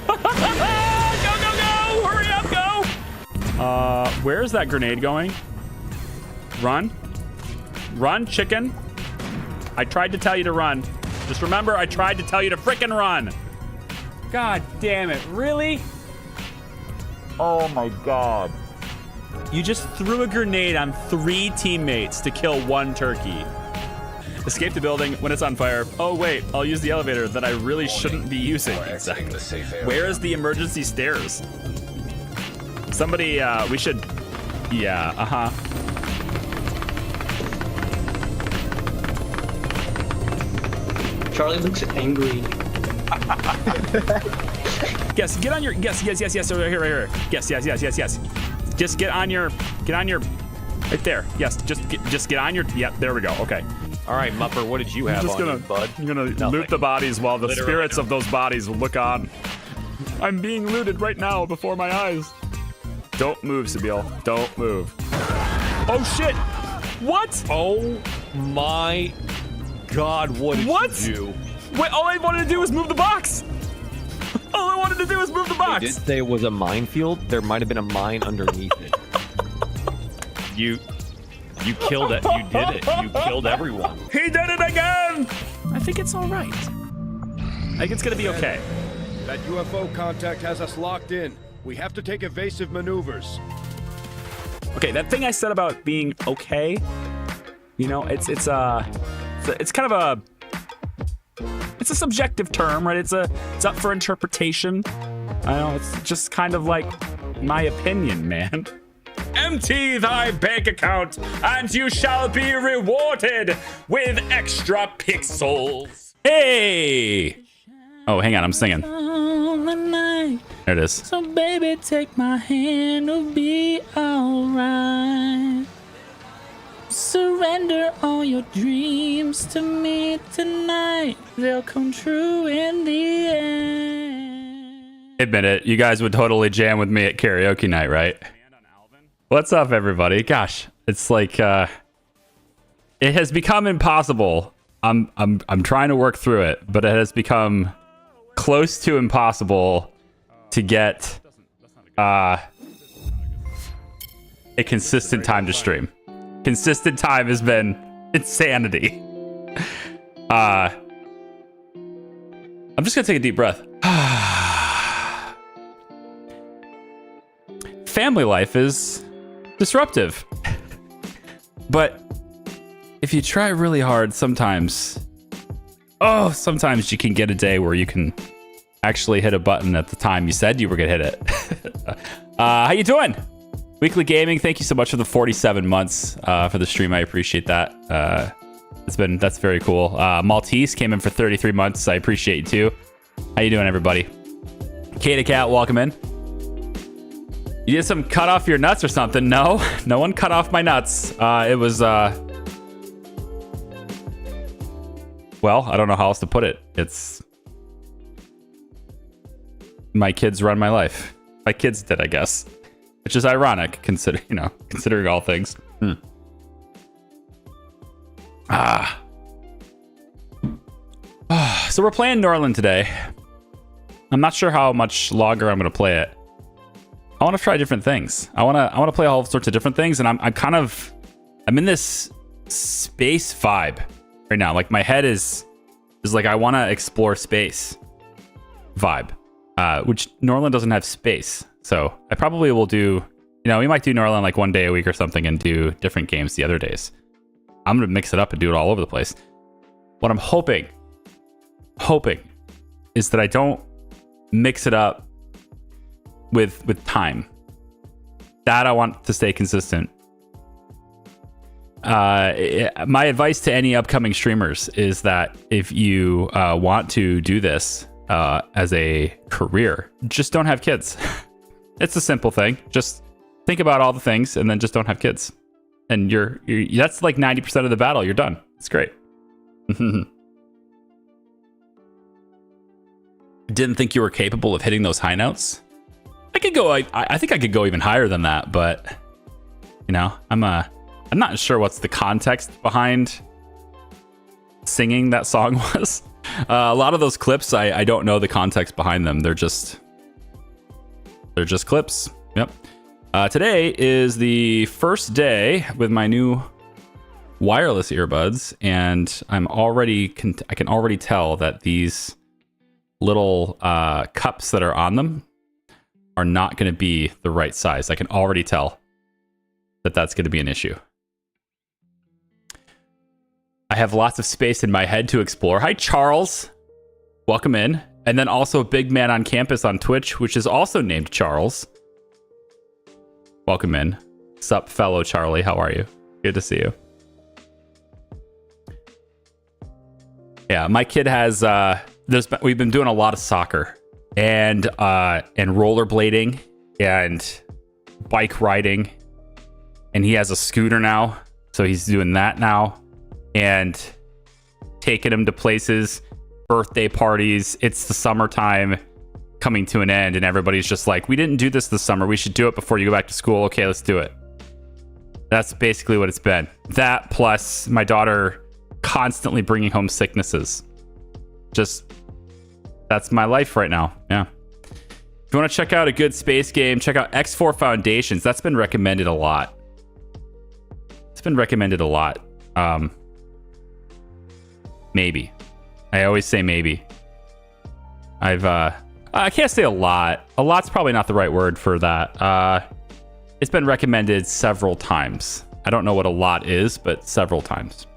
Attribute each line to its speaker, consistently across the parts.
Speaker 1: Go! Hurry up, go! Where's that grenade going? Run. Run, chicken. I tried to tell you to run. Just remember, I tried to tell you to frickin' run. God damn it, really? Oh my God. You just threw a grenade on 3 teammates to kill 1 turkey. Escape the building when it's on fire. Oh wait, I'll use the elevator that I really shouldn't be using. Exactly. Where is the emergency stairs? Somebody, we should, yeah,
Speaker 2: Charlie looks angry.
Speaker 1: Yes, get on your, yes, right here. Yes. Just get on your, right there. Yes, just get on your, there we go, okay.
Speaker 3: All right, Mupper, what did you have on you, bud?
Speaker 1: I'm gonna loot the bodies while the spirits of those bodies look on. I'm being looted right now before my eyes. Don't move, Sabile. Don't move. Oh shit! What?
Speaker 3: Oh my God! What did you do?
Speaker 1: Wait! All I wanted to do was move the box. All I wanted to do was move the box.
Speaker 3: You did say it was a minefield. There might have been a mine underneath it. You killed it. You did it. You killed everyone.
Speaker 1: He did it again. I think it's all right. I think it's gonna be okay.
Speaker 4: That UFO contact has us locked in. We have to take evasive maneuvers.
Speaker 1: Okay, that thing I said about being okay, you know, it's kind of a, it's a subjective term, right? It's up for interpretation. I know, it's just kind of like my opinion, man. Empty thy bank account, and you shall be rewarded with extra pixels. Hey! Oh, hang on, I'm singing. There it is. So baby, take my hand, it'll be alright. Surrender all your dreams to me tonight. They'll come true in the end. Admit it, you guys would totally jam with me at karaoke night, right? What's up, everybody? Gosh, it's like it has become impossible. I'm trying to work through it, but it has become close to impossible to get a consistent time to stream. Consistent time has been insanity. I'm just gonna take a deep breath. Family life is disruptive, but if you try really hard, sometimes you can get a day where you can actually hit a button at the time you said you were gonna hit it. How you doing? Weekly Gaming, thank you so much for the 47 months for the stream. I appreciate that. That's very cool. Maltese came in for 33 months. I appreciate you too. How you doing, everybody? Kata Cat, welcome in. You did some cut off your nuts or something? No, no one cut off my nuts. It was well, I don't know how else to put it. It's my kids run my life. My kids did, I guess, which is ironic, considering all things. So we're playing Norland today. I'm not sure how much longer I'm going to play it. I want to try different things. I want to play all sorts of different things, and I'm in this space vibe right now. Like my head is like I want to explore space vibe, which Norland doesn't have space. So I probably will do, we might do Norland like one day a week or something and do different games the other days. I'm going to mix it up and do it all over the place. What I'm hoping is that I don't mix it up with time. That I want to stay consistent. My advice to any upcoming streamers is that if you want to do this as a career, just don't have kids. It's a simple thing. Just think about all the things and then just don't have kids. And that's like 90% of the battle. You're done. It's great. Didn't think you were capable of hitting those high notes. I could go. I think I could go even higher than that, but I'm not sure what's the context behind singing that song was. A lot of those clips, I don't know the context behind them. They're just They're just clips. Yep. Today is the first day with my new wireless earbuds, and I can already tell that these little cups that are on them are not going to be the right size. I can already tell that that's going to be an issue. I have lots of space in my head to explore. Hi, Charles. Welcome in. And then also a big man on campus on Twitch, which is also named Charles. Welcome in. Sup, fellow Charlie. How are you? Good to see you. Yeah, my kid has... we've been doing a lot of soccer and rollerblading and bike riding. And he has a scooter now, so he's doing that now. And taking him to places, birthday parties. It's the summertime coming to an end, and everybody's just like, we didn't do this summer. We should do it before you go back to school. Okay, let's do it. That's basically what it's been. That plus my daughter constantly bringing home sicknesses. Just, that's my life right now. Yeah. If you want to check out a good space game, check out X4 Foundations. That's been recommended a lot. It's been recommended a lot. Maybe. I always say maybe. I can't say a lot. A lot's probably not the right word for that. It's been recommended several times. I don't know what a lot is, but several times.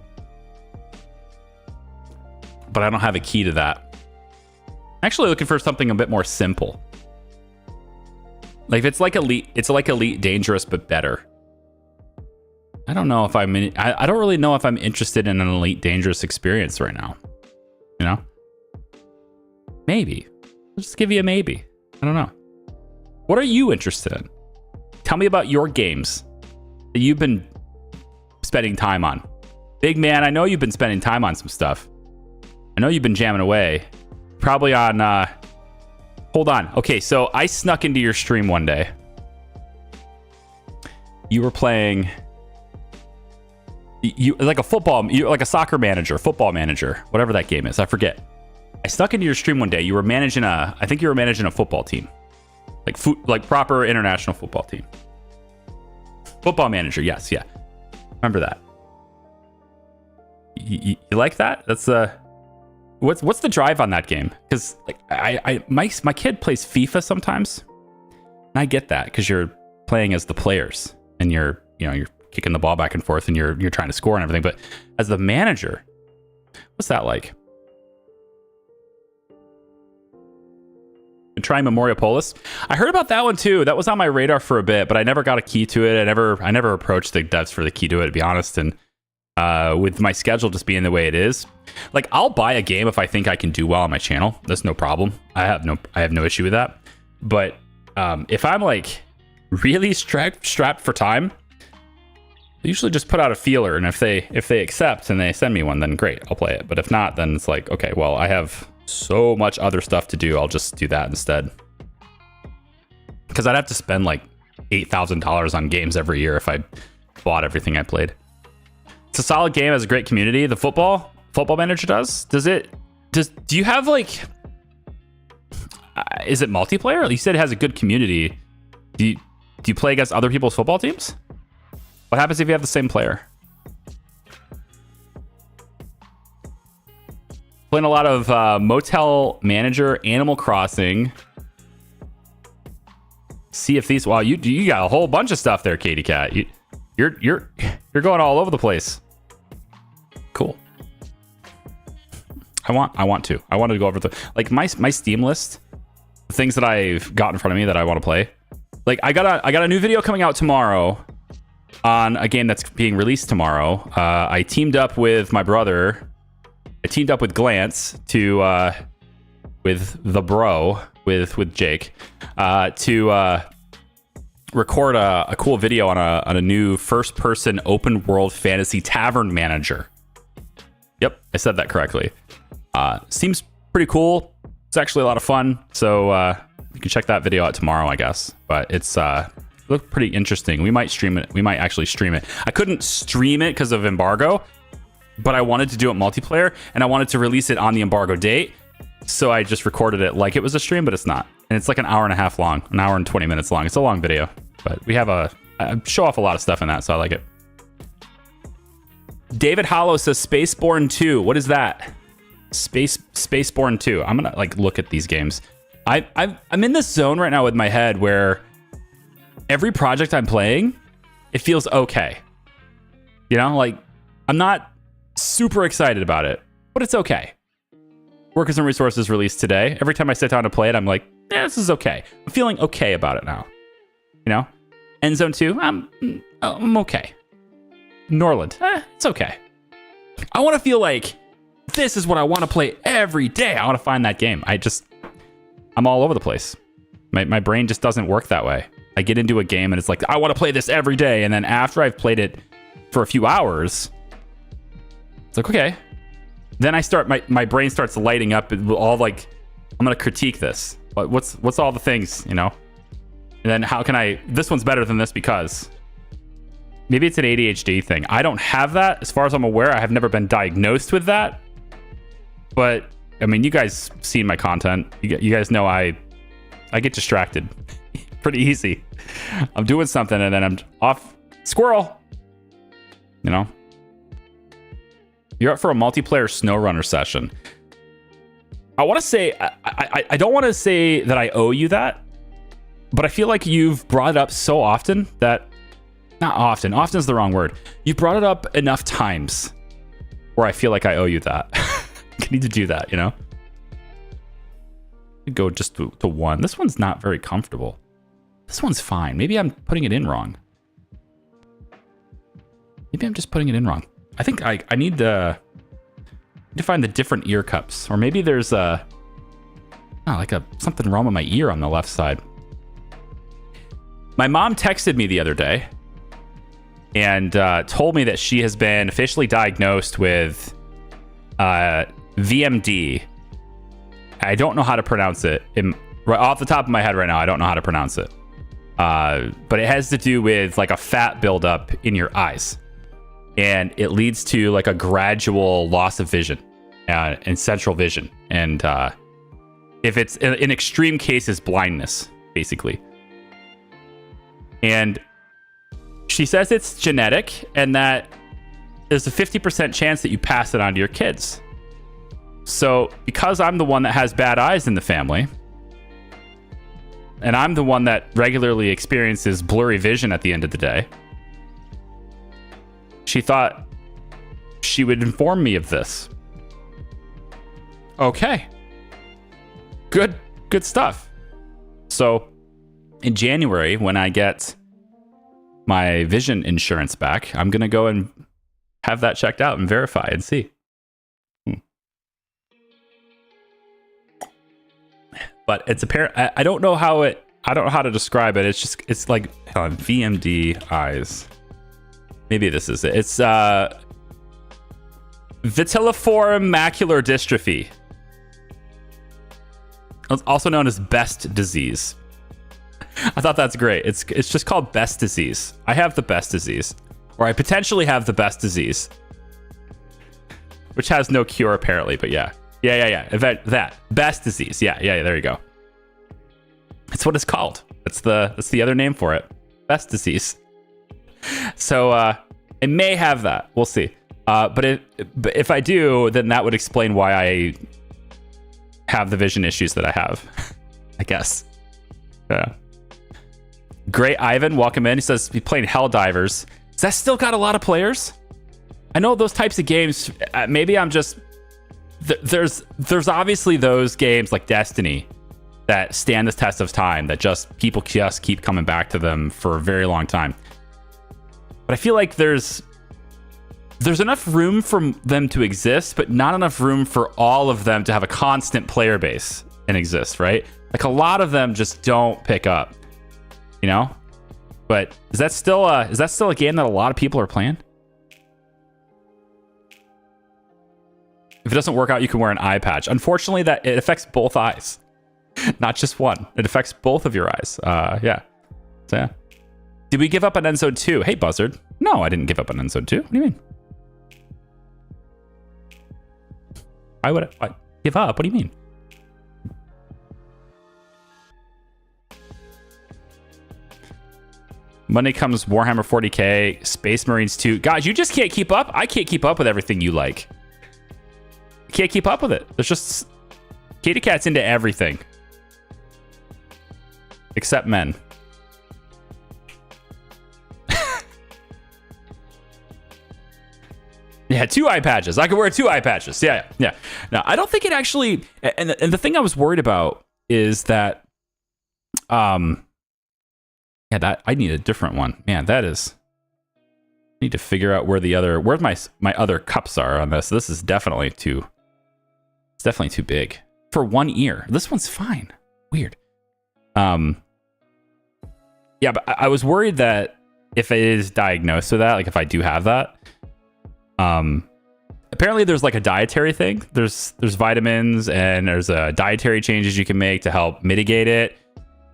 Speaker 1: But I don't have a key to that. I'm actually looking for something a bit more simple. Like if it's like Elite Dangerous, but better. I don't know if I don't really know if I'm interested in an Elite Dangerous experience right now. You know? Maybe. I'll just give you a maybe. I don't know. What are you interested in? Tell me about your games that you've been spending time on. Big man, I know you've been spending time on some stuff. I know you've been jamming away. Probably on... hold on. Okay, so I snuck into your stream one day. You were playing... like a soccer manager, football manager, whatever that game is. I forget. I snuck into your stream one day. You were managing I think you were managing a football team, like proper international football team. Football manager, yes, yeah. Remember that. You like that? That's what's the drive on that game? Because like my kid plays FIFA sometimes, and I get that because you're playing as the players and you're kicking the ball back and forth and you're trying to score and everything. But as the manager, what's that like? Trying Memoria Polis. I heard about that one too. That was on my radar for a bit, but I never got a key to it. I never approached the devs for the key to it, to be honest. And with my schedule just being the way it is, like I'll buy a game if I think I can do well on my channel. That's no problem. I have no issue with that. But if I'm like really strapped for time, I usually just put out a feeler, and if they accept and they send me one, then great, I'll play it. But if not, then it's like, okay, well, I have so much other stuff to do. I'll just do that instead. Because I'd have to spend like $8,000 on games every year if I bought everything I played. It's a solid game, has a great community. The football manager does. Do you have like? Is it multiplayer? You said it has a good community. Do you play against other people's football teams? What happens if you have the same player? Playing a lot of Motel Manager, Animal Crossing, Sea of Thieves. Wow, you got a whole bunch of stuff there, Katie Cat. You're going all over the place. Cool. I want to go over like my Steam list, the things that I've got in front of me that I want to play. Like I got a new video coming out tomorrow on a game that's being released tomorrow. I teamed up with my brother. I teamed up with Glance with the bro, with Jake, to record a cool video on a new first-person open-world fantasy tavern manager. Yep, I said that correctly. Seems pretty cool. It's actually a lot of fun. So you can check that video out tomorrow, I guess. But it's looked pretty interesting. We might stream it. We might actually stream it. I couldn't stream it because of embargo, but I wanted to do it multiplayer, and I wanted to release it on the embargo date. So I just recorded it like it was a stream, but it's not. And it's like an hour and a half long, an hour and 20 minutes long. It's a long video, but we have I show off a lot of stuff in that, so I like it. David Hollow says Spaceborne 2. What is that? Spaceborne 2. I'm gonna like look at these games. I'm in this zone right now with my head where every project I'm playing, it feels okay. You know, like I'm not super excited about it, but it's okay. Workers and Resources released today. Every time I sit down to play it, I'm like, this is okay. I'm feeling okay about it now. You know? Endzone 2, I'm okay. Norland, it's okay. I want to feel like this is what I want to play every day. I want to find that game. I'm all over the place. My brain just doesn't work that way. I get into a game and it's like, I want to play this every day. And then after I've played it for a few hours, it's like, okay. Then I start, my brain starts lighting up all like, I'm going to critique this. What's all the things, you know? And then how can this one's better than this because maybe it's an ADHD thing. I don't have that. As far as I'm aware, I have never been diagnosed with that. But I mean, you guys seen my content. You guys know I get distracted pretty easy. I'm doing something and then I'm off. Squirrel. You know? You're up for a multiplayer SnowRunner session. I want to say, I don't want to say that I owe you that, but I feel like you've brought it up so often that, not often is the wrong word. You've brought it up enough times where I feel like I owe you that. I need to do that, you know? Go just to one. This one's not very comfortable. This one's fine. Maybe I'm putting it in wrong. Maybe I'm just putting it in wrong. I think I need to find the different ear cups, or maybe there's something wrong with my ear on the left side. My mom texted me the other day and told me that she has been officially diagnosed with VMD. I don't know how to pronounce it. Right off the top of my head right now, I don't know how to pronounce it. But it has to do with like a fat buildup in your eyes. And it leads to like a gradual loss of vision and central vision. And if it's in extreme cases, blindness, basically. And she says it's genetic and that there's a 50% chance that you pass it on to your kids. So because I'm the one that has bad eyes in the family, and I'm the one that regularly experiences blurry vision at the end of the day, she thought she would inform me of this. Okay. Good stuff. So in January, when I get my vision insurance back, I'm going to go and have that checked out and verify and see. But it's apparent. I don't know how to describe it. It's like VMD eyes. Maybe this is it. It's vitiliform macular dystrophy. It's also known as Best disease. I thought that's great. It's just called Best disease. I have the Best disease, or I potentially have the Best disease, which has no cure apparently. But yeah. That Best disease. Yeah. There you go. That's what it's called. That's the other name for it. Best disease. So it may have that. We'll see. But if I do, then that would explain why I have the vision issues that I have. I guess. Yeah. Great Ivan, welcome in. He says he's playing Helldivers. Has that still got a lot of players? I know those types of games. Maybe I'm just. There's obviously those games like Destiny that stand the test of time, that people just keep coming back to them for a very long time. But I feel like there's enough room for them to exist, but not enough room for all of them to have a constant player base and exist, right? Like a lot of them just don't pick up, you know? But is that still a game that a lot of people are playing? If it doesn't work out, you can wear an eye patch. Unfortunately, that it affects both eyes, not just one. It affects both of your eyes. Yeah. So yeah. Did we give up on Endzone 2? Hey, Buzzard. No, I didn't give up on Endzone 2. What do you mean? I would give up. What do you mean? Monday comes Warhammer 40k, Space Marines 2. Guys, you just can't keep up. I can't keep up with everything you like. Can't keep up with it. There's just Katie Cat's into everything. Except men. Yeah, 2 eye patches. I could wear 2 eye patches. Yeah. Now, I don't think it actually... And the thing I was worried about is that... Yeah, that I need a different one. Man, that is... I need to figure out where the other... Where my other cups are on this. This is definitely too... It's definitely too big. For 1 ear. This one's fine. Weird. Yeah, but I was worried that if it is diagnosed with that, like if I do have that... Apparently there's like a dietary thing. There's vitamins and there's dietary changes you can make to help mitigate it,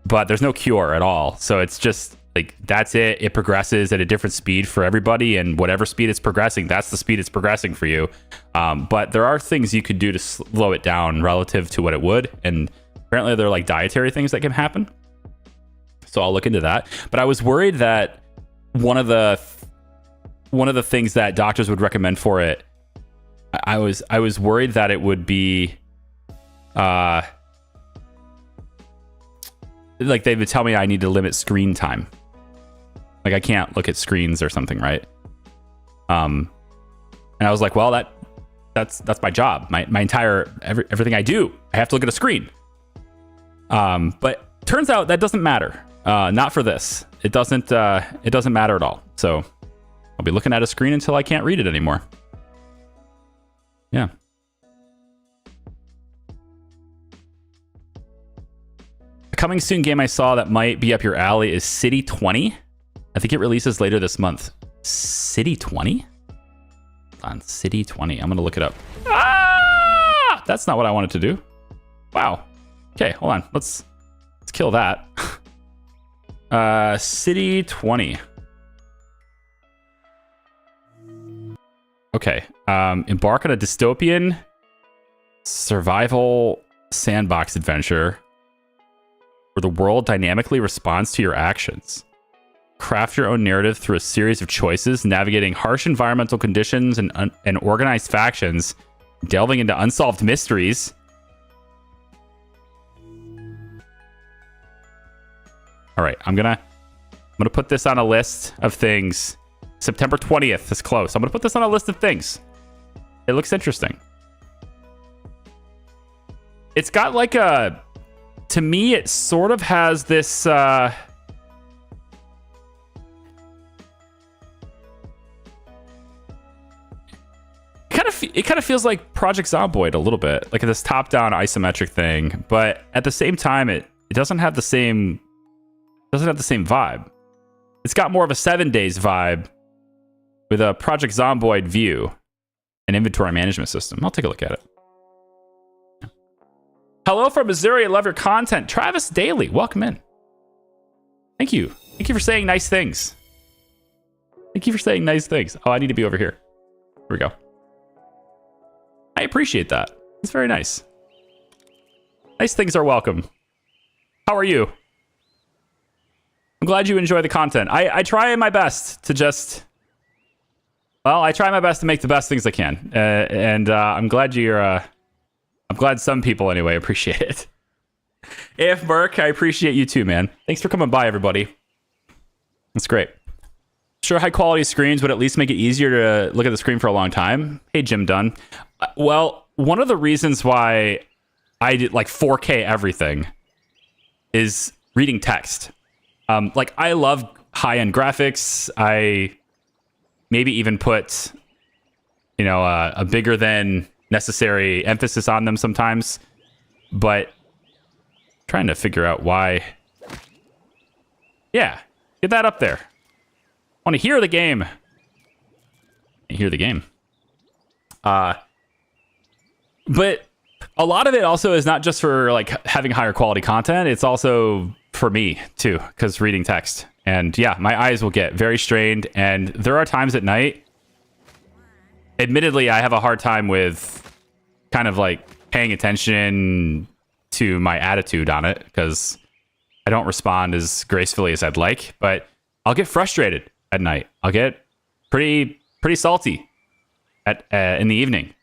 Speaker 1: but there's no cure at all. So it's just like, that's it. It progresses at a different speed for everybody, and whatever speed it's progressing, that's the speed it's progressing for you. But there are things you could do to slow it down relative to what it would. And apparently there are like dietary things that can happen. So I'll look into that. But I was worried that one of the things that doctors would recommend for it, I was worried that it would be, like they would tell me I need to limit screen time. Like I can't look at screens or something, right? And I was like, well, that's my job. My entire everything I do, I have to look at a screen. But turns out that doesn't matter. Not for this. It doesn't matter at all. So I'll be looking at a screen until I can't read it anymore. Yeah. A coming soon game I saw that might be up your alley is City 20. I think it releases later this month. City 20? On City 20. I'm going to look it up. Ah! That's not what I wanted to do. Wow. Okay, hold on. Let's kill that. City 20. Okay. Embark on a dystopian survival sandbox adventure where the world dynamically responds to your actions. Craft your own narrative through a series of choices, navigating harsh environmental conditions and organized factions, delving into unsolved mysteries. All right, I'm gonna put this on a list of things. September 20th is close. I'm gonna put this on a list of things. It looks interesting. It's got like a, to me, it sort of has this, it kind of feels like Project Zomboid a little bit, like this top-down isometric thing, but at the same time, it doesn't have the same vibe. It's got more of a 7 Days vibe with a Project Zomboid view and inventory management system. I'll take a look at it. Hello from Missouri. I love your content. Travis Daly, welcome in. Thank you. Thank you for saying nice things. Thank you for saying nice things. Oh, I need to be over here. Here we go. I appreciate that. It's very nice. Nice things are welcome. How are you? I'm glad you enjoy the content. I try my best to just... Well, I try my best to make the best things I can. And I'm glad I'm glad some people, anyway, appreciate it. AF Burke, I appreciate you too, man. Thanks for coming by, everybody. That's great. Sure, high-quality screens would at least make it easier to look at the screen for a long time. Hey, Jim Dunn. Well, one of the reasons why I did, like, 4K everything is reading text. Like, I love high-end graphics. I maybe even put, you know, a bigger than necessary emphasis on them sometimes. But trying to figure out why. Yeah, get that up there. I want to hear the game. Hear the game. But a lot of it also is not just for like having higher quality content. It's also for me too, because reading text. And yeah, my eyes will get very strained. And there are times at night, admittedly, I have a hard time with kind of like paying attention to my attitude on it because I don't respond as gracefully as I'd like. But I'll get frustrated at night. I'll get pretty salty at in the evening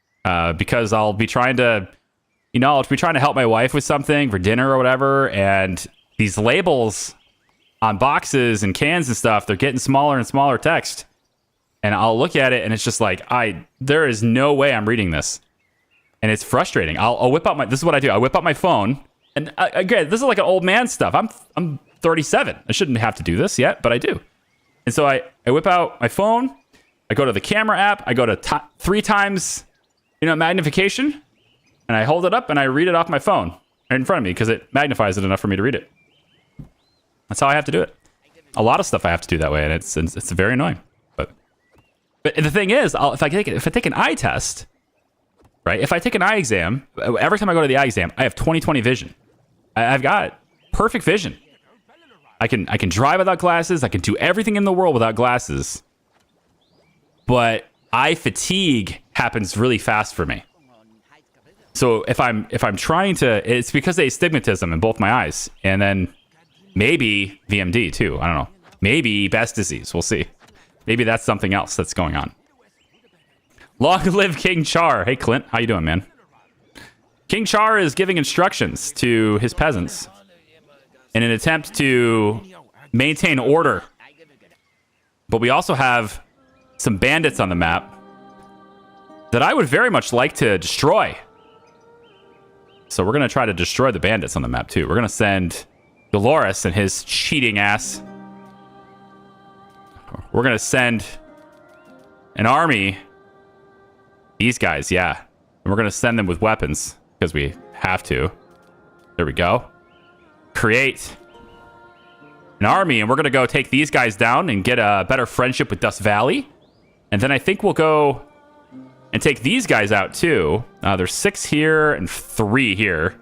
Speaker 1: because I'll be trying to, I'll be trying to help my wife with something for dinner or whatever, and these labels on boxes and cans and stuff, they're getting smaller and smaller text. And I'll look at it and it's just like, there is no way I'm reading this. And it's frustrating. I'll whip out this is what I do. I whip out my phone. And again, this is like an old man stuff. I'm 37. I shouldn't have to do this yet, but I do. And so I whip out my phone. I go to the camera app. I go to 3 times, magnification. And I hold it up and I read it off my phone right in front of me because it magnifies it enough for me to read it. That's how I have to do it. A lot of stuff I have to do that way, and it's very annoying. But the thing is, if I take an eye test, right? If I take an eye exam, every time I go to the eye exam, I have 20/20 vision. I've got perfect vision. I can drive without glasses. I can do everything in the world without glasses. But eye fatigue happens really fast for me. So if I'm trying to, it's because of astigmatism in both my eyes, and then maybe VMD too. I don't know. Maybe Best disease. We'll see. Maybe that's something else that's going on. Long live King Char. Hey, Clint. How you doing, man? King Char is giving instructions to his peasants in an attempt to maintain order. But we also have some bandits on the map that I would very much like to destroy. So we're going to try to destroy the bandits on the map, too. We're going to send Dolores and his cheating ass. We're going to send an army. These guys, yeah. And we're going to send them with weapons because we have to. There we go. Create an army, and we're going to go take these guys down and get a better friendship with Dust Valley. And then I think we'll go and take these guys out, too. There's 6 here and 3 here.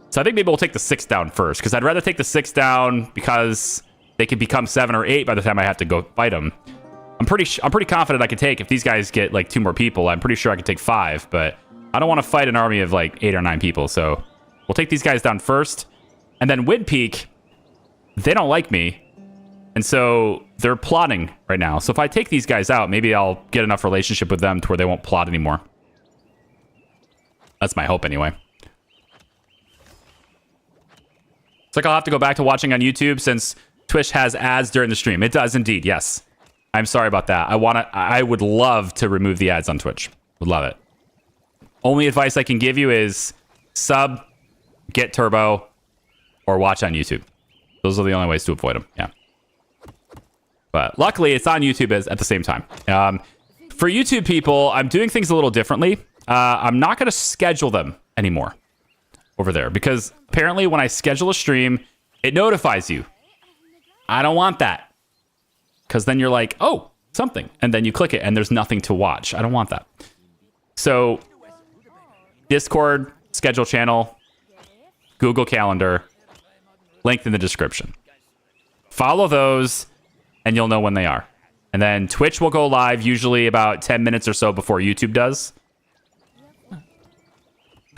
Speaker 1: So I think maybe we'll take the 6 down first, because I'd rather take the 6 down because they could become 7 or 8 by the time I have to go fight them. I'm pretty confident I could take, if these guys get like 2 more people, I'm pretty sure I could take 5, but I don't want to fight an army of like 8 or 9 people. So we'll take these guys down first. And then Wind Peak, they don't like me. And so they're plotting right now. So if I take these guys out, maybe I'll get enough relationship with them to where they won't plot anymore. That's my hope anyway. It's like I'll have to go back to watching on YouTube since Twitch has ads during the stream. It does indeed, yes. I'm sorry about that. I would love to remove the ads on Twitch. Would love it. Only advice I can give you is sub, get turbo, or watch on YouTube. Those are the only ways to avoid them. Yeah. But luckily, it's on YouTube at the same time. For YouTube people, I'm doing things a little differently. I'm not going to schedule them anymore over there because apparently when I schedule a stream, it notifies you. I don't want that because then you're like, oh, something. And then you click it and there's nothing to watch. I don't want that. So Discord, schedule channel, Google Calendar, linked in the description. Follow those and you'll know when they are. And then Twitch will go live usually about 10 minutes or so before YouTube does.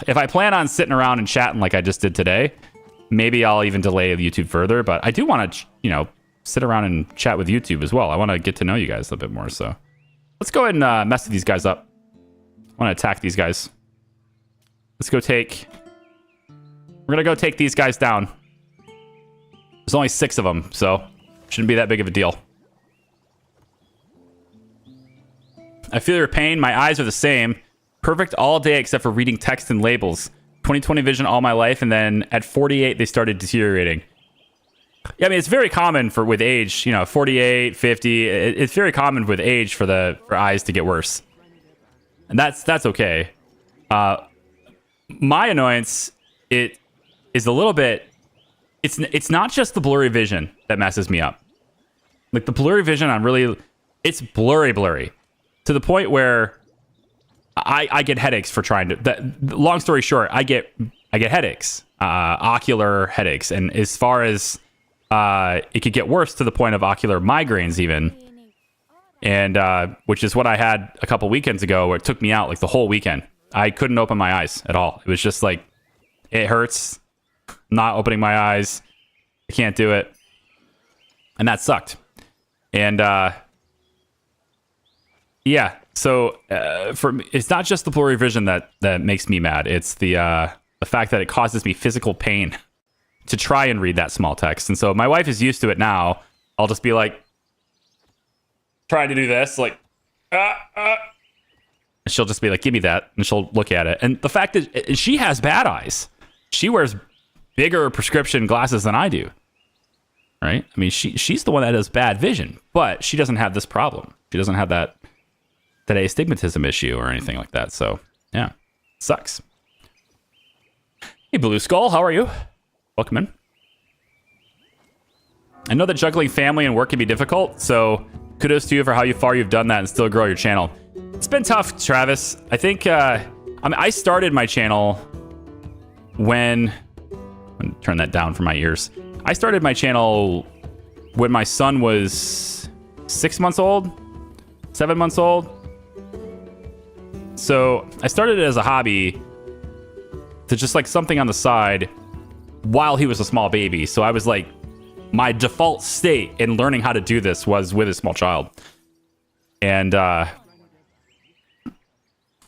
Speaker 1: If I plan on sitting around and chatting like I just did today, maybe I'll even delay YouTube further. But I do want to, sit around and chat with YouTube as well. I want to get to know you guys a little bit more. So let's go ahead and mess with these guys up. I want to attack these guys. Let's go take... We're going to go take these guys down. There's only 6 of them, so shouldn't be that big of a deal. I feel your pain. My eyes are the same. Perfect all day except for reading text and labels. 20/20 vision all my life, and then at 48, they started deteriorating. Yeah, I mean, it's very common with age, 48, 50. It's very common with age for eyes to get worse. And that's okay. My annoyance, it is a little bit... It's not just the blurry vision that messes me up. Like the blurry vision, it's blurry to the point where I get headaches for trying to. Long story short, I get headaches, ocular headaches, and as far as it could get worse to the point of ocular migraines even, and which is what I had a couple weekends ago, where it took me out like the whole weekend. I couldn't open my eyes at all. It was just like it hurts. Not opening my eyes. I can't do it. And that sucked. And yeah, so for me, it's not just the blurry vision that makes me mad. It's the fact that it causes me physical pain to try and read that small text. And so my wife is used to it now. I'll just be like, trying to do this, like, and she'll just be like, give me that. And she'll look at it. And the fact is, she has bad eyes. She wears bigger prescription glasses than I do. Right? I mean, she's the one that has bad vision, but she doesn't have this problem. She doesn't have that astigmatism issue or anything like that. So, yeah, sucks. Hey, Blue Skull, how are you? Welcome in. I know that juggling family and work can be difficult, so kudos to you for how far you've done that and still grow your channel. It's been tough, Travis. I think, I started my channel when... I'm gonna turn that down for my ears. I started my channel when my son was 6 months old, 7 months old. So I started it as a hobby to just like something on the side while he was a small baby. So I was like, my default state in learning how to do this was with a small child. And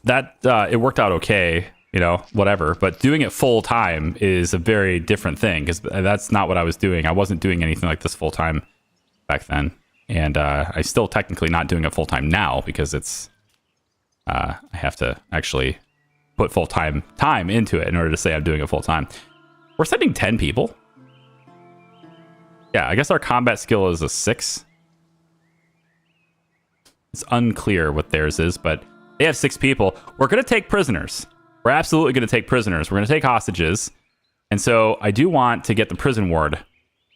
Speaker 1: it worked out okay, you know, whatever. But doing it full time is a very different thing because that's not what I was doing. I wasn't doing anything like this full time back then. And I still technically not doing it full time now because it's, I have to actually put full time into it in order to say I'm doing it full time. We're sending 10 people. Yeah, I guess our combat skill is a 6. It's unclear what theirs is, but they have 6 people. We're going to take prisoners. We're absolutely going to take prisoners. We're going to take hostages. And so I do want to get the prison ward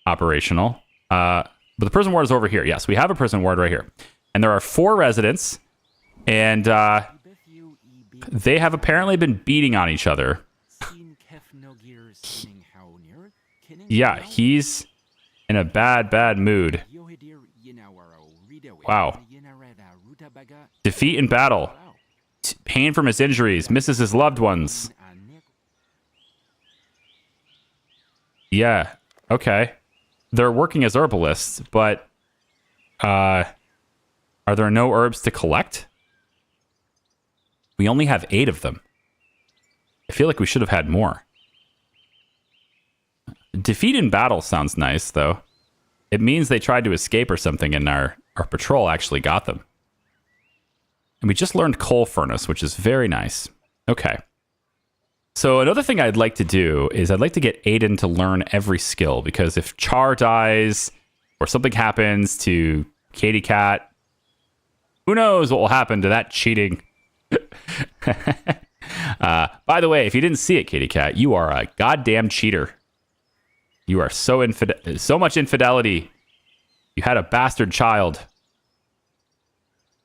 Speaker 1: operational. But the prison ward is over here. Yes, we have a prison ward right here. And there are 4 residents. And they have apparently been beating on each other. Yeah, he's in a bad mood. Wow. Defeat in battle. Pain from his injuries. Misses his loved ones. Yeah. Okay. They're working as herbalists, but are there no herbs to collect? We only have 8 of them. I feel like we should have had more. Defeat in battle sounds nice, though. It means they tried to escape or something, and our patrol actually got them. And we just learned coal furnace, which is very nice. Okay. So another thing I'd like to do is I'd like to get Aiden to learn every skill, because if Char dies or something happens to Katie Cat, who knows what will happen to that cheating. By the way, if you didn't see it, Katie Cat, you are a goddamn cheater. You are so much infidelity. You had a bastard child.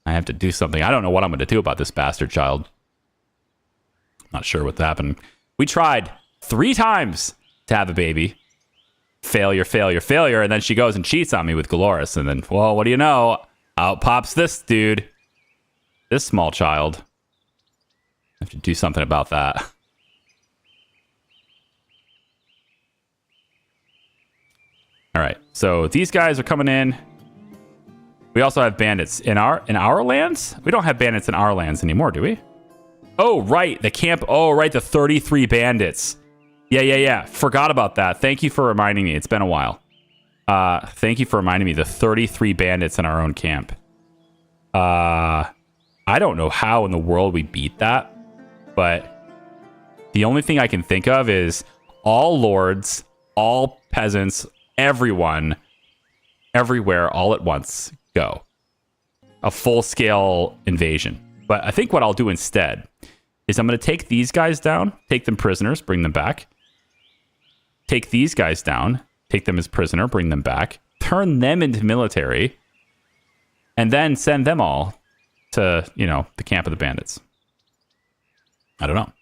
Speaker 1: I have to do something. I don't know what I'm going to do about this bastard child. Not sure what's happened. We tried 3 times to have a baby. Failure, failure, failure. And then she goes and cheats on me with Galoris. And then, well, what do you know? Out pops this dude. This small child. I have to do something about that. All right, so these guys are coming in. We also have bandits in our lands. We don't have bandits in our lands anymore, do we? Oh, right, the camp. Oh, right, the 33 bandits. Yeah. Forgot about that. Thank you for reminding me. It's been a while. Thank you for reminding me. The 33 bandits in our own camp. I don't know how in the world we beat that, but the only thing I can think of is all lords, all peasants, everyone, everywhere, all at once, go. A full-scale invasion. But I think what I'll do instead is I'm going to take these guys down, take them prisoners, bring them back. Take these guys down, take them as prisoner, bring them back. Turn them into military. And then send them all to, you know, the camp of the bandits. I don't know.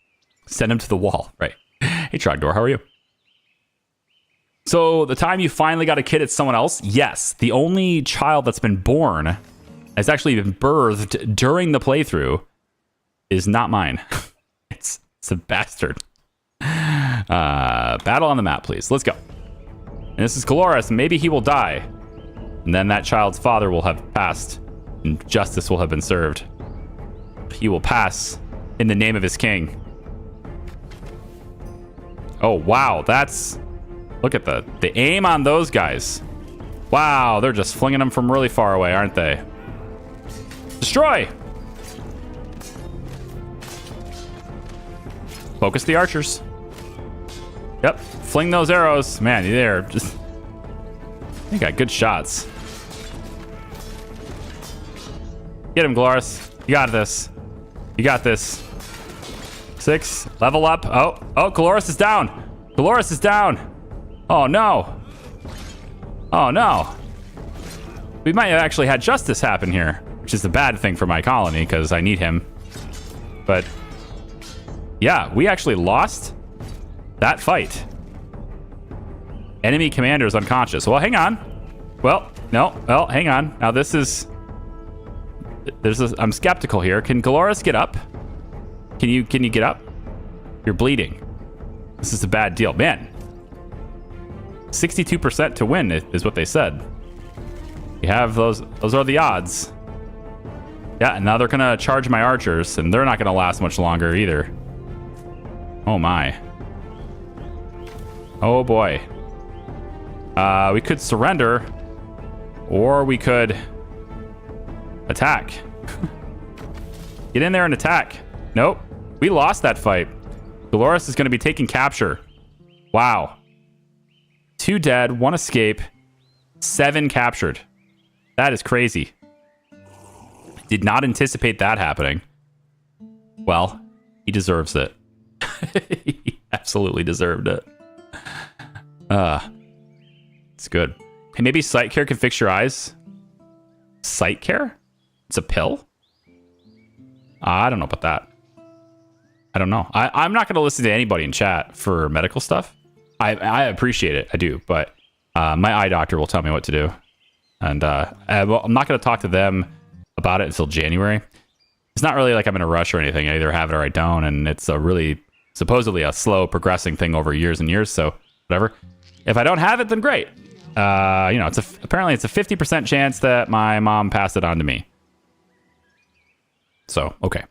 Speaker 1: Send them to the wall, right? Hey, Trogdor, how are you? So the time you finally got a kid, it's someone else? Yes. The only child that's been born, has actually been birthed during the playthrough, is not mine. It's a bastard. Battle on the map, please. Let's go. And this is Caloris. Maybe he will die. And then that child's father will have passed, and justice will have been served. He will pass in the name of his king. Oh, wow. That's... Look at the aim on those guys. Wow, they're just flinging them from really far away, aren't they? Destroy! Focus the archers. Yep, fling those arrows. Man, they're just... They got good shots. Get him, Glorious. You got this. You got this. 6. Level up. Oh, Glorious is down. Glorious is down. Oh, no. Oh, no. We might have actually had justice happen here, which is a bad thing for my colony because I need him. But, yeah, we actually lost that fight. Enemy commander is unconscious. Well, hang on. Well, no. Well, hang on. Now, this is... I'm skeptical here. Can Glorious get up? Can you get up? You're bleeding. This is a bad deal. Man. 62% to win is what they said. You have those are the odds. Yeah, and now they're gonna charge my archers, and they're not gonna last much longer either. Oh my. Oh boy. We could surrender, or we could attack. Get in there and attack. Nope. We lost that fight. Dolores is going to be taking capture. Wow. 2 dead, 1 escape, 7 captured. That is crazy. Did not anticipate that happening. Well, he deserves it. He absolutely deserved it. It's good. Hey, maybe sight care can fix your eyes. Sight care? It's a pill? I don't know about that. I don't know. I'm not going to listen to anybody in chat for medical stuff. I appreciate it. I do. But my eye doctor will tell me what to do. And well, I'm not going to talk to them about it until January. It's not really like I'm in a rush or anything. I either have it or I don't. And it's a really, supposedly a slow progressing thing over years and years. So whatever. If I don't have it, then great. You know, apparently it's a 50% chance that my mom passed it on to me. So, okay.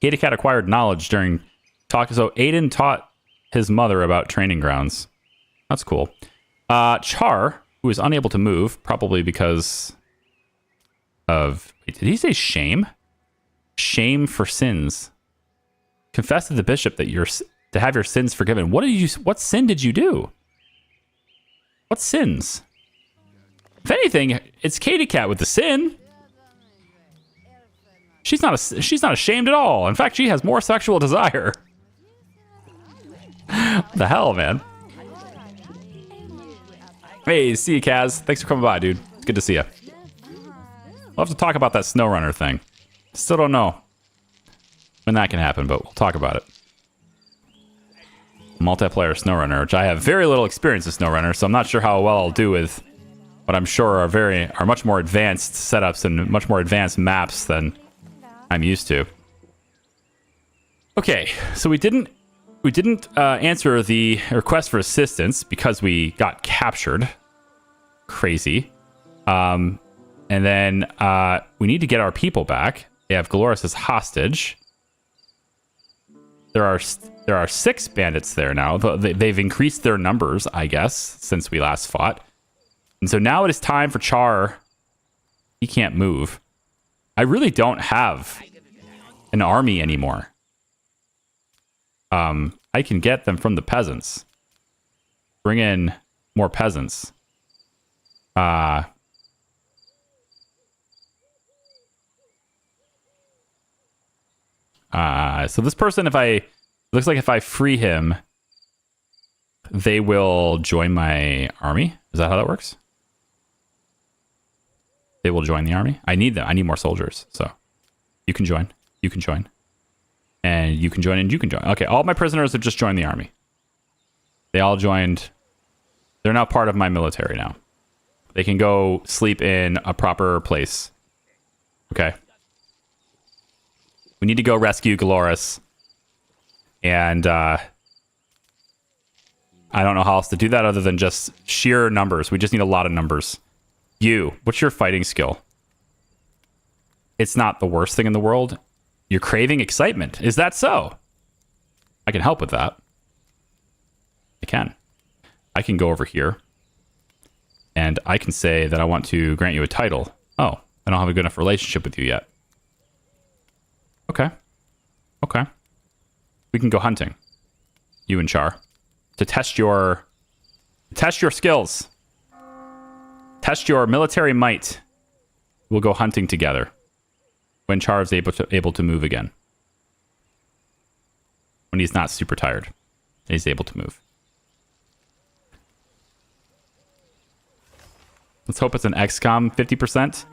Speaker 1: Cat acquired knowledge during talk. So Aiden taught his mother about training grounds. That's cool. Char, who is unable to move, probably because of... Wait, did he say shame? Shame for sins. Confess to the bishop that you're to have your sins forgiven. What sin did you do? What sins? If anything, it's Katie Cat with the sin. She's not ashamed at all. In fact, she has more sexual desire. What the hell, man? Hey, see you, Kaz. Thanks for coming by, dude. It's good to see you. We'll have to talk about that SnowRunner thing. Still don't know when that can happen, but we'll talk about it. Multiplayer SnowRunner, which I have very little experience with SnowRunner, so I'm not sure how well I'll do with what I'm sure are much more advanced setups and much more advanced maps than I'm used to. Okay, so we didn't answer the request for assistance because we got captured. Crazy. And then we need to get our people back. They have Glorious as hostage. There are 6 bandits there now. They've increased their numbers, I guess, since we last fought. And so now it is time for Char. He can't move. I really don't have an army anymore. I can get them from the peasants. Bring in more peasants. So this person, looks like if I free him, they will join my army. Is that how that works? They will join the army. I need them. I need more soldiers. So you can join. You can join. And you can join and you can join. Okay, all my prisoners have just joined the army. They all joined. They're now part of my military now. They can go sleep in a proper place. Okay. We need to go rescue Glorious. And I don't know how else to do that other than just sheer numbers. We just need a lot of numbers. You, what's your fighting skill? It's not the worst thing in the world. You're craving excitement. Is that so? I can help with that. I can. I can go over here. And I can say that I want to grant you a title. Oh, I don't have a good enough relationship with you yet. Okay. Okay. We can go hunting. You and Char. To test your skills. Test your military might. We'll go hunting together. When Char is able to move again. When he's not super tired. He's able to move. Let's hope it's an XCOM 50%.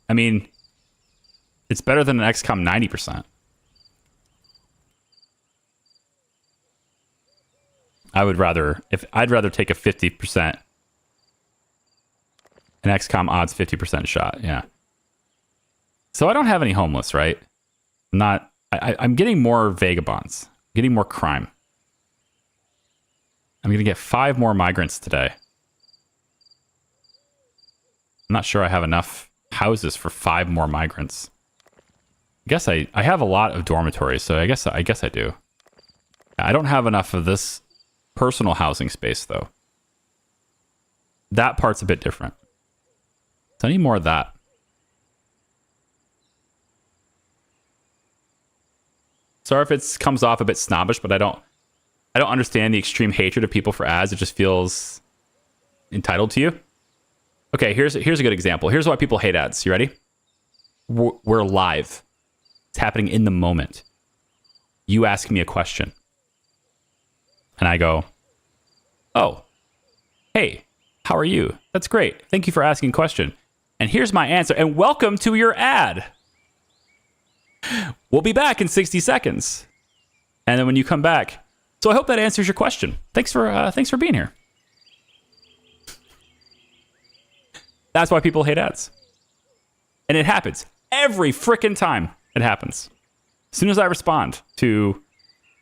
Speaker 1: I mean, it's better than an XCOM 90%. I'd rather take a 50%. An XCOM odds 50% shot, yeah. So I don't have any homeless, right? I'm getting more vagabonds. I'm getting more crime. I'm going to get 5 more migrants today. I'm not sure I have enough houses for 5 more migrants. I guess I have a lot of dormitories, so I guess I do. I don't have enough of this personal housing space, though. That part's a bit different. So I need more of that. Sorry if it comes off a bit snobbish, but I don't understand the extreme hatred of people for ads. It just feels entitled to you. Okay, here's a good example. Here's why people hate ads. You ready? We're live. It's happening in the moment. You ask me a question. And I go, oh, hey, how are you? That's great. Thank you for asking a question. And here's my answer. And welcome to your ad. We'll be back in 60 seconds. And then when you come back, so I hope that answers your question. Thanks for being here. That's why people hate ads. And it happens every frickin' time it happens. As soon as I respond to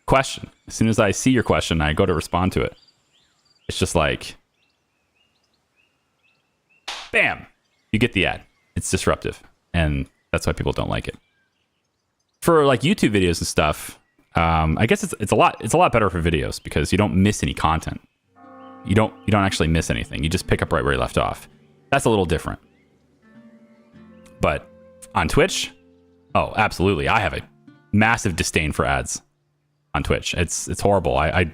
Speaker 1: question, as soon as I see your question, I go to respond to it. It's just like, bam, you get the ad. It's disruptive. And that's why people don't like it. For like YouTube videos and stuff, I guess it's a lot better for videos because you don't miss any content. You don't actually miss anything. You just pick up right where you left off. That's a little different. But on Twitch, oh, absolutely. I have a massive disdain for ads on Twitch. It's horrible. I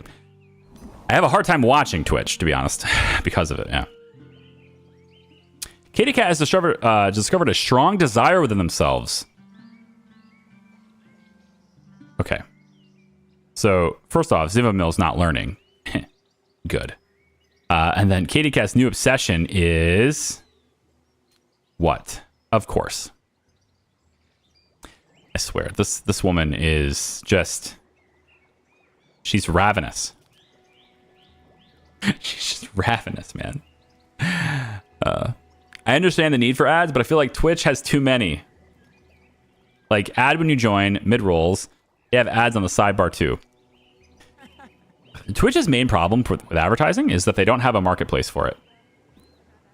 Speaker 1: have a hard time watching Twitch, to be honest, because of it. Yeah. Katie Cat has discovered a strong desire within themselves. Okay. So, first off, Ziva Mill's not learning. Good. And then Katie Cat's new obsession is... what? Of course. I swear, this woman is just... she's ravenous. She's just ravenous, man. I understand the need for ads, but I feel like Twitch has too many. Like, ad when you join, mid-rolls. They have ads on the sidebar, too. Twitch's main problem with advertising is that they don't have a marketplace for it.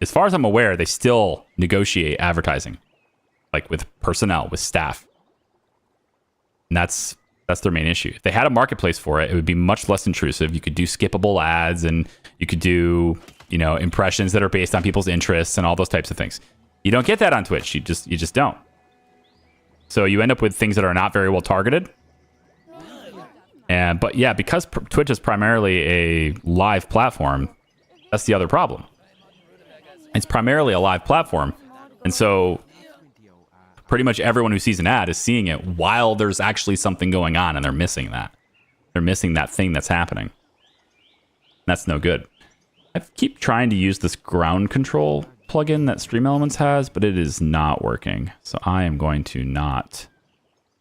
Speaker 1: As far as I'm aware, they still negotiate advertising. Like, with personnel, with staff. And that's their main issue. If they had a marketplace for it, it would be much less intrusive. You could do skippable ads, and you could do, you know, impressions that are based on people's interests and all those types of things. You don't get that on Twitch. You just don't. So you end up with things that are not very well targeted. But yeah, because Twitch is primarily a live platform, that's the other problem. It's primarily a live platform. And so pretty much everyone who sees an ad is seeing it while there's actually something going on, and they're missing that. They're missing that thing that's happening. That's no good. I keep trying to use this ground control plugin that Stream Elements has, but it is not working. So I am going to not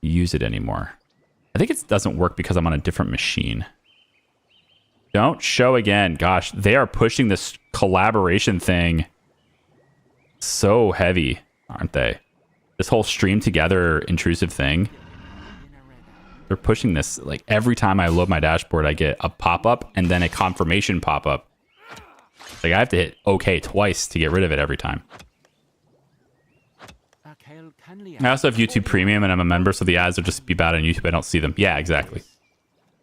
Speaker 1: use it anymore. I think it doesn't work because I'm on a different machine. Don't show again. Gosh, they are pushing this collaboration thing so heavy, aren't they? This whole stream together intrusive thing. They're pushing this. Like every time I load my dashboard, I get a pop-up and then a confirmation pop-up. Like I have to hit OK twice to get rid of it every time. I also have YouTube Premium and I'm a member, so the ads will just be bad on YouTube. I don't see them. Yeah, exactly.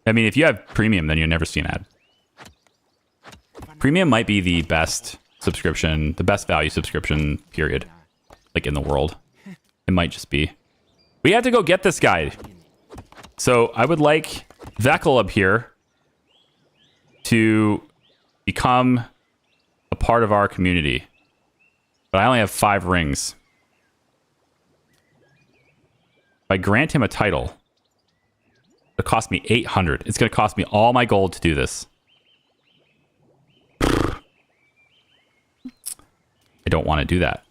Speaker 1: I mean, if you have Premium, then you'll never see an ad. Premium might be the best subscription, the best value subscription, period. Like in the world. It might just be. We have to go get this guy. So I would like Vekel up here to become a part of our community. But I only have 5 rings. If I grant him a title, it'll cost me 800. It's going to cost me all my gold to do this. I don't want to do that.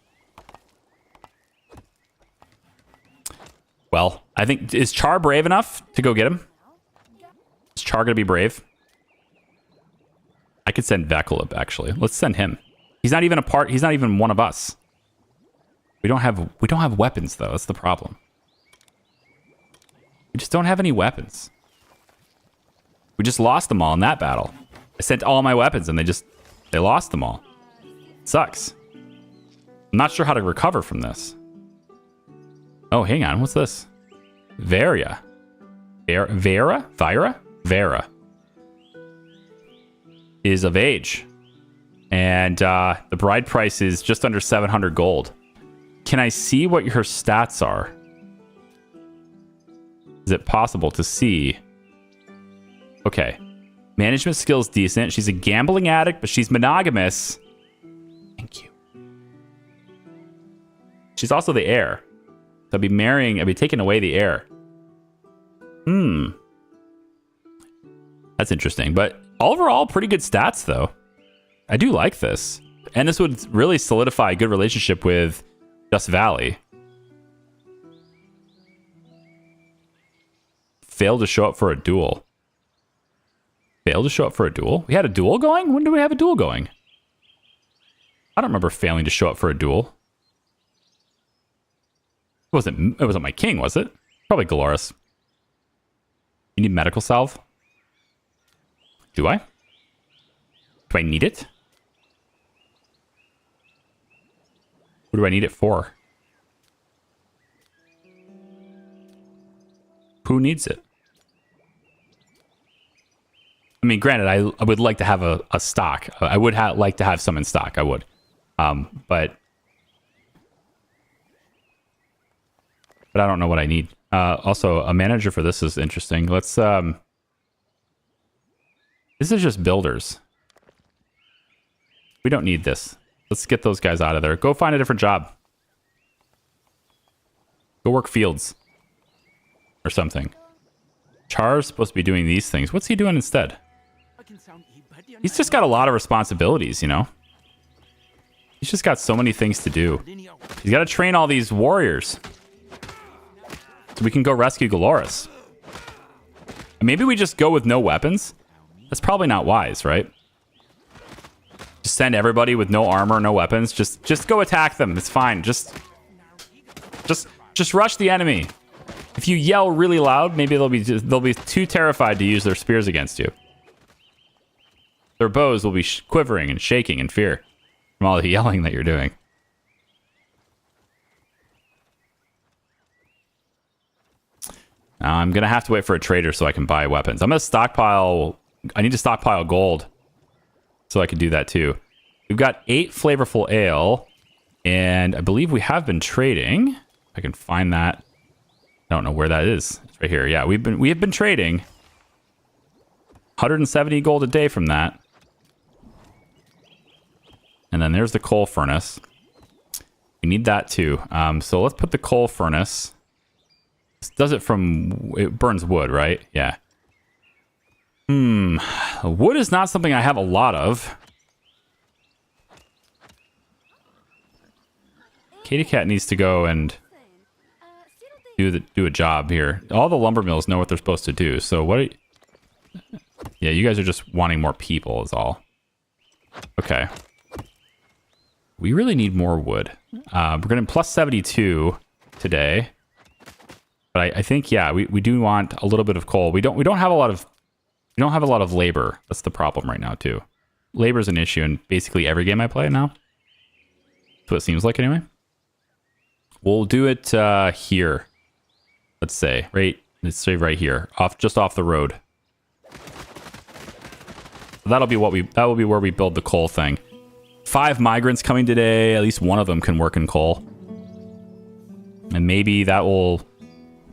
Speaker 1: Well, I think, is Char brave enough to go get him? Is Char going to be brave? I could send Vekel up, actually. Let's send him. He's not even a part. He's not even one of us. We don't have weapons, though. That's the problem. We just don't have any weapons. We just lost them all in that battle. I sent all my weapons and they lost them all. It sucks. I'm not sure how to recover from this. Oh, hang on. What's this? Vera. Vera is of age. And the bride price is just under 700 gold. Can I see what her stats are? Is it possible to see? Okay. Management skills decent. She's a gambling addict, but she's monogamous. Thank you. She's also the heir. So I'd be taking away the heir. That's interesting. But overall, pretty good stats, though. I do like this. And this would really solidify a good relationship with Dust Valley. Failed to show up for a duel. Failed to show up for a duel? We had a duel going? When did we have a duel going? I don't remember failing to show up for a duel. It wasn't my king, was it? Probably Galoris. You need medical salve? Do I? Do I need it? What do I need it for? Who needs it? I mean, granted, I would like to have a stock. I would like to have some in stock. I would. But I don't know what I need. Also, a manager for this is interesting. Let's... this is just builders. We don't need this. Let's get those guys out of there. Go find a different job. Go work fields. Or something. Char's supposed to be doing these things. What's he doing instead? He's just got a lot of responsibilities, you know? He's just got so many things to do. He's got to train all these warriors. So we can go rescue Galoris. Maybe we just go with no weapons? That's probably not wise, right? Just send everybody with no armor, no weapons. Just go attack them. It's fine. Just rush the enemy. If you yell really loud, maybe they'll be too terrified to use their spears against you. Their bows will be quivering and shaking in fear from all the yelling that you're doing. Now I'm gonna have to wait for a trader so I can buy weapons. I'm gonna stockpile. I need to stockpile gold so I can do that too. We've got 8 flavorful ale, and I believe we have been trading. If I can find that. I don't know where that is. It's right here. Yeah, we have been trading 170 gold a day from that. And then there's the coal furnace. We need that too. So let's put the coal furnace. This does it burns wood, right? Yeah. Wood is not something I have a lot of. Katie Cat needs to go and do a job here. All the lumber mills know what they're supposed to do. So what? Yeah, you guys are just wanting more people is all. Okay. We really need more wood. We're getting plus 72 today. But I think, yeah, we do want a little bit of coal. We don't have a lot of labor. That's the problem right now too. Labor is an issue in basically every game I play now. That's what it seems like anyway. We'll do it here. Let's say right here, just off the road. That'll be where we build the coal thing. 5 migrants coming today. At least one of them can work in coal. And maybe that will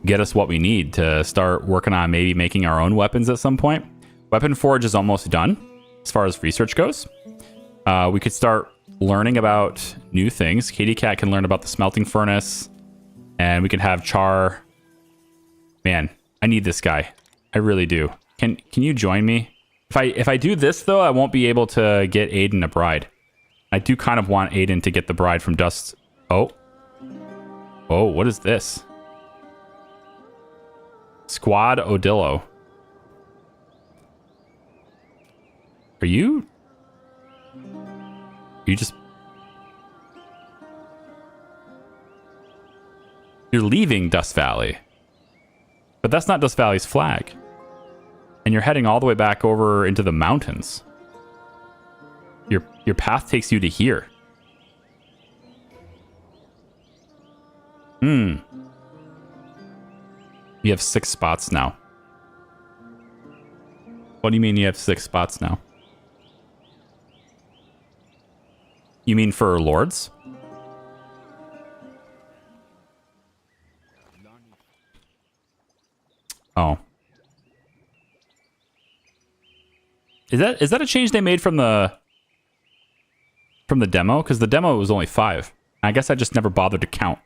Speaker 1: get us what we need to start working on maybe making our own weapons at some point. Weapon Forge is almost done as far as research goes. We could start learning about new things. Katie Cat can learn about the smelting furnace. And we can have Char. Man, I need this guy. I really do. Can you join me? If I do this, though, I won't be able to get Aiden a bride. I do kind of want Aiden to get the bride from Dust. Oh, what is this? Squad Odillo. Are you just... You're leaving Dust Valley. But that's not Dust Valley's flag. And you're heading all the way back over into the mountains. Your path takes you to here. You have 6 spots now. What do you mean you have 6 spots now? You mean for lords? Oh. Is that a change they made from the demo? Because the demo was only 5. I guess I just never bothered to count.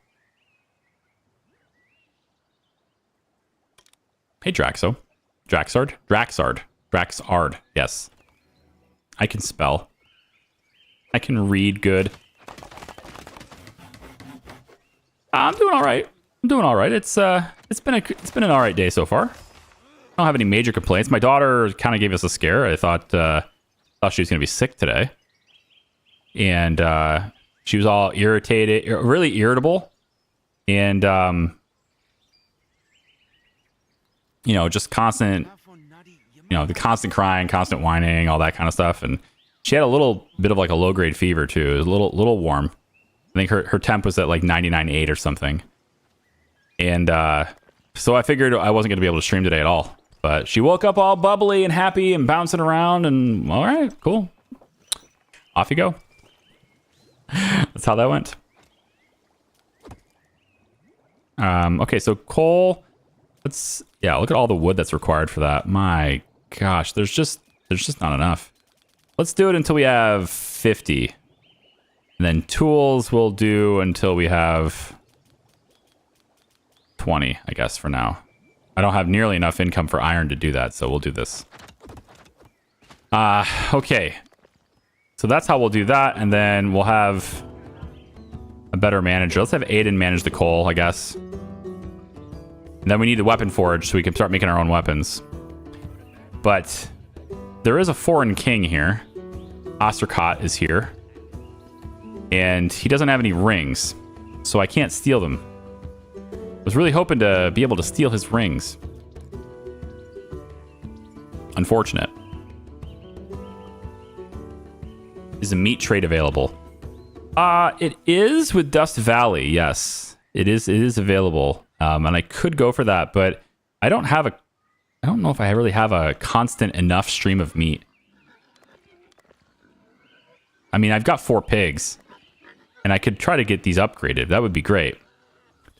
Speaker 1: Hey, Draxo. Draxard. Yes. I can spell. I can read good. I'm doing all right. It's been an all right day so far. I don't have any major complaints. My daughter kind of gave us a scare. I thought she was going to be sick today. And she was all irritated, really irritable. And, just constant, the constant crying, constant whining, all that kind of stuff. And she had a little bit of like a low-grade fever, too. It was a little warm. I think her temp was at like 99.8 or something. And so I figured I wasn't going to be able to stream today at all. But she woke up all bubbly and happy and bouncing around. And all right, cool. Off you go. That's how that went. Okay, so coal. Look at all the wood that's required for that. My gosh, there's just not enough. Let's do it until we have 50. And then tools we'll do until we have 20, I guess, for now. I don't have nearly enough income for iron to do that, so we'll do this. Okay. So that's how we'll do that, and then we'll have a better manager. Let's have Aiden manage the coal, I guess. And then we need the weapon forge so we can start making our own weapons. But there is a foreign king here. Ostercott is here. And he doesn't have any rings, so I can't steal them. I was really hoping to be able to steal his rings. Unfortunate. Is a meat trade available? It is with Dust Valley, yes. It is available. And I could go for that, but I don't know if I really have a constant enough stream of meat. I mean, I've got 4 pigs, and I could try to get these upgraded. That would be great.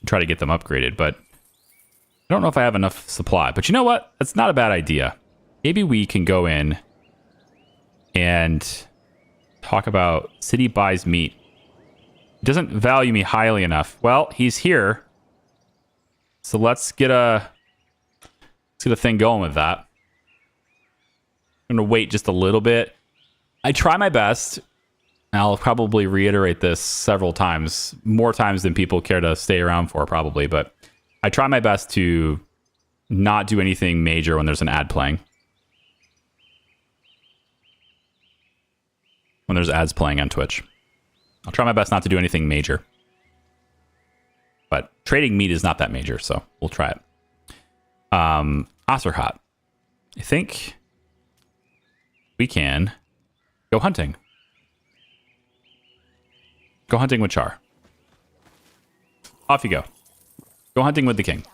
Speaker 1: Try to get them upgraded, but I don't know if I have enough supply. But you know what? That's not a bad idea. Maybe we can go in and talk about city buys meat. He doesn't value me highly enough. Well, he's here. So let's get a thing going with that. I'm going to wait just a little bit. I try my best. I'll probably reiterate this several times, more times than people care to stay around for, probably. But I try my best to not do anything major when there's an ad playing. When there's ads playing on Twitch. I'll try my best not to do anything major. But trading meat is not that major, so we'll try it. Aserhat. I think we can go hunting. Go hunting with Char. Off you go. Go hunting with the king.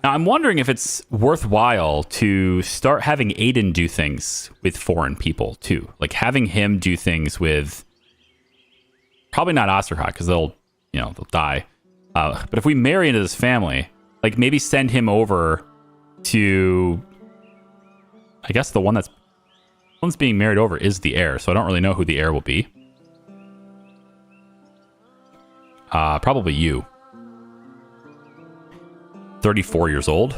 Speaker 1: Now, I'm wondering if it's worthwhile to start having Aiden do things with foreign people, too. Like, having him do things with... Probably not Aserhat, because they'll die. But if we marry into this family, like, maybe send him over to... I guess the one's being married over is the heir, so I don't really know who the heir will be. Probably you. 34 years old.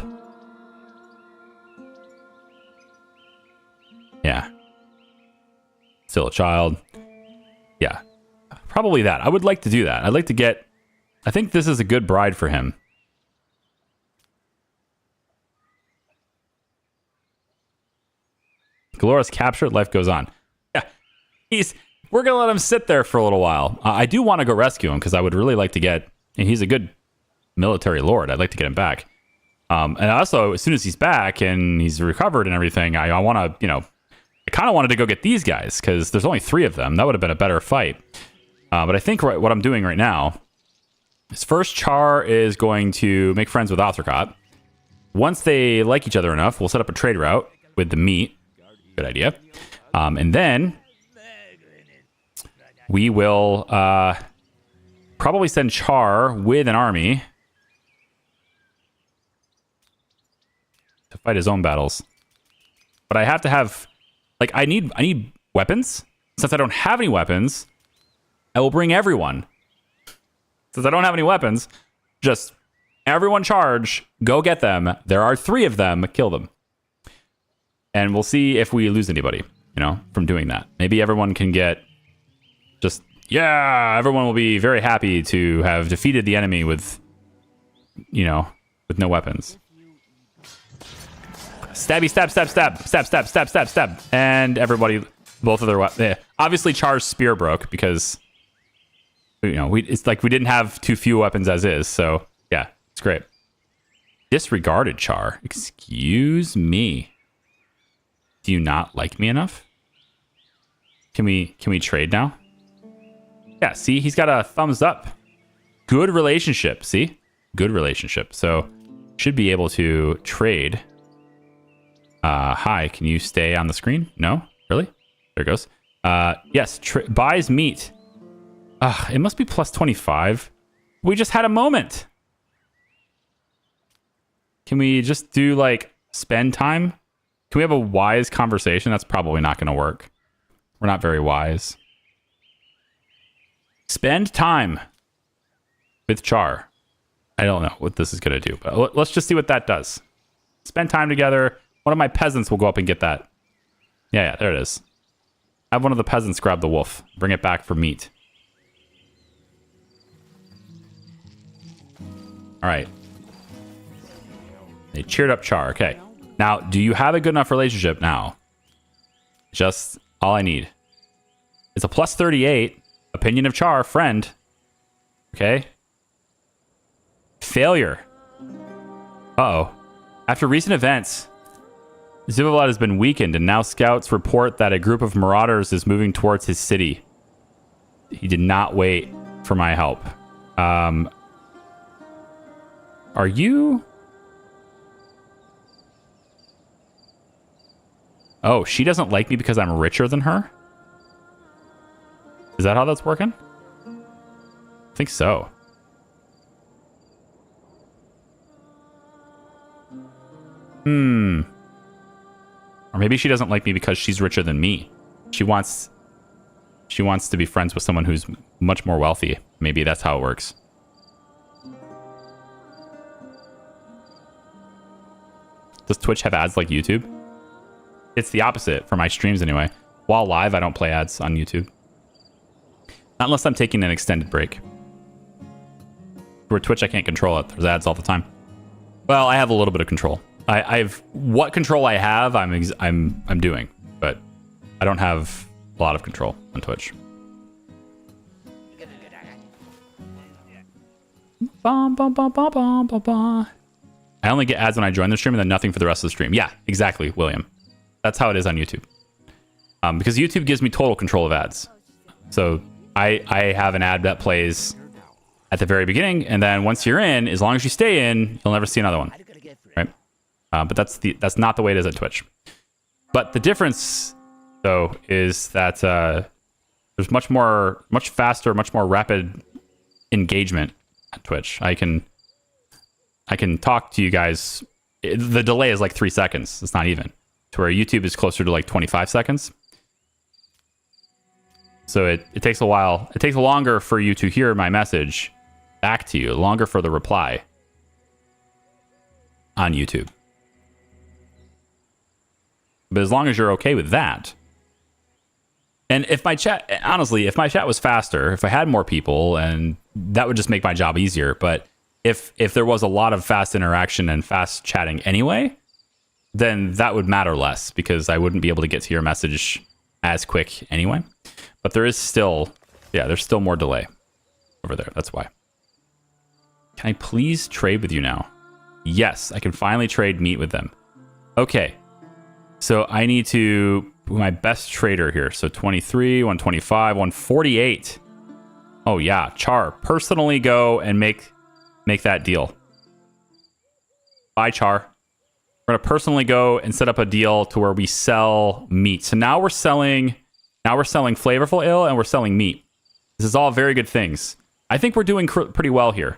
Speaker 1: Yeah. Still a child. Yeah. Probably that. I would like to do that. I'd like to get... I think this is a good bride for him. Galora's captured. Life goes on. Yeah. We're going to let him sit there for a little while. I do want to go rescue him because I would really like to get... And he's a good military lord. I'd like to get him back. And also, as soon as he's back and he's recovered and everything, I want to, I kind of wanted to go get these guys because there's only 3 of them. That would have been a better fight. But I think what I'm doing right now is first Char is going to make friends with Aserhat. Once they like each other enough, we'll set up a trade route with the meat. Good idea. And then we will probably send Char with an army to fight his own battles. But I have to have, like, I need weapons. Since I don't have any weapons, I will bring everyone. Since I don't have any weapons, just everyone charge, go get them. There are 3 of them, kill them. And we'll see if we lose anybody, from doing that. Maybe everyone can get just, everyone will be very happy to have defeated the enemy with no weapons. Stabby, stab, stab, stab, stab, stab, stab, stab, stab. And everybody, both of their weapons. Yeah. Obviously, Char's spear broke because, it's like we didn't have too few weapons as is. So, yeah, it's great. Disregarded Char. Excuse me. Do you not like me enough? Can we trade now? Yeah, see, he's got a thumbs up. Good relationship, see? Good relationship. So, should be able to trade. Hi, can you stay on the screen? No? Really? There it goes. Yes, buys meat. It must be plus 25. We just had a moment. Can we just do, like, spend time? Can we have a wise conversation? That's probably not going to work. We're not very wise. Spend time with Char. I don't know what this is going to do, but let's just see what that does. Spend time together. One of my peasants will go up and get that. Yeah, there it is. Have one of the peasants grab the wolf. Bring it back for meat. All right. They cheered up Char. Okay. Now, do you have a good enough relationship now? Just all I need. It's a plus 38. Opinion of Char, friend. Okay. Failure. Uh-oh. After recent events, Zivablad has been weakened, and now scouts report that a group of marauders is moving towards his city. He did not wait for my help. Are you... Oh, she doesn't like me because I'm richer than her? Is that how that's working? I think so. Or maybe she doesn't like me because she's richer than me. She wants to be friends with someone who's much more wealthy. Maybe that's how it works. Does Twitch have ads like YouTube? It's the opposite for my streams anyway. While live, I don't play ads on YouTube. Not unless I'm taking an extended break. For Twitch, I can't control it. There's ads all the time. Well, I have a little bit of control. I've what control I have, I'm doing, but I don't have a lot of control on Twitch. Bum, bum, bum, bum, bum, bum, bum. I only get ads when I join the stream and then nothing for the rest of the stream. Yeah, exactly, William. That's how it is on YouTube. Because YouTube gives me total control of ads. So I have an ad that plays at the very beginning, and then once you're in, as long as you stay in, you'll never see another one, right? But that's not the way it is at Twitch. But the difference, though, is that there's much faster, much more rapid engagement at Twitch. I can talk to you guys. The delay is like 3 seconds. It's not even. To where YouTube is closer to like 25 seconds. So it takes a while. It takes longer for you to hear my message back to you, longer for the reply on YouTube. But as long as you're okay with that. And if my chat, honestly, if my chat was faster, if I had more people, and that would just make my job easier. But if there was a lot of fast interaction and fast chatting anyway, then that would matter less because I wouldn't be able to get to your message as quick anyway. But there is still, there's still more delay over there. That's why. Can I please trade with you now? Yes, I can finally trade meat with them. Okay. So I need to put my best trader here. So 23, 125, 148. Oh yeah, Char, personally go and make that deal. Bye, Char. We're gonna personally go and set up a deal to where we sell meat. So now we're selling flavorful ale and we're selling meat. This is all very good things. I think we're doing pretty well here.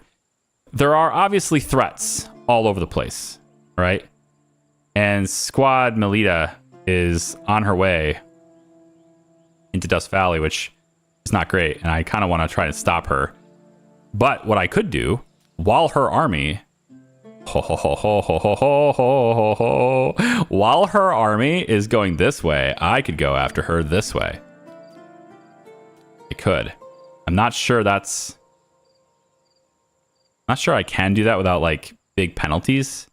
Speaker 1: There are obviously threats all over the place, right? And Squad Melita is on her way into Dust Valley, which is not great. And I kind of want to try to stop her. But what I could do, while her army... While her army is going this way, I could go after her this way. I could. I'm not sure that's... Not sure I can do that without, like, big penalties.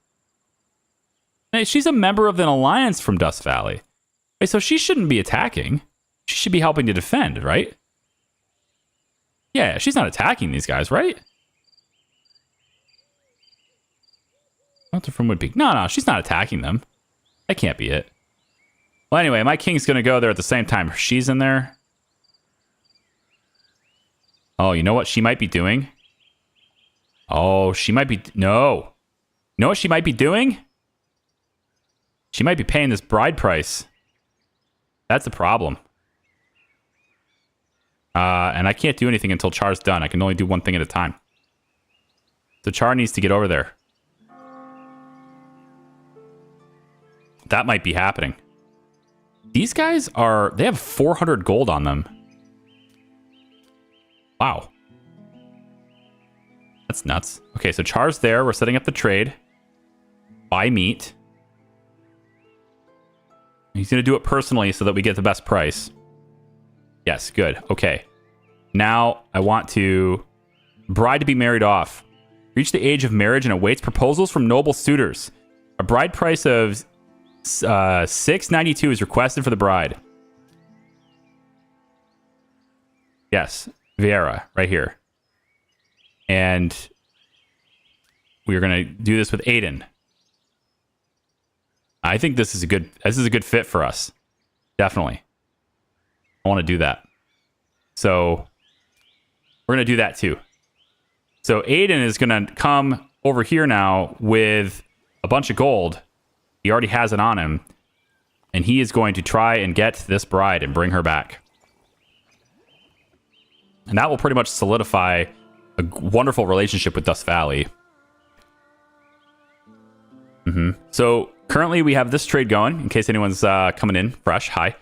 Speaker 1: Hey, she's a member of an alliance from Dust Valley. Wait, so she shouldn't be attacking. She should be helping to defend, right? Yeah, she's not attacking these guys, right? Not from Woodpeak. No, she's not attacking them. That can't be it. Well, anyway, my king's going to go there at the same time she's in there. Oh, you know what she might be doing? Oh, she might be... No. You know what she might be doing? She might be paying this bride price. That's the problem. And I can't do anything until Char's done. I can only do one thing at a time. So Char needs to get over there. That might be happening. These guys they have 400 gold on them. Wow. That's nuts. Okay, so Char's there. We're setting up the trade. Buy meat. He's going to do it personally so that we get the best price. Yes, good. Okay. Now I want bride to be married off. Reach the age of marriage and awaits proposals from noble suitors. A bride price of 692 is requested for the bride. Yes, Vieira, right here. And we're gonna do this with Aiden. I think this is a good fit for us. Definitely. I want to do that. So we're gonna do that too. So Aiden is gonna come over here now with a bunch of gold. He already has it on him. And he is going to try and get this bride and bring her back. And that will pretty much solidify a wonderful relationship with Dust Valley. So currently we have this trade going, in case anyone's coming in fresh. Hi.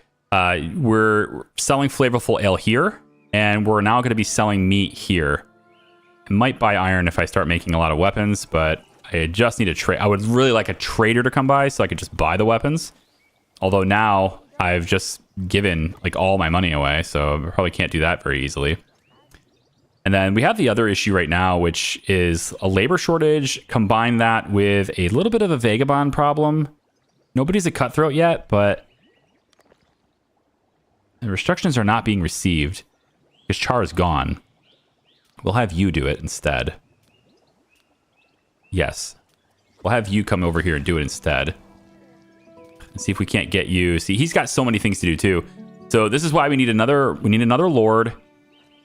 Speaker 1: We're selling flavorful ale here. And we're now going to be selling meat here. I might buy iron if I start making a lot of weapons, but... I just need a trade. I would really like a trader to come by so I could just buy the weapons. Although now I've just given like all my money away, so I probably can't do that very easily. And then we have the other issue right now, which is a labor shortage. Combine that with a little bit of a vagabond problem. Nobody's a cutthroat yet, but the restrictions are not being received because Char is gone. We'll have you do it instead. Yes. We'll have you come over here and do it instead. And see if we can't get you. See, he's got so many things to do too. So this is why we need another Lord.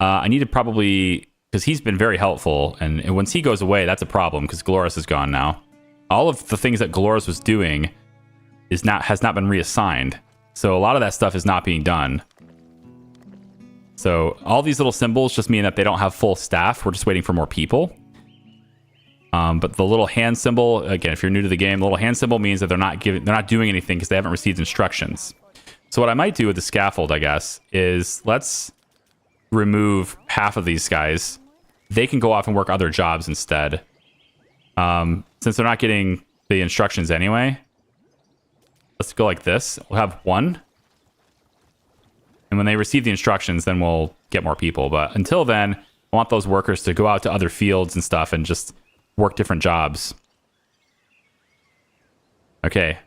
Speaker 1: I need to probably, because he's been very helpful, and once he goes away, that's a problem because Glorious is gone now. All of the things that Glorious was doing has not been reassigned. So a lot of that stuff is not being done. So all these little symbols just mean that they don't have full staff. We're just waiting for more people. But the little hand symbol, again, if you're new to the game, the little hand symbol means that they're not doing anything because they haven't received instructions. So what I might do with the scaffold, I guess, is let's remove half of these guys. They can go off and work other jobs instead. Since they're not getting the instructions anyway, let's go like this. We'll have one. And when they receive the instructions, then we'll get more people. But until then, I want those workers to go out to other fields and stuff and just work different jobs. Okay.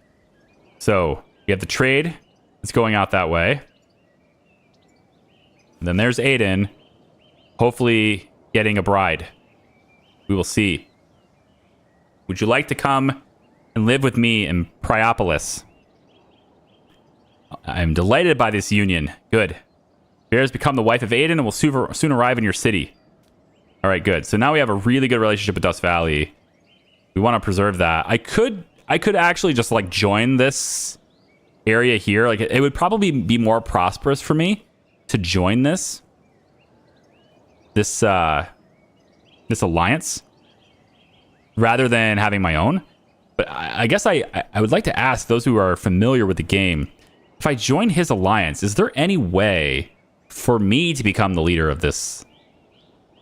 Speaker 1: So we have the trade. It's going out that way. And then there's Aiden. Hopefully getting a bride. We will see. Would you like to come and live with me in Priopolis? I'm delighted by this union. Good. Bear has become the wife of Aiden and will soon arrive in your city. All right, good. So now we have a really good relationship with Dust Valley. We want to preserve that. I could actually just like join this area here. Like it would probably be more prosperous for me to join this alliance rather than having my own. But I guess I would like to ask those who are familiar with the game, if I join his alliance, is there any way for me to become the leader of this?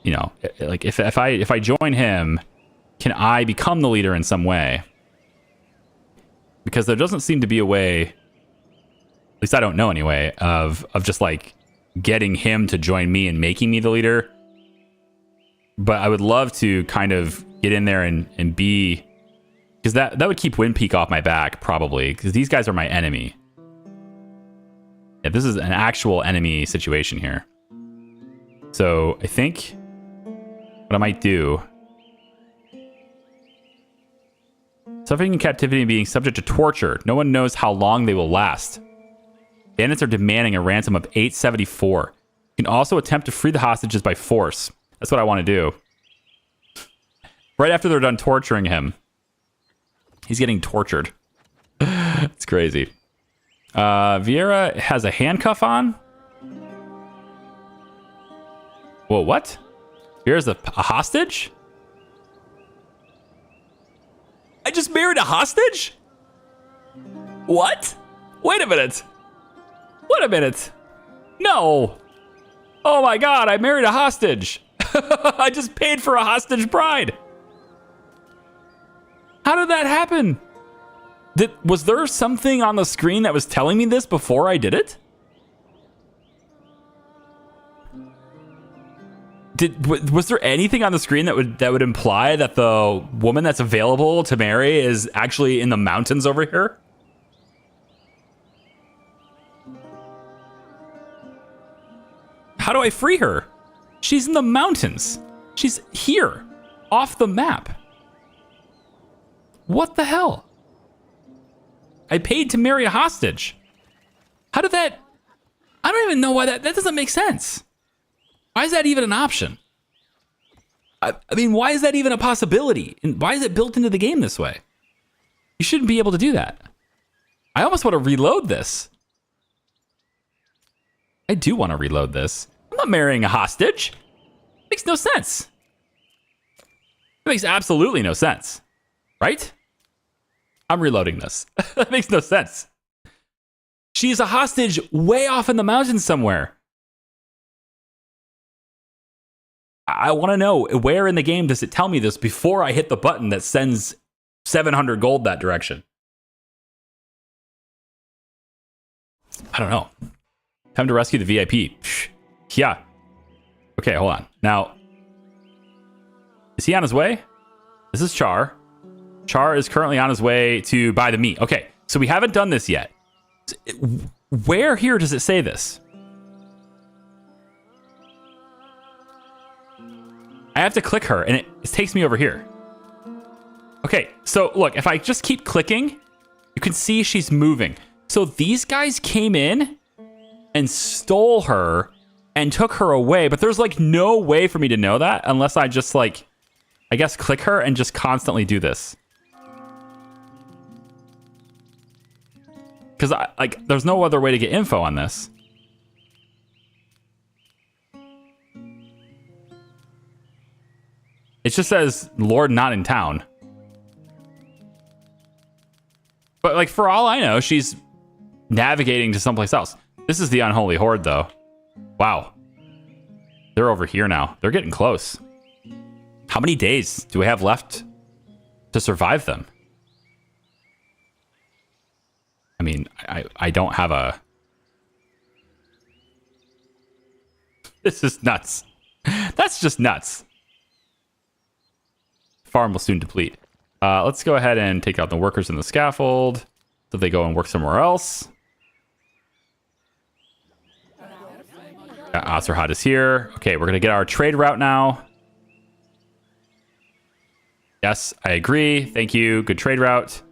Speaker 1: You know, like if I join him, can I become the leader in some way? Because there doesn't seem to be a way, at least I don't know anyway, of just like getting him to join me and making me the leader. But I would love to kind of get in there and be, because that would keep Windpeak off my back probably, because these guys are my enemy. Yeah, this is an actual enemy situation here. So I think what I might do, suffering in captivity and being subject to torture. No one knows how long they will last. Bandits are demanding a ransom of 874. You can also attempt to free the hostages by force. That's what I want to do. Right after they're done torturing him. He's getting tortured. It's crazy. Vieira has a handcuff on. Whoa, what? Vieira's a hostage? I just married a hostage? What? Wait a minute. Wait a minute. No. Oh my god, I married a hostage. I just paid for a hostage bride. How did that happen? Was there something on the screen that was telling me this before I did it? Was there anything on the screen that would imply that the woman that's available to marry is actually in the mountains over here? How do I free her? She's in the mountains. She's here, off the map. What the hell? I paid to marry a hostage. How did that? I don't even know why that doesn't make sense. Why is that even an option? I mean, why is that even a possibility? And why is it built into the game this way? You shouldn't be able to do that. I almost want to reload this. I do want to reload this. I'm not marrying a hostage. It makes no sense. It makes absolutely no sense. Right? I'm reloading this. That makes no sense. She's a hostage way off in the mountains somewhere. I want to know, where in the game does it tell me this before I hit the button that sends 700 gold that direction? I don't know. Time to rescue the VIP. Yeah. Okay, hold on. Now, is he on his way? This is Char. Char is currently on his way to buy the meat. Okay, so we haven't done this yet. Where here does it say this? I have to click her, and it takes me over here. Okay, so look, if I just keep clicking, you can see she's moving. So these guys came in and stole her and took her away, but there's like no way for me to know that unless I just like, I guess, click her and just constantly do this. Because there's no other way to get info on this. It just says Lord not in town. But like for all I know, she's navigating to someplace else. This is the unholy horde though. Wow. They're over here now. They're getting close. How many days do we have left to survive them? I mean, I don't have a... This is nuts. That's just nuts. Farm will soon deplete. Let's go ahead and take out the workers in the scaffold so they go and work somewhere else. Aserhat is here. Okay, we're going to get our trade route now. Yes, I agree. Thank you. Good trade route.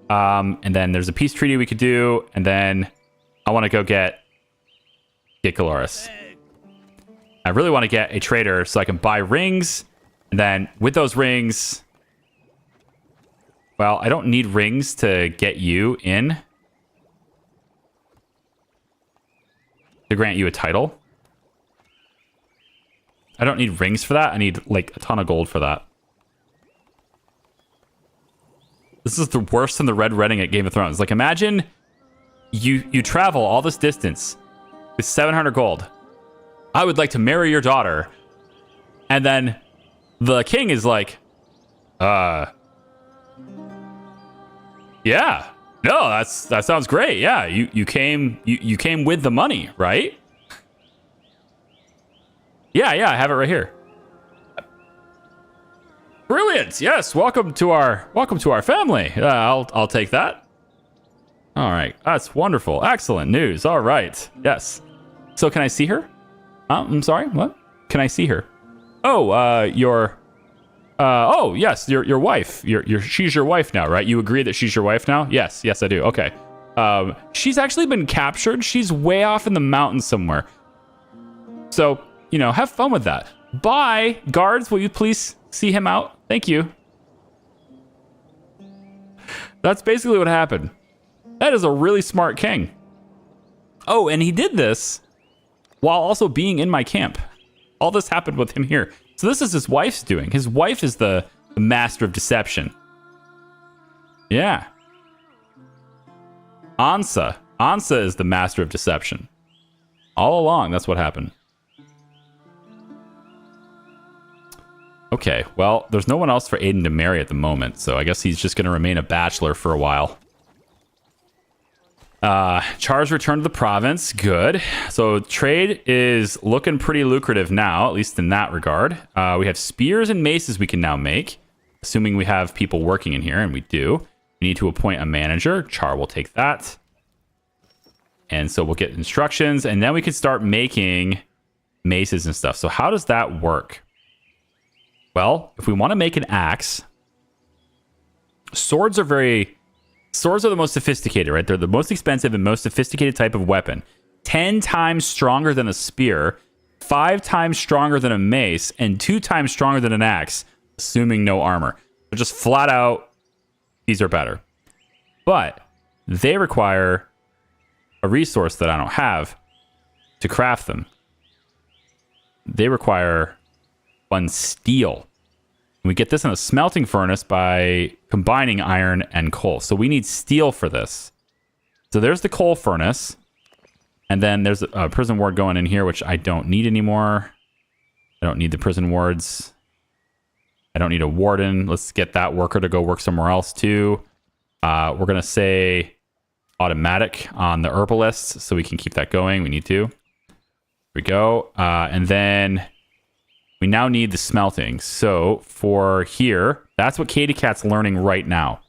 Speaker 1: And then there's a peace treaty we could do. And then I want to go get Galoris. I really want to get a trader so I can buy rings. And then with those rings... Well, I don't need rings to get you in. To grant you a title. I don't need rings for that. I need, like, a ton of gold for that. This is the worst than the red wedding at Game of Thrones. Like, imagine you travel all this distance with 700 gold. I would like to marry your daughter. And then the king is like, yeah. No, that sounds great. Yeah, you came with the money, right? Yeah, I have it right here. Brilliant. Yes, welcome to our family. I'll take that. All right. That's wonderful. Excellent news. All right. Yes. So can I see her? I'm sorry. What? Can I see her? Oh, oh, yes, your wife. She's your wife now, right? You agree that she's your wife now? Yes, I do. Okay. She's actually been captured. She's way off in the mountains somewhere. So, have fun with that. Bye. Guards, will you please see him out? Thank you. That's basically what happened. That is a really smart king. Oh, and he did this while also being in my camp. All this happened with him here. So this is his wife's doing. His wife is the master of deception. Yeah. Ansa is the master of deception. All along, that's what happened. Okay, well, there's no one else for Aiden to marry at the moment, so I guess he's just going to remain a bachelor for a while. Char's returned to the province. Good. So trade is looking pretty lucrative now, at least in that regard. We have spears and maces we can now make, assuming we have people working in here, and we do. We need to appoint a manager. Char will take that. And so we'll get instructions, and then we can start making maces and stuff. So how does that work? Well, if we want to make an axe, swords are the most sophisticated, right? They're the most expensive and most sophisticated type of weapon. 10 times stronger than a spear, 5 times stronger than a mace, and 2 times stronger than an axe, assuming no armor. So just flat out, these are better. But they require a resource that I don't have to craft them. They require one steel. We get this in a smelting furnace by combining iron and coal. So we need steel for this. So there's the coal furnace. And then there's a prison ward going in here, which I don't need anymore. I don't need the prison wards. I don't need a warden. Let's get that worker to go work somewhere else too. We're going to say automatic on the herbalist so we can keep that going. We need to. Here we go. And then we now need the smelting. So for here, that's what Katie Cat's learning right now.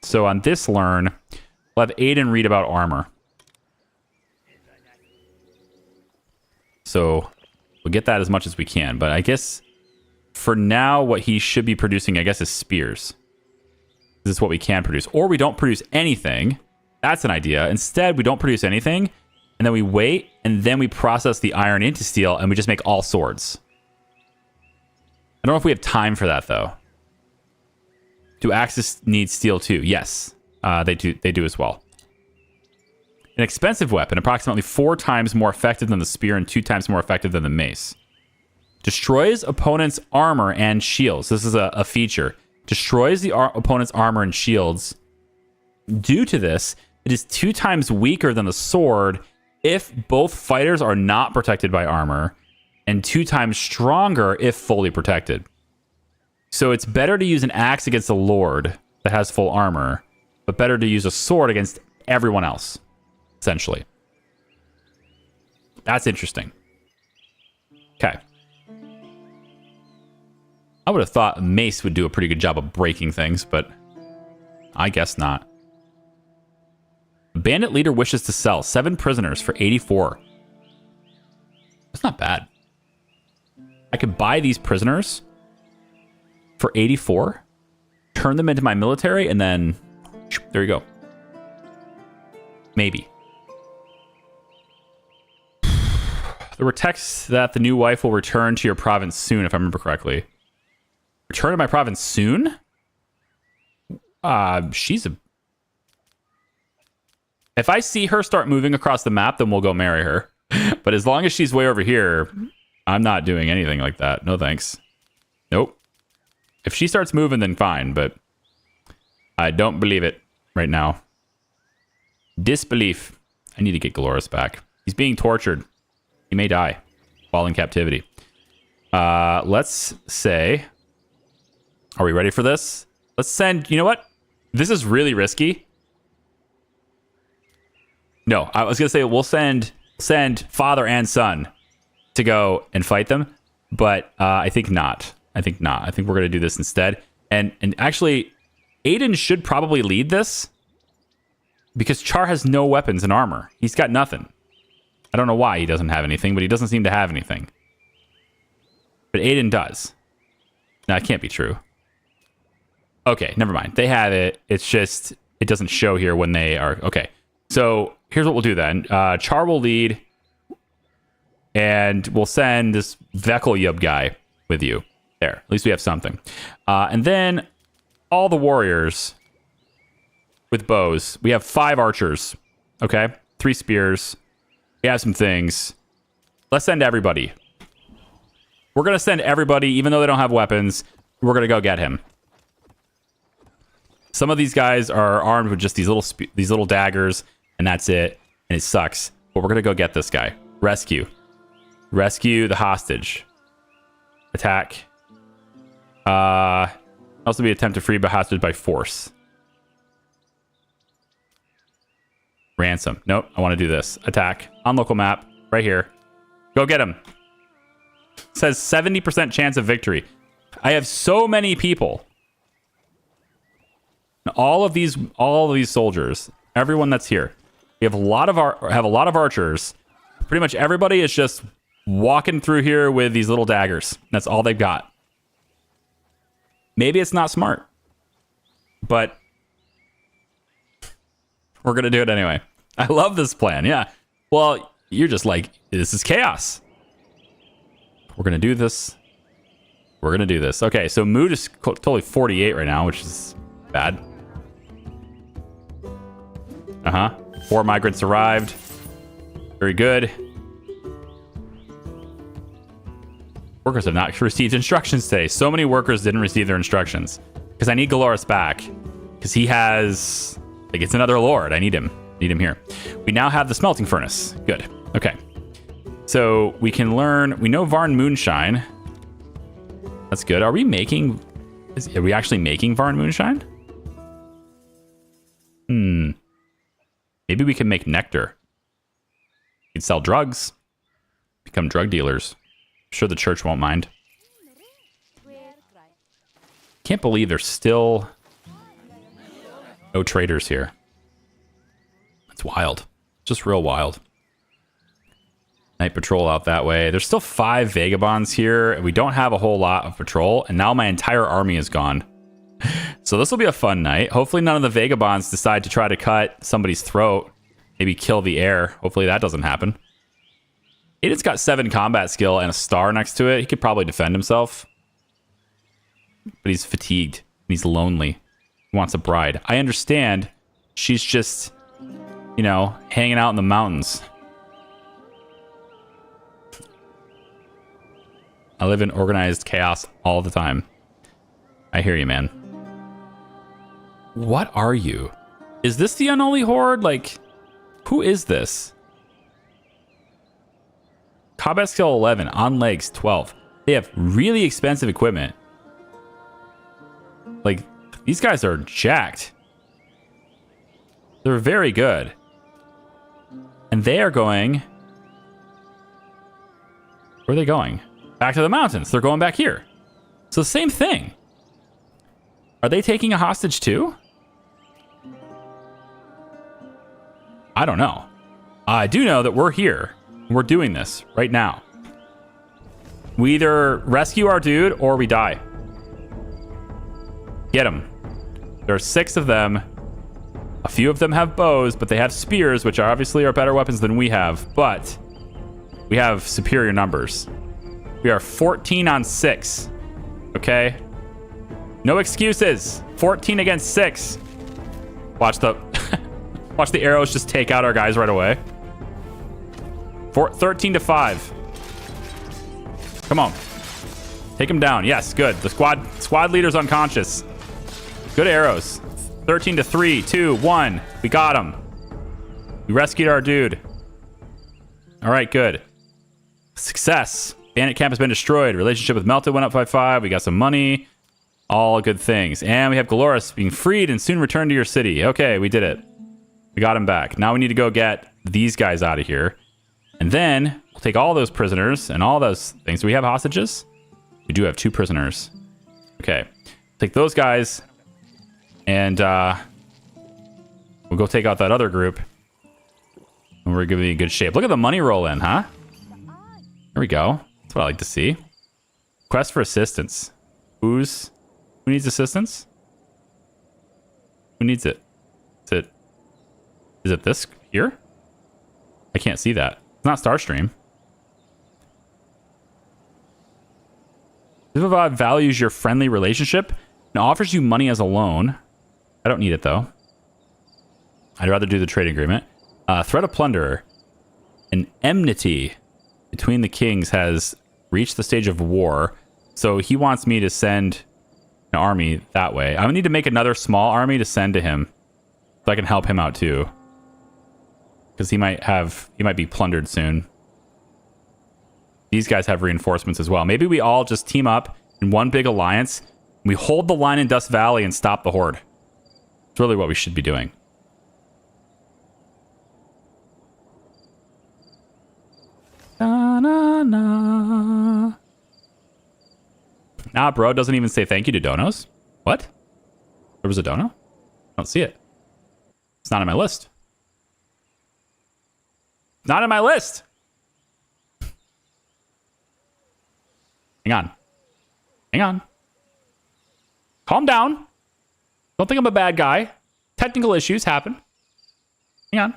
Speaker 1: So on this learn, we'll have Aiden read about armor. So we'll get that as much as we can. But I guess for now, what he should be producing, I guess, is spears. This is what we can produce. Or we don't produce anything. That's an idea. Instead, we don't produce anything, and then we wait, and then we process the iron into steel, and we just make all swords. I don't know if we have time for that, though. Do axes need steel, too? Yes, they do as well. An expensive weapon, approximately 4 times more effective than the spear and 2 times more effective than the mace. Destroys opponent's armor and shields. This is a feature. Destroys the opponent's armor and shields. Due to this, it is 2 times weaker than the sword if both fighters are not protected by armor, and 2 times stronger if fully protected. So it's better to use an axe against a lord that has full armor, but better to use a sword against everyone else, essentially. That's interesting. Okay. I would have thought mace would do a pretty good job of breaking things, but I guess not. Bandit leader wishes to sell 7 prisoners for 84. That's not bad. I could buy these prisoners for 84, turn them into my military, and then there you go. Maybe. There were texts that the new wife will return to your province soon, if I remember correctly. Return to my province soon? She's a... If I see her start moving across the map, then we'll go marry her. But as long as she's way over here, I'm not doing anything like that. No thanks. Nope. If she starts moving, then fine, but I don't believe it right now. Disbelief. I need to get Galoris back. He's being tortured. He may die while in captivity. Let's say... Are we ready for this? Let's send... You know what? This is really risky. No, I was going to say we'll send father and son to go and fight them. But I think not. I think we're going to do this instead. And actually, Aiden should probably lead this. Because Char has no weapons and armor. He's got nothing. I don't know why he doesn't have anything, but he doesn't seem to have anything. But Aiden does. No, that can't be true. Okay, never mind. They have it. It's just, it doesn't show here when they are... Okay, so here's what we'll do then. Char will lead, and we'll send this Vekelyub guy with you. There, at least we have something. And then all the warriors with bows. We have 5 archers, okay? 3 spears. We have some things. Let's send everybody. We're going to send everybody, even though they don't have weapons. We're going to go get him. Some of these guys are armed with just these little daggers, and that's it. And it sucks. But we're going to go get this guy. Rescue. Rescue the hostage. Attack. Also be attempt to free the hostage by force. Ransom. Nope, I want to do this. Attack. On local map. Right here. Go get him. It says 70% chance of victory. I have so many people. All of these soldiers. Everyone that's here. We have a lot of archers. Pretty much everybody is just walking through here with these little daggers. That's all they've got. Maybe it's not smart. But we're going to do it anyway. I love this plan. Yeah. Well, you're just like, this is chaos. We're going to do this. We're going to do this. Okay, so mood is totally 48 right now, which is bad. 4 migrants arrived. Very good. Workers have not received instructions today. So many workers didn't receive their instructions. Because I need Galoris back. Because he has... Like, it's another lord. I need him. Need him here. We now have the smelting furnace. Good. Okay. So we can learn... We know Varn Moonshine. That's good. Are we making... Are we actually making Varn Moonshine? Maybe we can make nectar. We can sell drugs. Become drug dealers. I'm sure the church won't mind. Can't believe there's still no traders here. That's wild. Just real wild. Night patrol out that way. There's still 5 vagabonds here, and we don't have a whole lot of patrol, and now my entire army is gone. So this will be a fun night. Hopefully none of the vagabonds decide to try to cut somebody's throat. Maybe kill the air. Hopefully that doesn't happen. Aiden's got 7 combat skill and a star next to it. He could probably defend himself. But he's fatigued. He's lonely. He wants a bride. I understand. She's just, you know, hanging out in the mountains. I live in organized chaos all the time. I hear you, man. What are you? Is this the unholy horde? Like, who is this? Combat skill 11, on legs 12. They have really expensive equipment. Like, these guys are jacked. They're very good. And they are going... Where are they going? Back to the mountains. They're going back here. So same thing. Are they taking a hostage too? I don't know. I do know that we're here. We're doing this right now. We either rescue our dude or we die. Get him. There are 6 of them. A few of them have bows, but they have spears, which obviously are better weapons than we have. But we have superior numbers. We are 14 on 6. Okay? No excuses. 14 against 6. Watch the watch the arrows just take out our guys right away. 13 to 5. Come on. Take him down. Yes, good. The squad leader's unconscious. Good arrows. 13 to 3, 2, 1. We got him. We rescued our dude. All right, good. Success. Bandit camp has been destroyed. Relationship with Melted went up by 5. We got some money. All good things. And we have Galoris being freed and soon return to your city. Okay, we did it. We got him back. Now we need to go get these guys out of here. And then we'll take all those prisoners and all those things. Do we have hostages? We do have 2 prisoners. Okay. Take those guys. And we'll go take out that other group. And we're going to be in good shape. Look at the money roll in, huh? There we go. That's what I like to see. Quest for assistance. Who needs assistance? Who needs it? Is it this here? I can't see that. It's not Starstream. Vivavad values your friendly relationship and offers you money as a loan. I don't need it though. I'd rather do the trade agreement. Threat of plunder. An enmity between the kings has reached the stage of war. So he wants me to send an army that way. I would need to make another small army to send to him so I can help him out too. Because he might be plundered soon. These guys have reinforcements as well. Maybe we all just team up in one big alliance. We hold the line in Dust Valley and stop the horde. It's really what we should be doing. Na, na, na. Nah, bro, doesn't even say thank you to donos. What? There was a dono? I don't see it. It's not on my list. Not on my list. Hang on. Hang on. Calm down. Don't think I'm a bad guy. Technical issues happen. Hang on.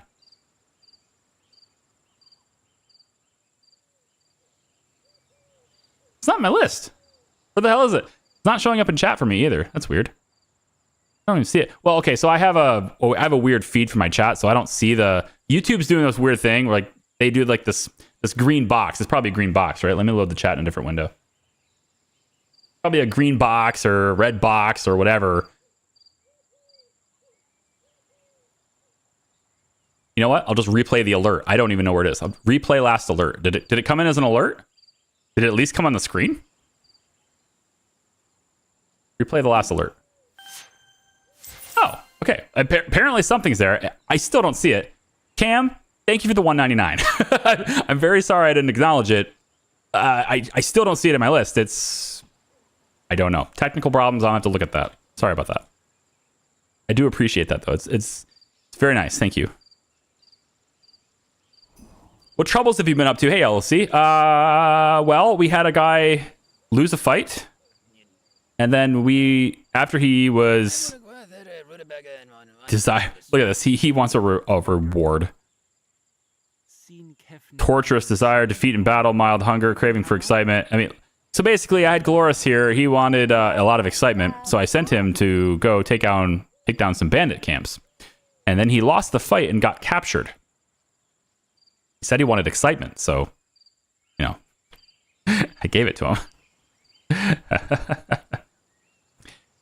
Speaker 1: It's not on my list. Where the hell is it? It's not showing up in chat for me either. That's weird. I don't even see it. Well, okay, so I have a weird feed for my chat, so I don't see the... YouTube's doing this weird thing where like they do like this green box. It's probably a green box, right? Let me load the chat in a different window. Probably a green box or a red box or whatever. You know what? I'll just replay the alert. I don't even know where it is. I'll replay last alert. Did it come in as an alert? Did it at least come on the screen? Replay the last alert. Oh, okay. Apparently something's there. I still don't see it. Cam, thank you for the $1.99. I'm very sorry I didn't acknowledge it. I still don't see it in my list. I don't know. Technical problems. I'll have to look at that. Sorry about that. I do appreciate that though. It's very nice. Thank you. What troubles have you been up to? Hey, LLC. Well, we had a guy lose a fight. And then after he was... Look at this. He wants a reward. Torturous desire, defeat in battle, mild hunger, craving for excitement. I mean, so basically I had Glorious here. He wanted a lot of excitement. So I sent him to go take down some bandit camps. And then he lost the fight and got captured. He said he wanted excitement. So, you know, I gave it to him.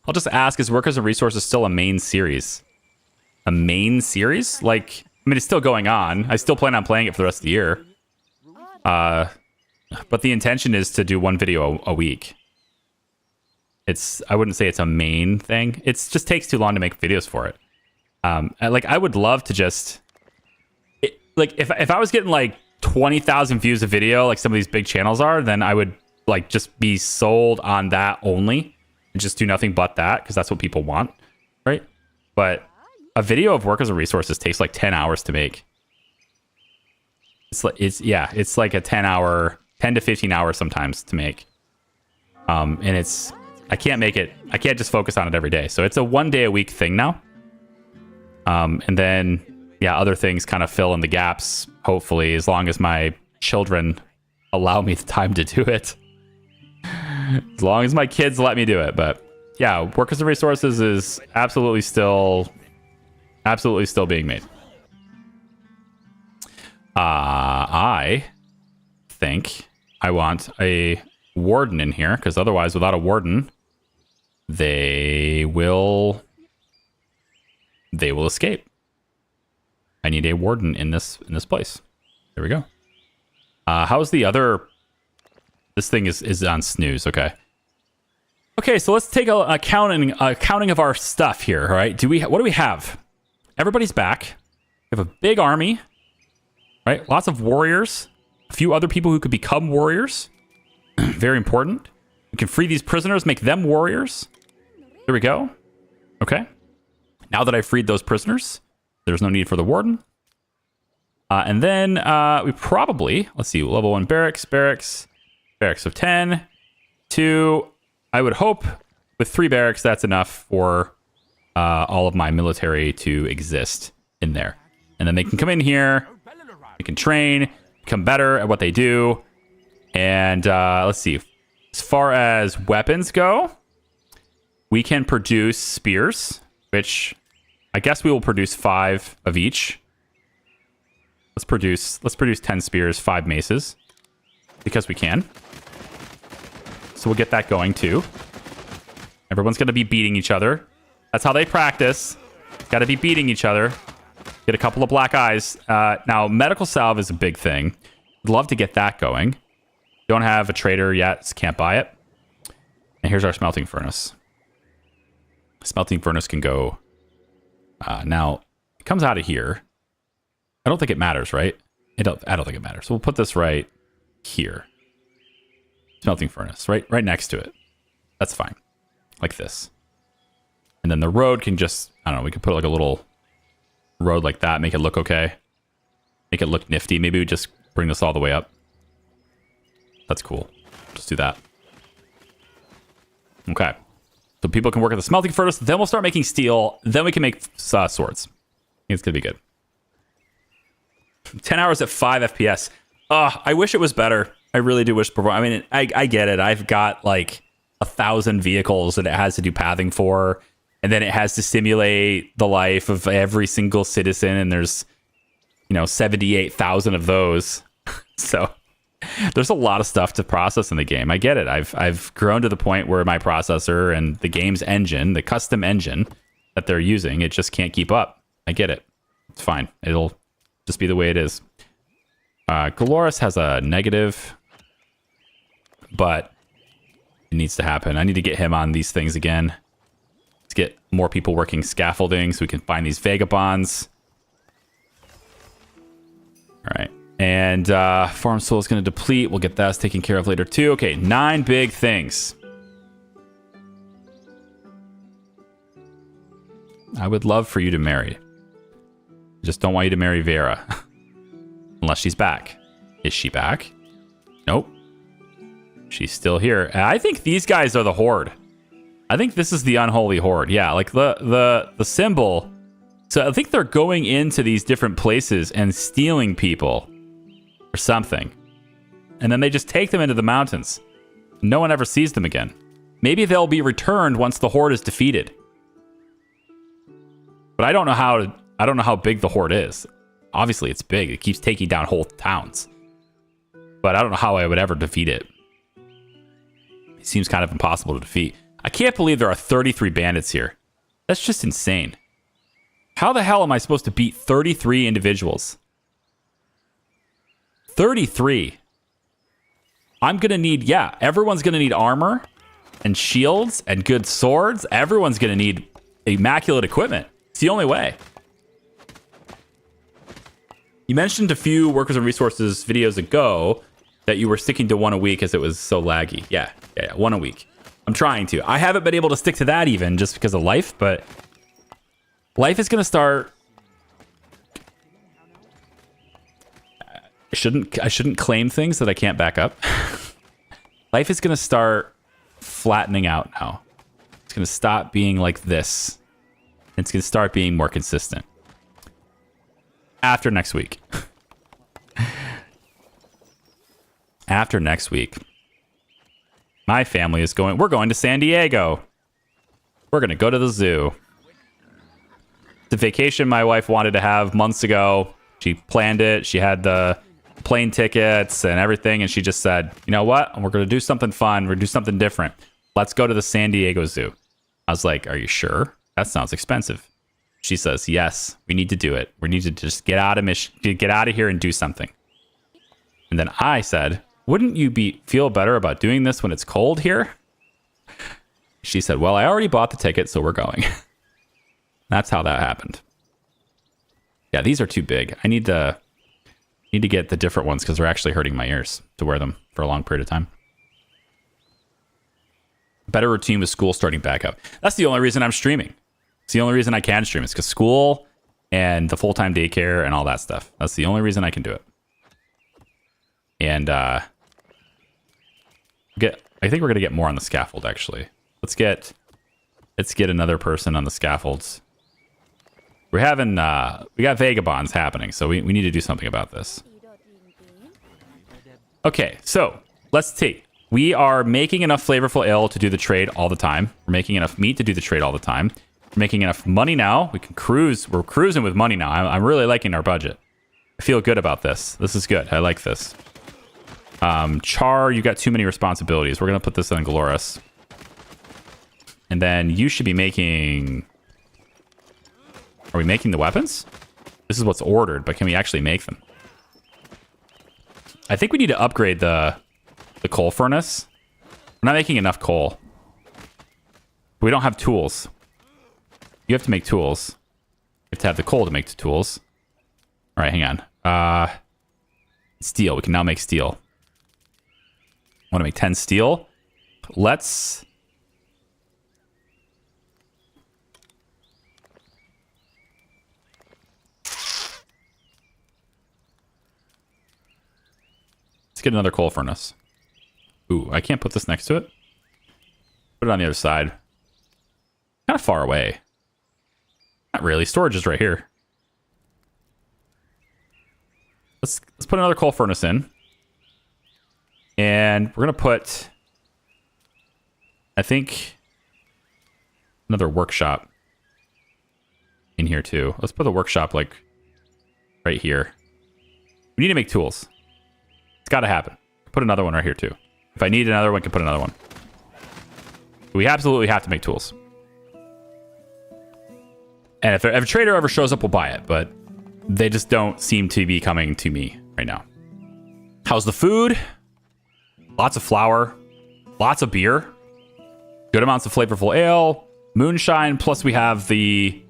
Speaker 1: I'll just ask, is Workers and Resources still a main series? A main series? Like, I mean, it's still going on. I still plan on playing it for the rest of the year. But the intention is to do one video a week. I wouldn't say it's a main thing. It just takes too long to make videos for it. Like, I would love to just... like, if I was getting, like, 20,000 views a video, like some of these big channels are, then I would, like, just be sold on that only. And just do nothing but that, because that's what people want, right? But a video of Workers and Resources takes like 10 hours to make. It's like a 10 to 15 hours sometimes to make. And I can't just focus on it every day. So it's a 1 day a week thing now. And then, yeah, other things kind of fill in the gaps, hopefully, as long as my children allow me the time to do it. As long as my kids let me do it. But yeah, Workers and Resources is absolutely still being made. I think I want a warden in here, because otherwise, without a warden, they will escape. I need a warden in this place. There we go. How's the other? This thing is on snooze. Okay. Okay, so let's take a counting of our stuff here. All right. What do we have? Everybody's back. We have a big army. Right. Lots of warriors. A few other people who could become warriors. Very important. We can free these prisoners, make them warriors. There we go. Okay. Now that I've freed those prisoners, there's no need for the warden. And then we probably, let's see, level 1 barracks of 10. 2, I would hope with 3 barracks, that's enough for all of my military to exist in there. And then they can come in here, they can train, become better at what they do. And let's see, as far as weapons go, we can produce spears, which I guess we will produce 5 of each. Let's produce 10 spears, 5 maces, because we can. So we'll get that going too. Everyone's going to be beating each other. That's how they practice. Got to be beating each other. Get a couple of black eyes. Now, medical salve is a big thing. I'd love to get that going. Don't have a trader yet, so can't buy it. And here's our smelting furnace. Smelting furnace can go... now, it comes out of here. I don't think it matters, right? I don't think it matters. So we'll put this right here. Smelting furnace, right next to it. That's fine. Like this. And then the road can just, I don't know, we could put like a little road like that, make it look okay. Make it look nifty. Maybe we just bring this all the way up. That's cool. Just do that. Okay. So people can work at the smelting furnace, then we'll start making steel, then we can make swords. I think it's gonna be good. 10 hours at 5 FPS. I wish it was better. I really do wish. I mean, I get it. I've got like 1,000 vehicles that it has to do pathing for, and then it has to simulate the life of every single citizen, and there's, 78,000 of those. So there's a lot of stuff to process in the game. I get it. I've grown to the point where my processor and the game's engine, the custom engine that they're using, it just can't keep up. I get it. It's fine. It'll just be the way it is. Galoris has a negative, but it needs to happen. I need to get him on these things again. Let's get more people working scaffolding so we can find these vagabonds. All right. And farm soil is going to deplete. We'll get that taken care of later too. Okay, 9 big things. I would love for you to marry. Just don't want you to marry Vera. Unless she's back. Is she back? Nope. She's still here. I think these guys are the Horde. I think this is the unholy Horde. Yeah, like the symbol. So I think they're going into these different places and stealing people or something. And then they just take them into the mountains. No one ever sees them again. Maybe they'll be returned once the Horde is defeated. But I don't know how big the Horde is. Obviously, it's big. It keeps taking down whole towns. But I don't know how I would ever defeat it. It seems kind of impossible to defeat. I can't believe there are 33 bandits here. That's just insane. How the hell am I supposed to beat 33 individuals? 33. I'm going to need, yeah, everyone's going to need armor and shields and good swords. Everyone's going to need immaculate equipment. It's the only way. You mentioned a few workers and resources videos ago that you were sticking to one a week as it was so laggy. Yeah, one a week. I'm trying to. I haven't been able to stick to that even just because of life, but life is going to start. I shouldn't claim things that I can't back up. Life is going to start flattening out now. It's going to stop being like this. It's going to start being more consistent. After next week. After next week. My family is we're going to San Diego. We're going to go to the zoo. The vacation my wife wanted to have months ago. She planned it. She had the plane tickets and everything. And she just said, you know what? We're going to do something fun. We're going to do something different. Let's go to the San Diego Zoo. I was like, are you sure? That sounds expensive. She says, yes, we need to do it. We need to just get out of here and do something. And then I said, wouldn't you feel better about doing this when it's cold here? She said, well, I already bought the ticket, so we're going. That's how that happened. Yeah, these are too big. I need to get the different ones because they're actually hurting my ears to wear them for a long period of time. Better routine with school starting back up. That's the only reason I'm streaming. It's the only reason I can stream. It's because school and the full-time daycare and all that stuff. That's the only reason I can do it. And I think we're gonna get more on the scaffold actually. Let's get another person on the scaffolds. We're having we got vagabonds happening, so we need to do something about this. Okay, so let's see. We are making enough flavorful ale to do the trade all the time. We're making enough meat to do the trade all the time. We're making enough money now. We can cruise. We're cruising with money now. I'm really liking our budget. I feel good about this. This is good. I like this. Char, you got too many responsibilities. We're going to put this on Glorious. And then you should be making... Are we making the weapons? This is what's ordered, but can we actually make them? I think we need to upgrade the coal furnace. We're not making enough coal. We don't have tools. You have to make tools. You have to have the coal to make the tools. All right, hang on. Steel. We can now make steel. I want to make 10 steel. Let's get another coal furnace. Ooh, I can't put this next to it. Put it on the other side. Kind of far away. Not really. Storage is right here. Let's put another coal furnace in. And we're going to put, I think, another workshop in here too. Let's put the workshop like right here. We need to make tools. It's got to happen. Put another one right here too. If I need another one, I can put another one. We absolutely have to make tools. And if a trader ever shows up, we'll buy it. But they just don't seem to be coming to me right now. How's the food? Lots of flour. Lots of beer. Good amounts of flavorful ale. Moonshine. Plus we have the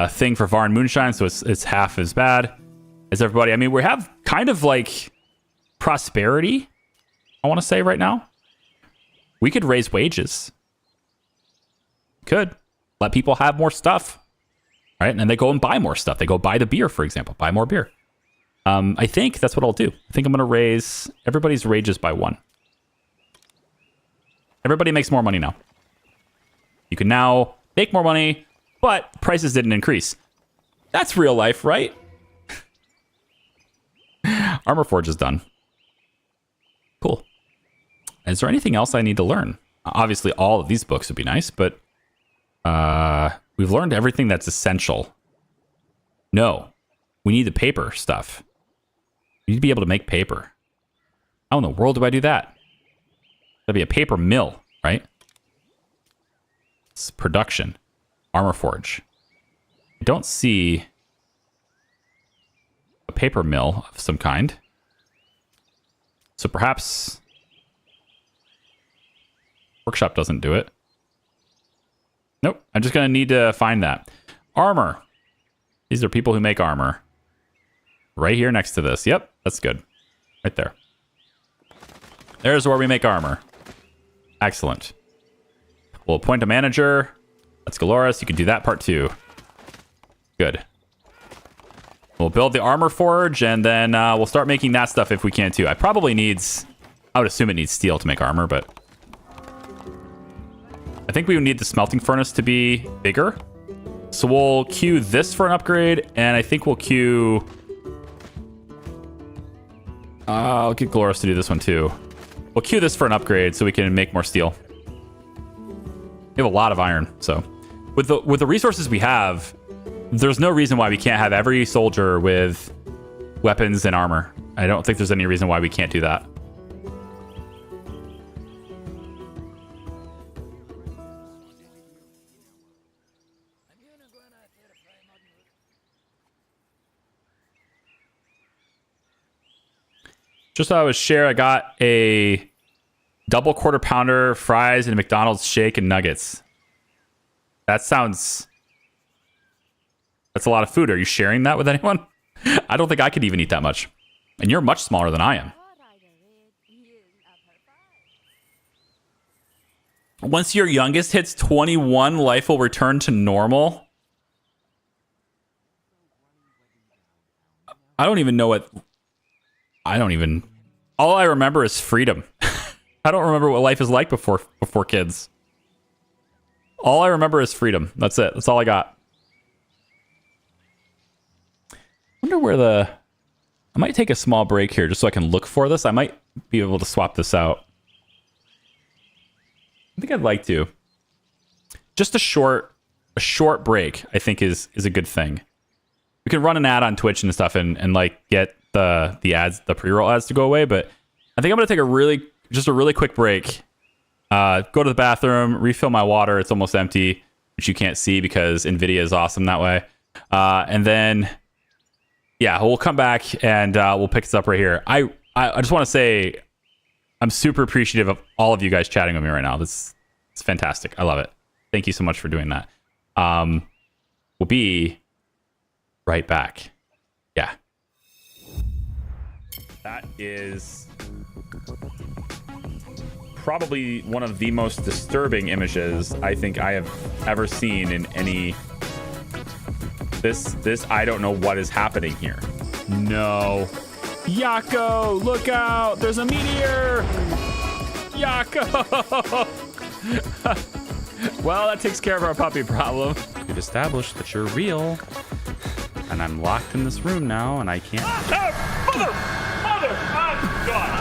Speaker 1: thing for Varn Moonshine. So it's half as bad as everybody. I mean, we have kind of like prosperity, I want to say right now. We could raise wages. Could. Let people have more stuff. Right? And then they go and buy more stuff. They go buy the beer, for example. Buy more beer. I think that's what I'll do. I think I'm going to raise everybody's rages by 1. Everybody makes more money now. You can now make more money, but prices didn't increase. That's real life, right? Armor Forge is done. Cool. Is there anything else I need to learn? Obviously, all of these books would be nice, but we've learned everything that's essential. No, we need the paper stuff. We need to be able to make paper. How in the world do I do that? That'd be a paper mill, right? It's production. Armor Forge. I don't see a paper mill of some kind. So perhaps workshop doesn't do it. Nope. I'm just going to need to find that. Armor. These are people who make armor. Right here next to this. Yep, that's good. Right there. There's where we make armor. Excellent. We'll appoint a manager. That's Galoris. You can do that part too. Good. We'll build the armor forge, and then we'll start making that stuff if we can too. I would assume it needs steel to make armor, but I think we would need the smelting furnace to be bigger. So we'll queue this for an upgrade, and I think we'll queue... I'll get Galoris to do this one too. We'll queue this for an upgrade so we can make more steel. We have a lot of iron, so... With the resources we have, there's no reason why we can't have every soldier with weapons and armor. I don't think there's any reason why we can't do that. Just thought I would share, I got a double quarter pounder, fries, and a McDonald's shake and nuggets. That's a lot of food. Are you sharing that with anyone? I don't think I could even eat that much. And you're much smaller than I am. Once your youngest hits 21, life will return to normal. I don't even know what... All I remember is freedom. I don't remember what life is like before kids. All I remember is freedom. That's it. That's all I got. I wonder where I might take a small break here just so I can look for this. I might be able to swap this out. I think I'd like to. Just a short break, I think is a good thing. We can run an ad on Twitch and stuff and like get the ads, the pre-roll ads to go away, but I think I'm gonna take a really quick break. Go to the bathroom, refill my water. It's almost empty, which you can't see because NVIDIA is awesome that way. And then, yeah, we'll come back and we'll pick this up right here. I just want to say I'm super appreciative of all of you guys chatting with me right now. It's fantastic. I love it. Thank you so much for doing that. We'll be right back. Yeah. That is probably one of the most disturbing images I think I have ever seen in any... This, I don't know what is happening here. No. Yako, look out! There's a meteor! Yako! Well, that takes care of our puppy problem. We've established that you're real. And I'm locked in this room now, and I can't... Mother! Oh, God!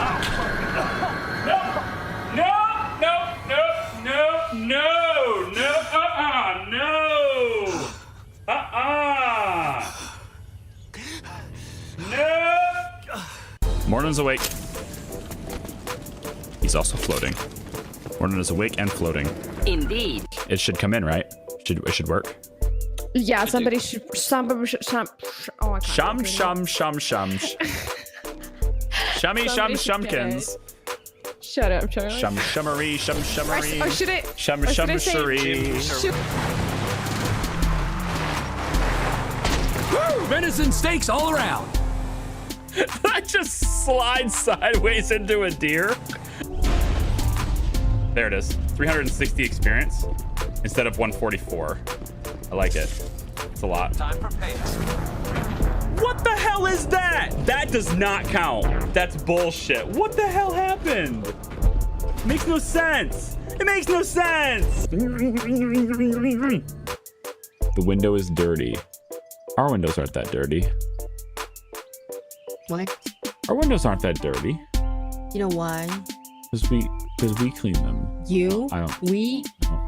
Speaker 1: No! Mornin's awake. He's also floating. Mornin is awake and floating.
Speaker 2: Indeed.
Speaker 1: It should come in, right? It should work.
Speaker 5: Yeah, somebody should. Oh, I can't.
Speaker 1: Shum. Shummy shumkins.
Speaker 5: Shut up, Charlie.
Speaker 1: Shummery.
Speaker 5: Or should I?
Speaker 1: Shummery.
Speaker 6: Venison steaks all around.
Speaker 1: I just slide sideways into a deer. There it is. 360 experience instead of 144. I like it. It's a lot.
Speaker 6: Time for payback.
Speaker 1: What the hell is that? That does not count. That's bullshit. What the hell happened? It makes no sense. It makes no sense. The window is dirty. Our windows aren't that dirty.
Speaker 2: What?
Speaker 1: Our windows aren't that dirty.
Speaker 2: You know why?
Speaker 1: Because we clean them.
Speaker 2: You?
Speaker 1: I don't.
Speaker 2: We?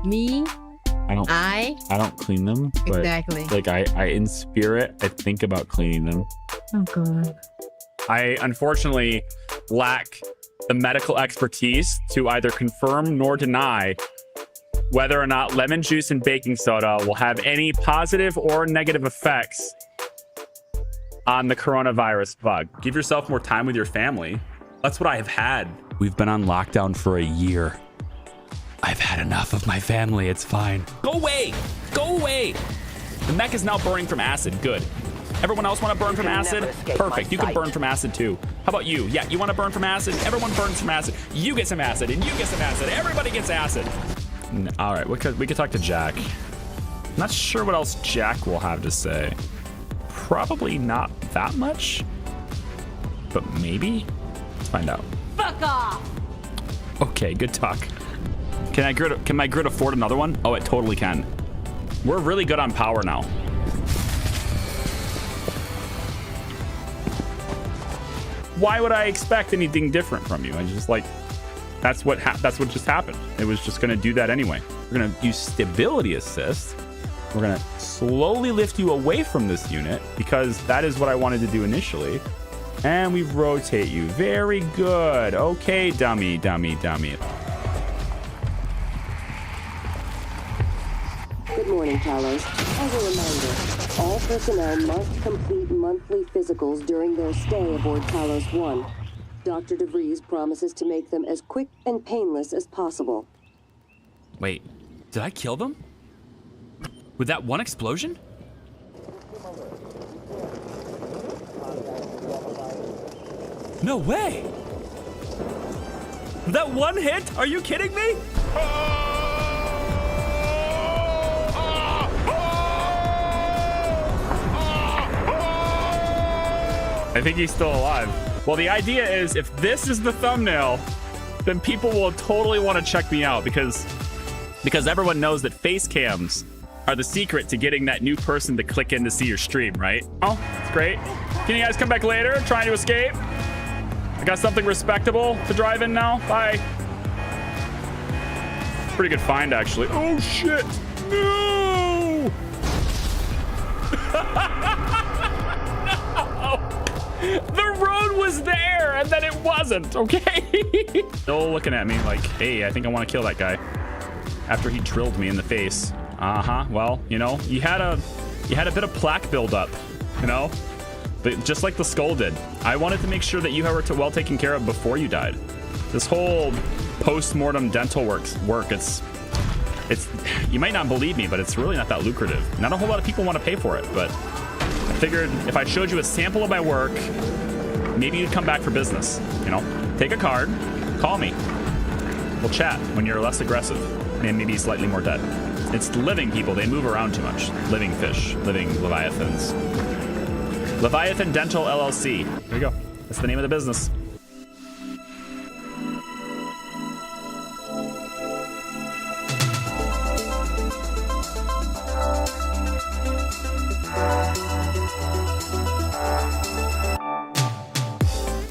Speaker 2: Me?
Speaker 1: I don't clean them. But
Speaker 2: Exactly.
Speaker 1: like I in spirit, I think about cleaning them.
Speaker 2: Oh god.
Speaker 1: I unfortunately lack the medical expertise to either confirm nor deny whether or not lemon juice and baking soda will have any positive or negative effects on the coronavirus bug. Give yourself more time with your family. That's what I have had. We've been on lockdown for a year. I've had enough of my family. It's fine. Go away. Go away. The mech is now burning from acid. Good. Everyone else want to burn from acid? Perfect. You can burn from acid too. How about you? Yeah, you want to burn from acid? Everyone burns from acid. You get some acid and you get some acid. Everybody gets acid. All right, we could talk to Jack. Not sure what else Jack will have to say. Probably not that much, but maybe. Let's find out.
Speaker 7: Fuck off.
Speaker 1: Okay, good talk. Can my grid afford another one? Oh, it totally can. We're really good on power now. Why would I expect anything different from you? I just like, that's what just happened. It was just gonna do that anyway. We're gonna use stability assist. We're gonna slowly lift you away from this unit because that is what I wanted to do initially. And we rotate you. Very good. Okay, dummy.
Speaker 8: Good morning, Talos. As a reminder, all personnel must complete monthly physicals during their stay aboard Talos 1. Dr. DeVries promises to make them as quick and painless as possible.
Speaker 6: Wait, did I kill them? With that one explosion? No way! With that one hit? Are you kidding me?
Speaker 1: I think he's still alive. Well, the idea is if this is the thumbnail, then people will totally want to check me out because everyone knows that face cams are the secret to getting that new person to click in to see your stream, right? Oh, it's great. Can you guys come back later? Trying to escape? I got something respectable to drive in now. Bye. Pretty good find, actually. Oh, shit. No! No! The road was there, and then it wasn't, okay? Still looking at me like, hey, I think I want to kill that guy. After he drilled me in the face. Uh-huh, well, you know, you had a bit of plaque buildup, you know? But just like the skull did. I wanted to make sure that you were well taken care of before you died. This whole post-mortem dental work, it's you might not believe me, but it's really not that lucrative. Not a whole lot of people want to pay for it, but I figured if I showed you a sample of my work, maybe you'd come back for business, you know? Take a card, call me. We'll chat when you're less aggressive and maybe slightly more dead. It's living people, they move around too much. Living fish, living leviathans. Leviathan Dental LLC. There you go. That's the name of the business.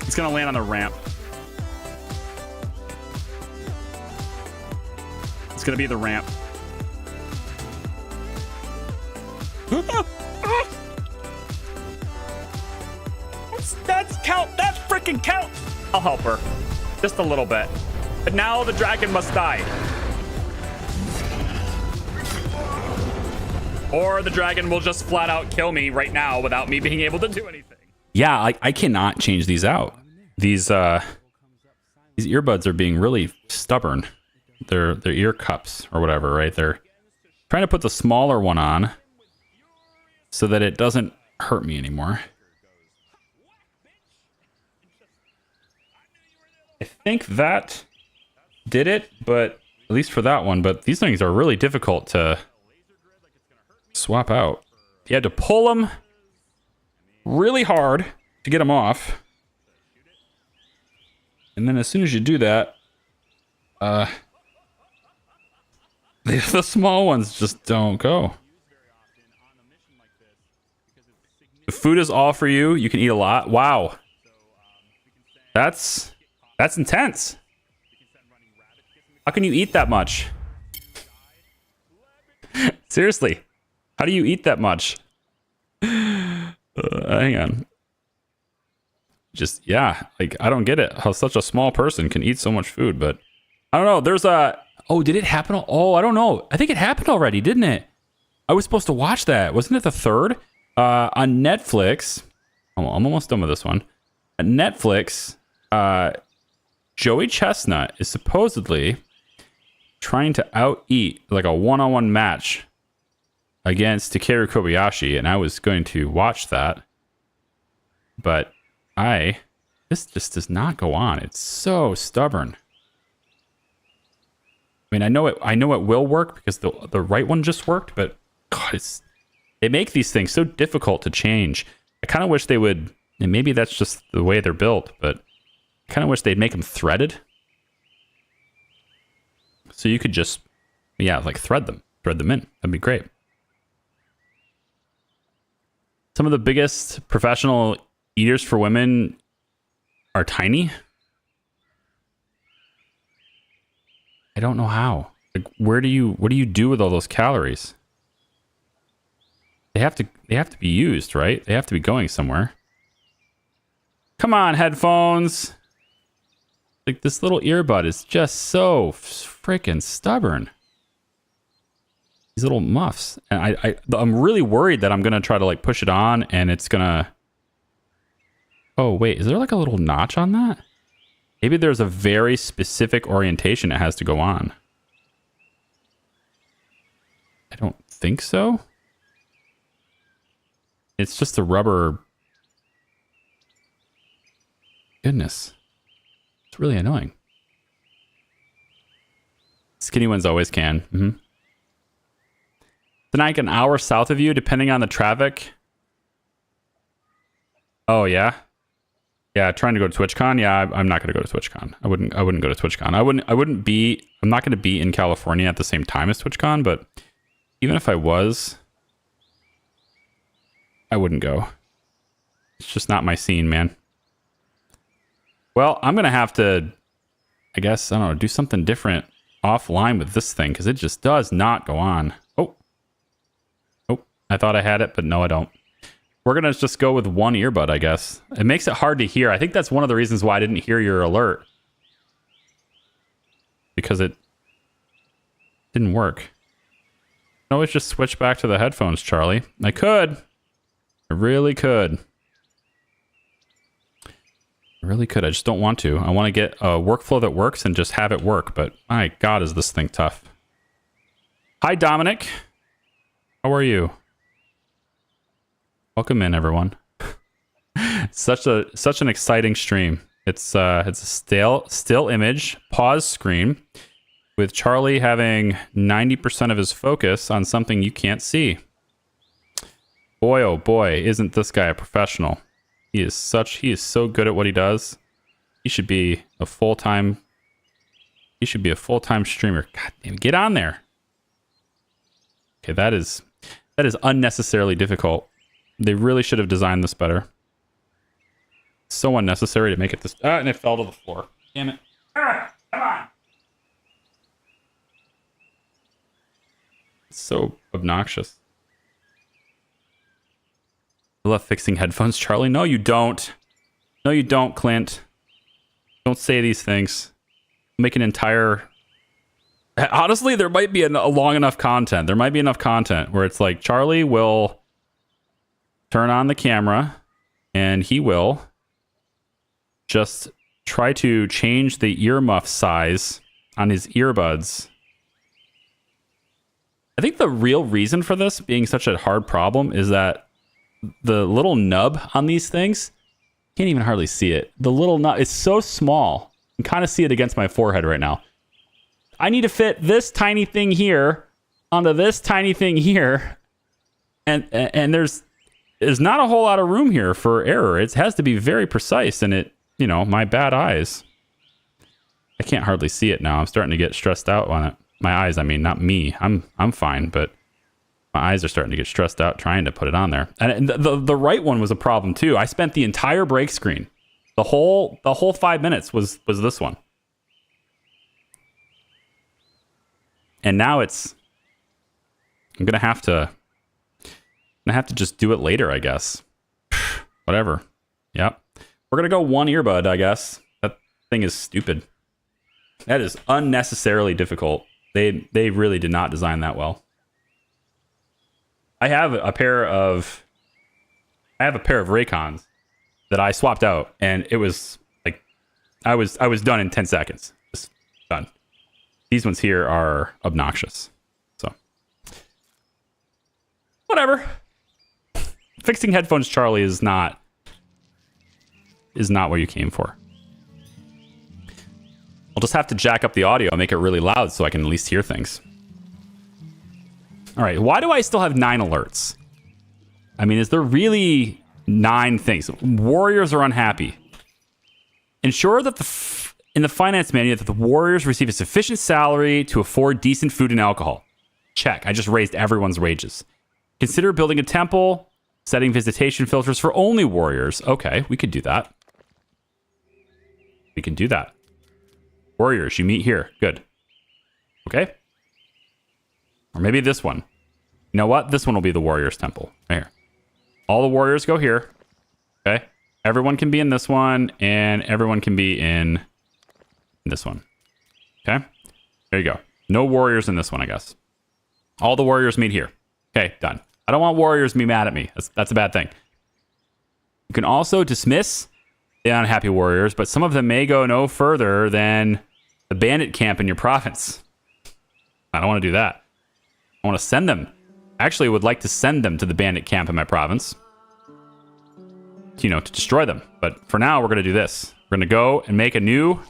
Speaker 1: It's gonna land on the ramp. It's gonna be the ramp. That's count. That freaking counts. I'll help her. Just a little bit. But now the dragon must die. Or the dragon will just flat out kill me right now without me being able to do anything. Yeah, I cannot change these out. These earbuds are being really stubborn. They're ear cups or whatever, right? They're trying to put the smaller one on so that it doesn't hurt me anymore. I think that did it, but at least for that one. But these things are really difficult to swap out. You had to pull them really hard to get them off. And then as soon as you do that, the small ones just don't go. The food is all for you. You can eat a lot. Wow. That's intense. How can you eat that much? Seriously. How do you eat that much? Hang on. Just, yeah, like, I don't get it. How such a small person can eat so much food, but I don't know. There's a... Oh, did it happen? Oh, I don't know. I think it happened already, didn't it? I was supposed to watch that. Wasn't it the third? On Netflix. Oh, I'm almost done with this one. On Netflix, Joey Chestnut is supposedly trying to out-eat like a one-on-one match against Takeru Kobayashi, and I was going to watch that. But this just does not go on. It's so stubborn. I mean, I know it will work because the right one just worked, but God, they make these things so difficult to change. I kind of wish they would, and maybe that's just the way they're built, but I kind of wish they'd make them threaded. So you could just, yeah, like thread them in. That'd be great. Some of the biggest professional eaters for women are tiny. I don't know how. Like, what do you do with all those calories? They have to be used, right? They have to be going somewhere. Come on, headphones. Like, this little earbud is just so freaking stubborn. These little muffs. And I'm really worried that I'm going to try to like push it on and it's going to... Oh, wait, is there like a little notch on that? Maybe there's a very specific orientation it has to go on. I don't think so. It's just a rubber. Goodness. It's really annoying. Skinny ones always can. Mm-hmm. Tonight, an hour south of you, depending on the traffic. Oh, yeah? Yeah, trying to go to TwitchCon. Yeah, I'm not going to go to TwitchCon. I wouldn't go to TwitchCon. I'm not going to be in California at the same time as TwitchCon, but even if I was, I wouldn't go. It's just not my scene, man. Well, I'm going to have to, I guess, I don't know, do something different offline with this thing because it just does not go on. Oh, I thought I had it, but no, I don't. We're going to just go with one earbud, I guess. It makes it hard to hear. I think that's one of the reasons why I didn't hear your alert. Because it didn't work. I can always just switch back to the headphones, Charlie. I could. I really could. I really could. I just don't want to. I want to get a workflow that works and just have it work. But my God, is this thing tough. Hi, Dominic. How are you? Welcome in, everyone. Such an exciting stream. It's a still image pause screen with Charlie having 90% of his focus on something you can't see. Boy, oh boy, isn't this guy a professional? He is so good at what he does. He should be a full-time streamer. God damn, get on there. Okay, that is unnecessarily difficult. They really should have designed this better. So unnecessary to make it this... and it fell to the floor. Damn it. Come on. It's so obnoxious. I love fixing headphones, Charlie. No, you don't. No, you don't, Clint. Don't say these things. Make an entire... Honestly, there might be a long enough content. There might be enough content where it's like Charlie will turn on the camera and he will just try to change the earmuff size on his earbuds. I think the real reason for this being such a hard problem is that the little nub on these things, can't even hardly see it. The little nub is so small. You can kind of see it against my forehead right now. I need to fit this tiny thing here onto this tiny thing here. And there's there's not a whole lot of room here for error. It has to be very precise, and my bad eyes. I can't hardly see it now. I'm starting to get stressed out on it. My eyes, I mean, not me. I'm fine, but my eyes are starting to get stressed out trying to put it on there. And the right one was a problem too. I spent the entire break screen. The whole 5 minutes was this one. And now I'm gonna have to just do it later, I guess. Whatever. Yep. We're gonna go one earbud, I guess. That thing is stupid. That is unnecessarily difficult. They really did not design that well. I have a pair of Raycons that I swapped out, and it was like I was done in 10 seconds. Just done. These ones here are obnoxious. So whatever. Fixing headphones, Charlie, is not what you came for. I'll just have to jack up the audio and make it really loud so I can at least hear things. All right, why do I still have 9 alerts? I mean, is there really 9 things? Warriors are unhappy. Ensure that in the finance manual that the warriors receive a sufficient salary to afford decent food and alcohol. Check. I just raised everyone's wages. Consider building a temple, setting visitation filters for only warriors. Okay, we could do that. We can do that. Warriors, you meet here. Good. Okay. Or maybe this one. You know what? This one will be the warriors temple. Right here. All the warriors go here. Okay. Everyone can be in this one, and everyone can be in this one. Okay. There you go. No warriors in this one, I guess. All the warriors meet here. Okay, done. I don't want warriors to be mad at me. That's a bad thing. You can also dismiss the unhappy warriors, but some of them may go no further than the bandit camp in your province. I don't want to do that. I want to send them. Actually, would like to send them to the bandit camp in my province. To destroy them. But for now, we're going to do this. We're going to go and make a new...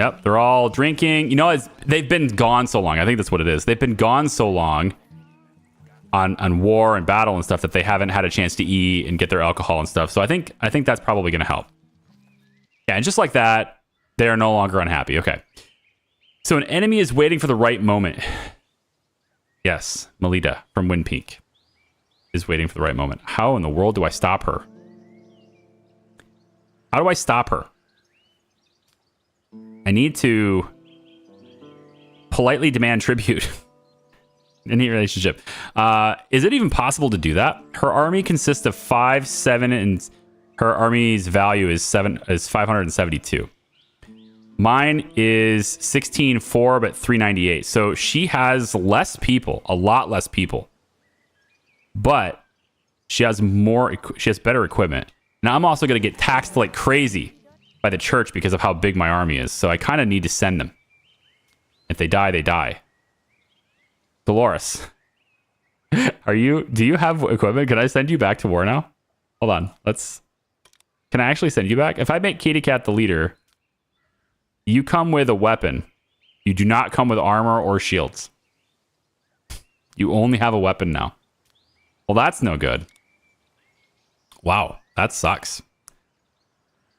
Speaker 1: Yep, they're all drinking. They've been gone so long. I think that's what it is. They've been gone so long on war and battle and stuff that they haven't had a chance to eat and get their alcohol and stuff. So I think that's probably going to help. Yeah, and just like that, they are no longer unhappy. Okay. So an enemy is waiting for the right moment. Yes, Melita from Wind Peak is waiting for the right moment. How in the world do I stop her? How do I stop her? I need to politely demand tribute. Any relationship. Is it even possible to do that? Her army consists of 5, 7, and her army's value is 572. Mine is 16, 4, but 398. So she has less people, a lot less people. But she has better equipment. Now I'm also going to get taxed like crazy by the church because of how big my army is. So I kind of need to send them. If they die, they die. Dolores, do you have equipment? Can I send you back to war now? Hold on. Can I actually send you back? If I make Katie Cat the leader, you come with a weapon. You do not come with armor or shields. You only have a weapon now. Well, that's no good. Wow, that sucks.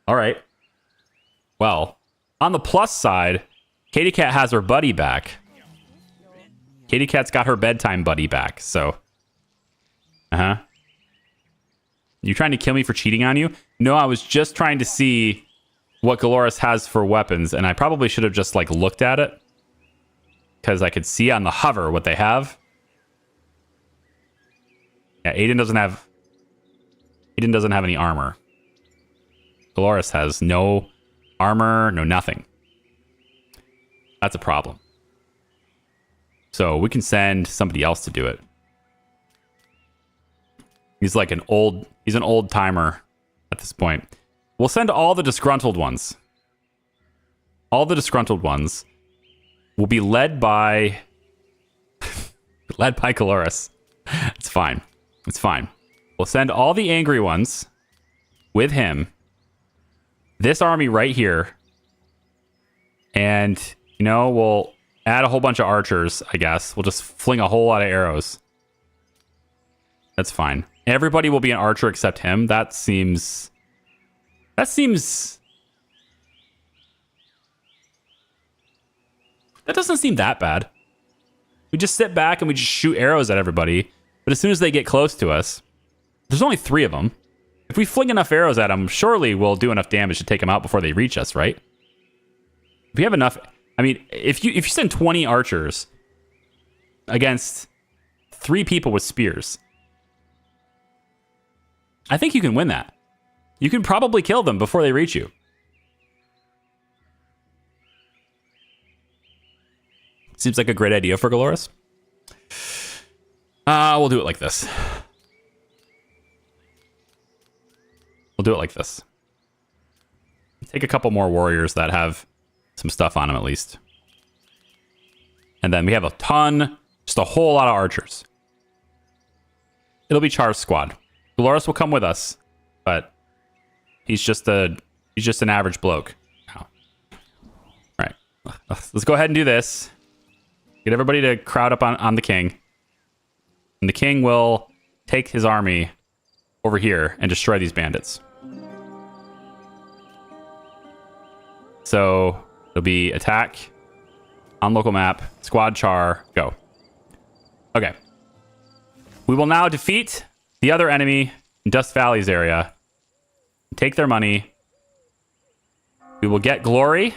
Speaker 1: All right. Well, on the plus side, Katie Cat has her buddy back. Katie Cat's got her bedtime buddy back, so... You trying to kill me for cheating on you? No, I was just trying to see what Dolores has for weapons, and I probably should have just, looked at it. Because I could see on the hover what they have. Yeah, Aiden doesn't have any armor. Dolores has no armor, no nothing. That's a problem. So we can send somebody else to do it. He's an old timer at this point. We'll send all the disgruntled ones. All the disgruntled ones will be led by Dolores. It's fine. It's fine. We'll send all the angry ones with him. This army right here. And, we'll add a whole bunch of archers, I guess. We'll just fling a whole lot of arrows. That's fine. everybody will be an archer except him. That seems that doesn't seem that bad. We just sit back and we just shoot arrows at everybody. But as soon as they get close to us, there's only 3 of them. If we fling enough arrows at them, surely we'll do enough damage to take them out before they reach us, right? If we have enough, I mean, if you send 20 archers against 3 people with spears, I think you can win that. You can probably kill them before they reach you. Seems like a great idea for Galoris. We'll do it like this. We'll do it like this. Take a couple more warriors that have some stuff on them at least. And then we have a ton, just a whole lot of archers. It'll be Char's squad. Galoris will come with us, but he's just an average bloke. All right. Let's go ahead and do this. Get everybody to crowd up on the king. And the king will take his army over here and destroy these bandits. So it'll be attack on local map, squad char, go. Okay. We will now defeat the other enemy in Dust Valley's area. Take their money. We will get glory.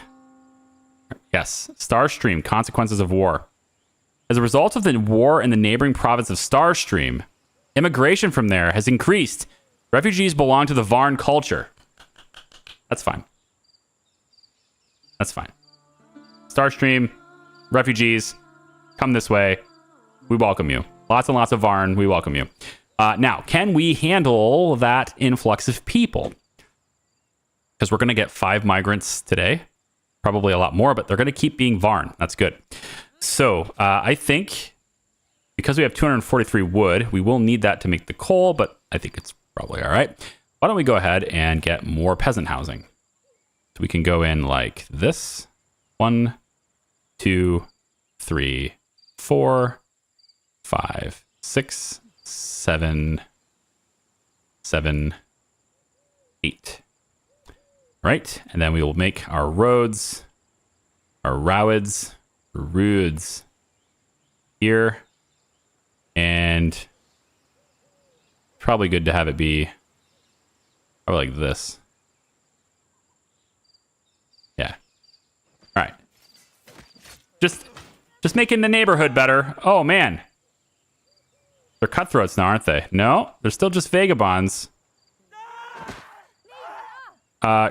Speaker 1: Yes. Starstream, consequences of war. As a result of the war in the neighboring province of Starstream, immigration from there has increased. Refugees belong to the Varn culture. That's fine. That's fine. Starstream, refugees, come this way. We welcome you. Lots and lots of Varn, we welcome you. Now, can we handle that influx of people? Because we're going to get 5 migrants today. Probably a lot more, but they're going to keep being Varn. That's good. So, I think because we have 243 wood, we will need that to make the coal, but I think it's probably all right. Why don't we go ahead and get more peasant housing? So we can go in like this. 1, 2, 3, 4, 5, 6, 7, 8. Right? And then we will make our roads, our roads here. And probably good to have it be probably like this. Yeah. All right. Just making the neighborhood better. Oh, man. They're cutthroats now, aren't they? No, they're still just vagabonds. My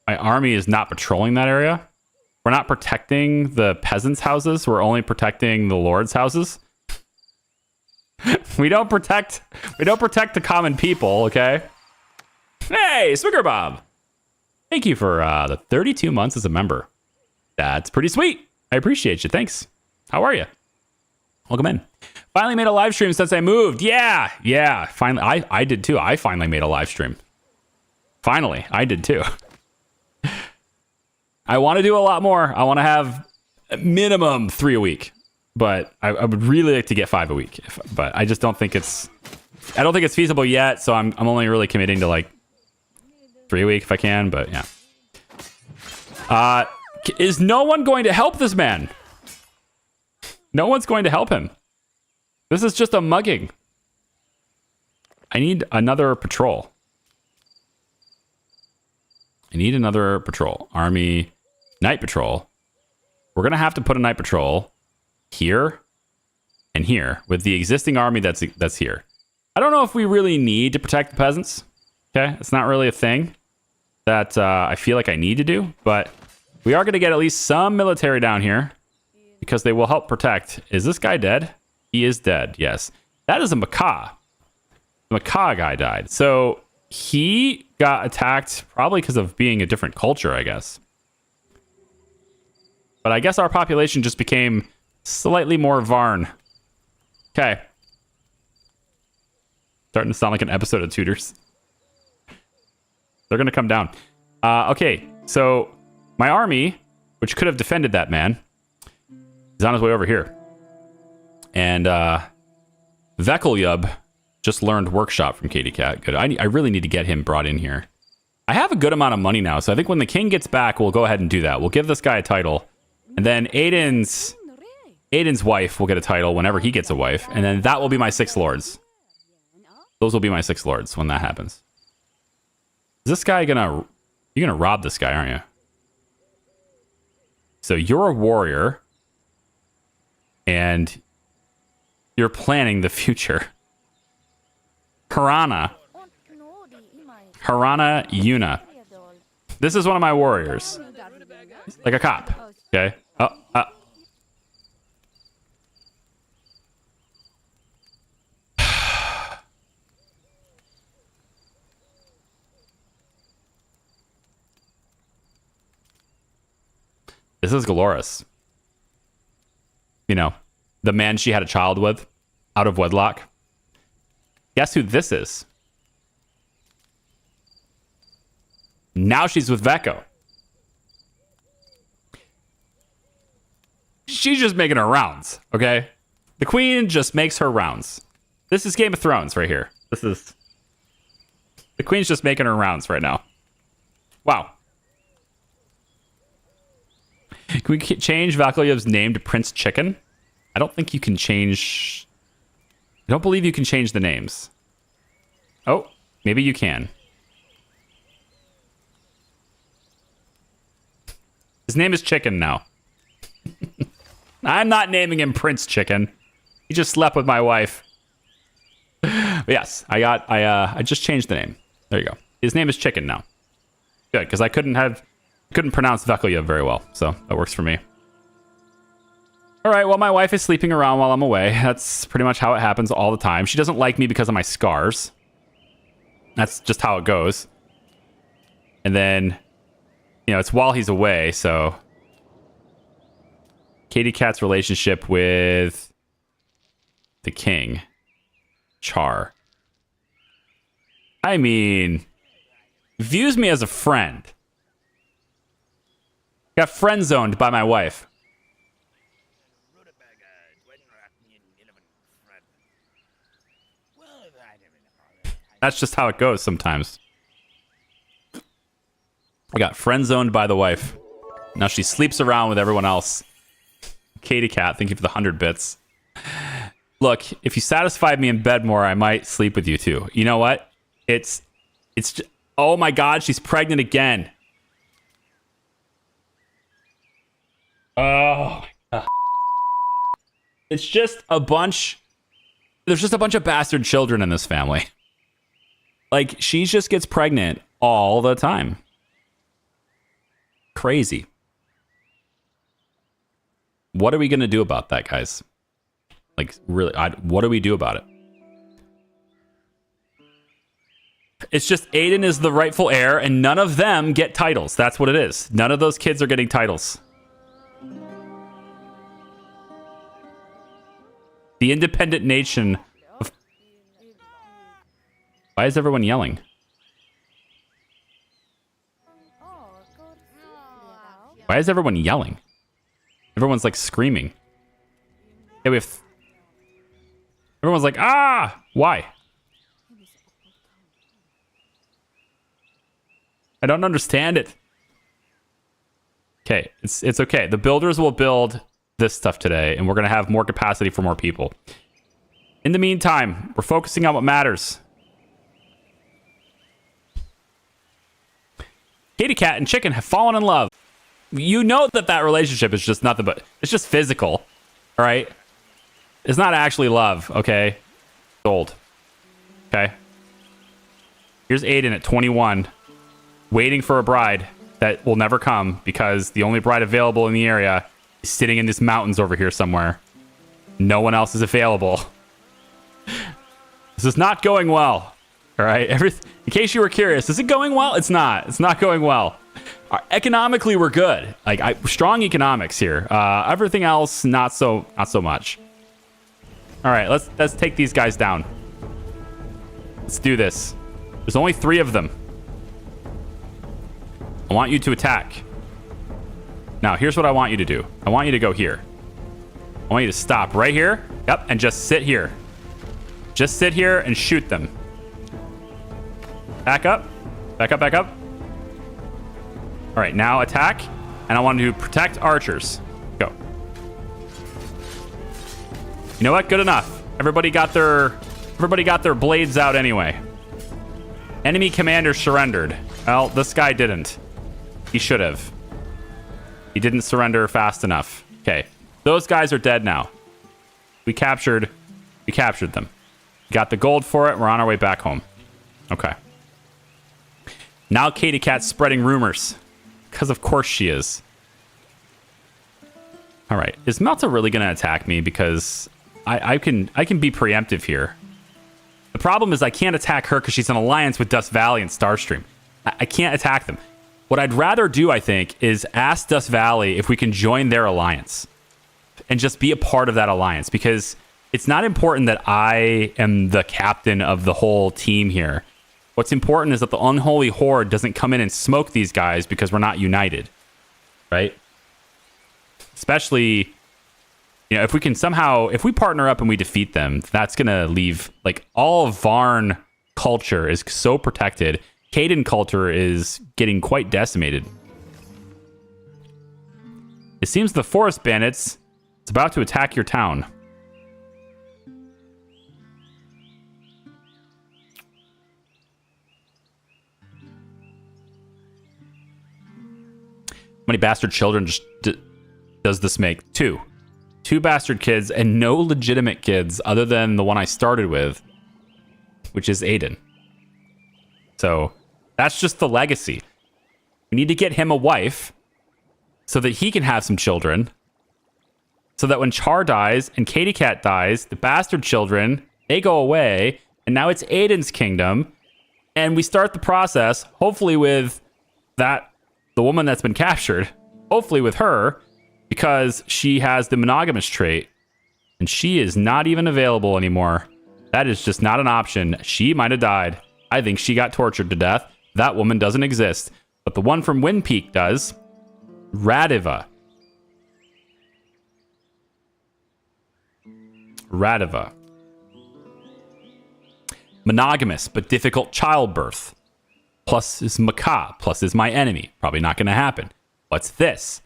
Speaker 1: army is not patrolling that area. We're not protecting the peasants' houses. We're only protecting the lords' houses. We don't protect the common people, okay? Hey, Swigger Bob. Thank you for the 32 months as a member. That's pretty sweet. I appreciate you. Thanks. How are you? Welcome in. Finally made a live stream since I moved. Yeah. Finally, I did too. I finally made a live stream. Finally, I did too. I want to do a lot more. I want to have minimum 3 a week, but I would really like to get 5 a week. But I just don't think it's feasible yet. So I'm only really committing to like 3 a week if I can. But yeah. Is no one going to help this man? No one's going to help him. This is just a mugging. I need another patrol. Army, night patrol. We're going to have to put a night patrol here and here with the existing army that's here. I don't know if we really need to protect the peasants. Okay, it's not really a thing that I feel like I need to do, but we are going to get at least some military down here because they will help protect. Is this guy dead? He is dead, yes. That is a macaw. The macaw guy died. So he got attacked probably because of being a different culture, I guess. But I guess our population just became slightly more Varn. Okay. Starting to sound like an episode of Tutors. They're gonna come down. Okay, so my army, which could have defended that man, is on his way over here. And Vekelyub just learned workshop from Katie Cat. Good. I really need to get him brought in here. I have a good amount of money now, so I think when the king gets back, we'll go ahead and do that. We'll give this guy a title, and then Aiden's wife will get a title whenever he gets a wife, and then that will be my 6 lords. Those will be my 6 lords when that happens. Is this guy gonna... You're gonna rob this guy, aren't you? So you're a warrior, and you're planning the future. Harana Yuna. This is one of my warriors. Like a cop. Okay. This is Galoris. You know, the man she had a child with out of wedlock. Guess who this is? Now she's with Veko. She's just making her rounds, okay? The queen just makes her rounds. This is Game of Thrones right here. The queen's just making her rounds right now. Wow. Can we change Vekelyub's name to Prince Chicken? I don't think you can change... I don't believe you can change the names. Oh, maybe you can. His name is Chicken now. I'm not naming him Prince Chicken. He just slept with my wife. But yes, I just changed the name. There you go. His name is Chicken now. Good, because I couldn't pronounce Vekelyub very well, so that works for me. All right, well, my wife is sleeping around while I'm away. That's pretty much how it happens all the time. She doesn't like me because of my scars. That's just how it goes. And then, you know, it's while he's away, so... Katie Cat's relationship with the king. Char. I mean, views me as a friend. Got friend zoned by my wife. That's just how it goes sometimes. I got friend zoned by the wife. Now she sleeps around with everyone else. Katie Cat, thank you for the 100 bits. Look, if you satisfied me in bed more, I might sleep with you too. You know what? It's just, oh my God, she's pregnant again. Oh my God. It's just a bunch. There's just a bunch of bastard children in this family. Like, she just gets pregnant all the time. Crazy. What are we going to do about that, guys? Like, really, what do we do about it? It's just Aiden is the rightful heir, and none of them get titles. That's what it is. None of those kids are getting titles. The independent nation of... Why is everyone yelling? Why is everyone yelling? Everyone's like screaming. Yeah, we have... Everyone's like, ah! Why? I don't understand it. Okay, it's okay. The builders will build this stuff today, and we're going to have more capacity for more people. In the meantime, we're focusing on what matters. Katie Cat and Chicken have fallen in love. You know that relationship is just nothing but... It's just physical, all right? It's not actually love, okay? It's old. Okay? Here's Aiden at 21, waiting for a bride that will never come because the only bride available in the area is sitting in these mountains over here somewhere. No one else is available. This is not going well, all right? In case you were curious, is it going well? It's not. It's not going well. Economically, we're good. Like, strong economics here. Everything else, not so much. All right, let's take these guys down. Let's do this. There's only 3 of them. I want you to attack. Now, here's what I want you to do. I want you to go here. I want you to stop right here. Yep, and just sit here. Just sit here and shoot them. Back up. Back up, back up. All right, now attack. And I want to protect archers. Go. You know what? Good enough. Everybody got their blades out anyway. Enemy commander surrendered. Well, this guy didn't. He should have. He didn't surrender fast enough. Okay. Those guys are dead now. We captured them. Got the gold for it. We're on our way back home. Okay. Now Katie Cat's spreading rumors. Because of course she is. All right. Is Melta really going to attack me? Because I can be preemptive here. The problem is I can't attack her because she's in alliance with Dust Valley and Starstream. I can't attack them. What I'd rather do, I think, is ask Dust Valley if we can join their alliance. And just be a part of that alliance. Because it's not important that I am the captain of the whole team here. What's important is that the unholy horde doesn't come in and smoke these guys because we're not united. Right? Especially, you know, if we can somehow, if we partner up and we defeat them, that's going to leave, like, all of Varn culture is so protected. Caden culture is getting quite decimated. It seems the forest bandits is about to attack your town. How many bastard children does this make? Two bastard kids and no legitimate kids other than the one I started with, which is Aiden. So that's just the legacy. We need to get him a wife so that he can have some children. So that when Char dies and Katie Cat dies, the bastard children, they go away. And now it's Aiden's kingdom. And we start the process, hopefully with the woman that's been captured. Hopefully with her, because she has the monogamous trait. And she is not even available anymore. That is just not an option. She might have died. I think she got tortured to death. That woman doesn't exist. But the one from Wind Peak does. Radiva. Monogamous, but difficult childbirth. Plus is Macaw. Plus is my enemy. Probably not going to happen. What's this?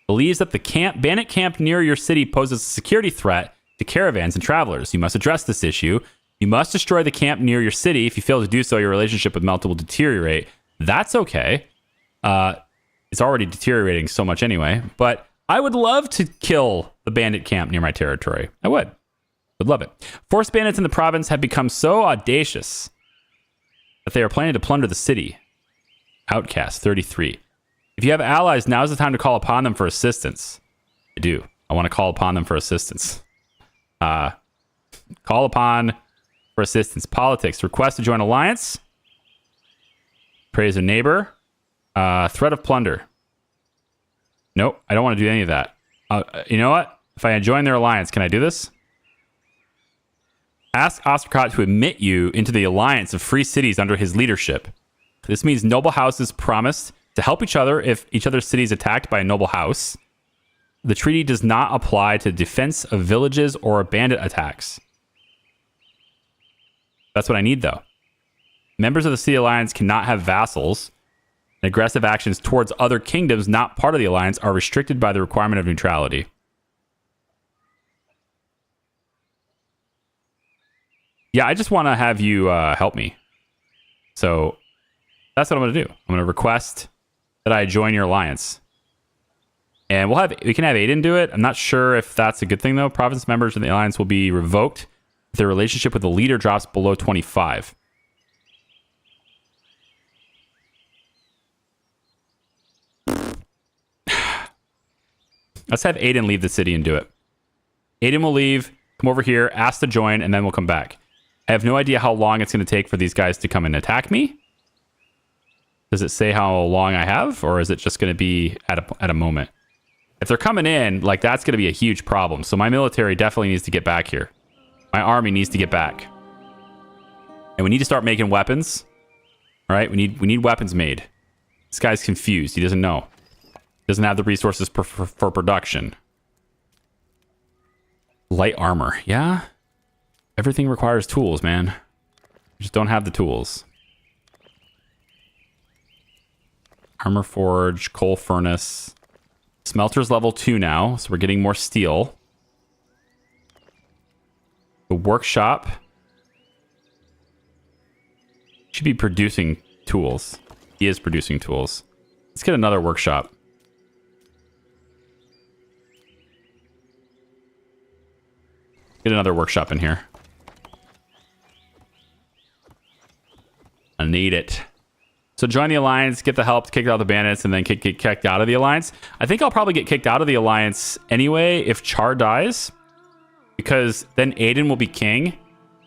Speaker 1: Believes that the bandit camp near your city poses a security threat to caravans and travelers. You must address this issue. You must destroy the camp near your city. If you fail to do so, your relationship with Melta will deteriorate. That's okay. It's already deteriorating so much anyway. But I would love to kill the bandit camp near my territory. I would love it. Forest bandits in the province have become so audacious that they are planning to plunder the city. Outcast 33. If you have allies, now's the time to call upon them for assistance. I do. I want to call upon them for assistance. Call upon for assistance. Politics. Request to join alliance. Praise a neighbor. Threat of plunder. Nope. I don't want to do any of that. You know what? If I join their alliance, can I do this? Ask Ostracot to admit you into the alliance of free cities under his leadership. This means noble houses promise to help each other if each other's city is attacked by a noble house. The treaty does not apply to defense of villages or bandit attacks. That's what I need, though. Members of the City Alliance cannot have vassals. And aggressive actions towards other kingdoms not part of the alliance are restricted by the requirement of neutrality. Yeah, I just want to have you help me. So that's what I'm going to do. I'm going to request that I join your alliance. And we can have Aiden do it. I'm not sure if that's a good thing, though. Province members in the alliance will be revoked if their relationship with the leader drops below 25. Let's have Aiden leave the city and do it. Aiden will leave, come over here, ask to join, and then we'll come back. I have no idea how long it's going to take for these guys to come and attack me. Does it say how long I have, or is it just going to be at a moment? If they're coming in, like, that's going to be a huge problem. So my military definitely needs to get back here. My army needs to get back. And we need to start making weapons. All right, we need weapons made. This guy's confused. He doesn't know. Doesn't have the resources for production. Light armor. Yeah. Everything requires tools, man. You just don't have the tools. Armor forge, coal furnace. Smelter's level 2 now, so we're getting more steel. The workshop should be producing tools. He is producing tools. Let's get another workshop. Get another workshop in here. I need it. So join the alliance, get the help to kick out the bandits, and then get kicked out of the alliance. I think I'll probably get kicked out of the alliance anyway if Char dies, because then Aiden will be king,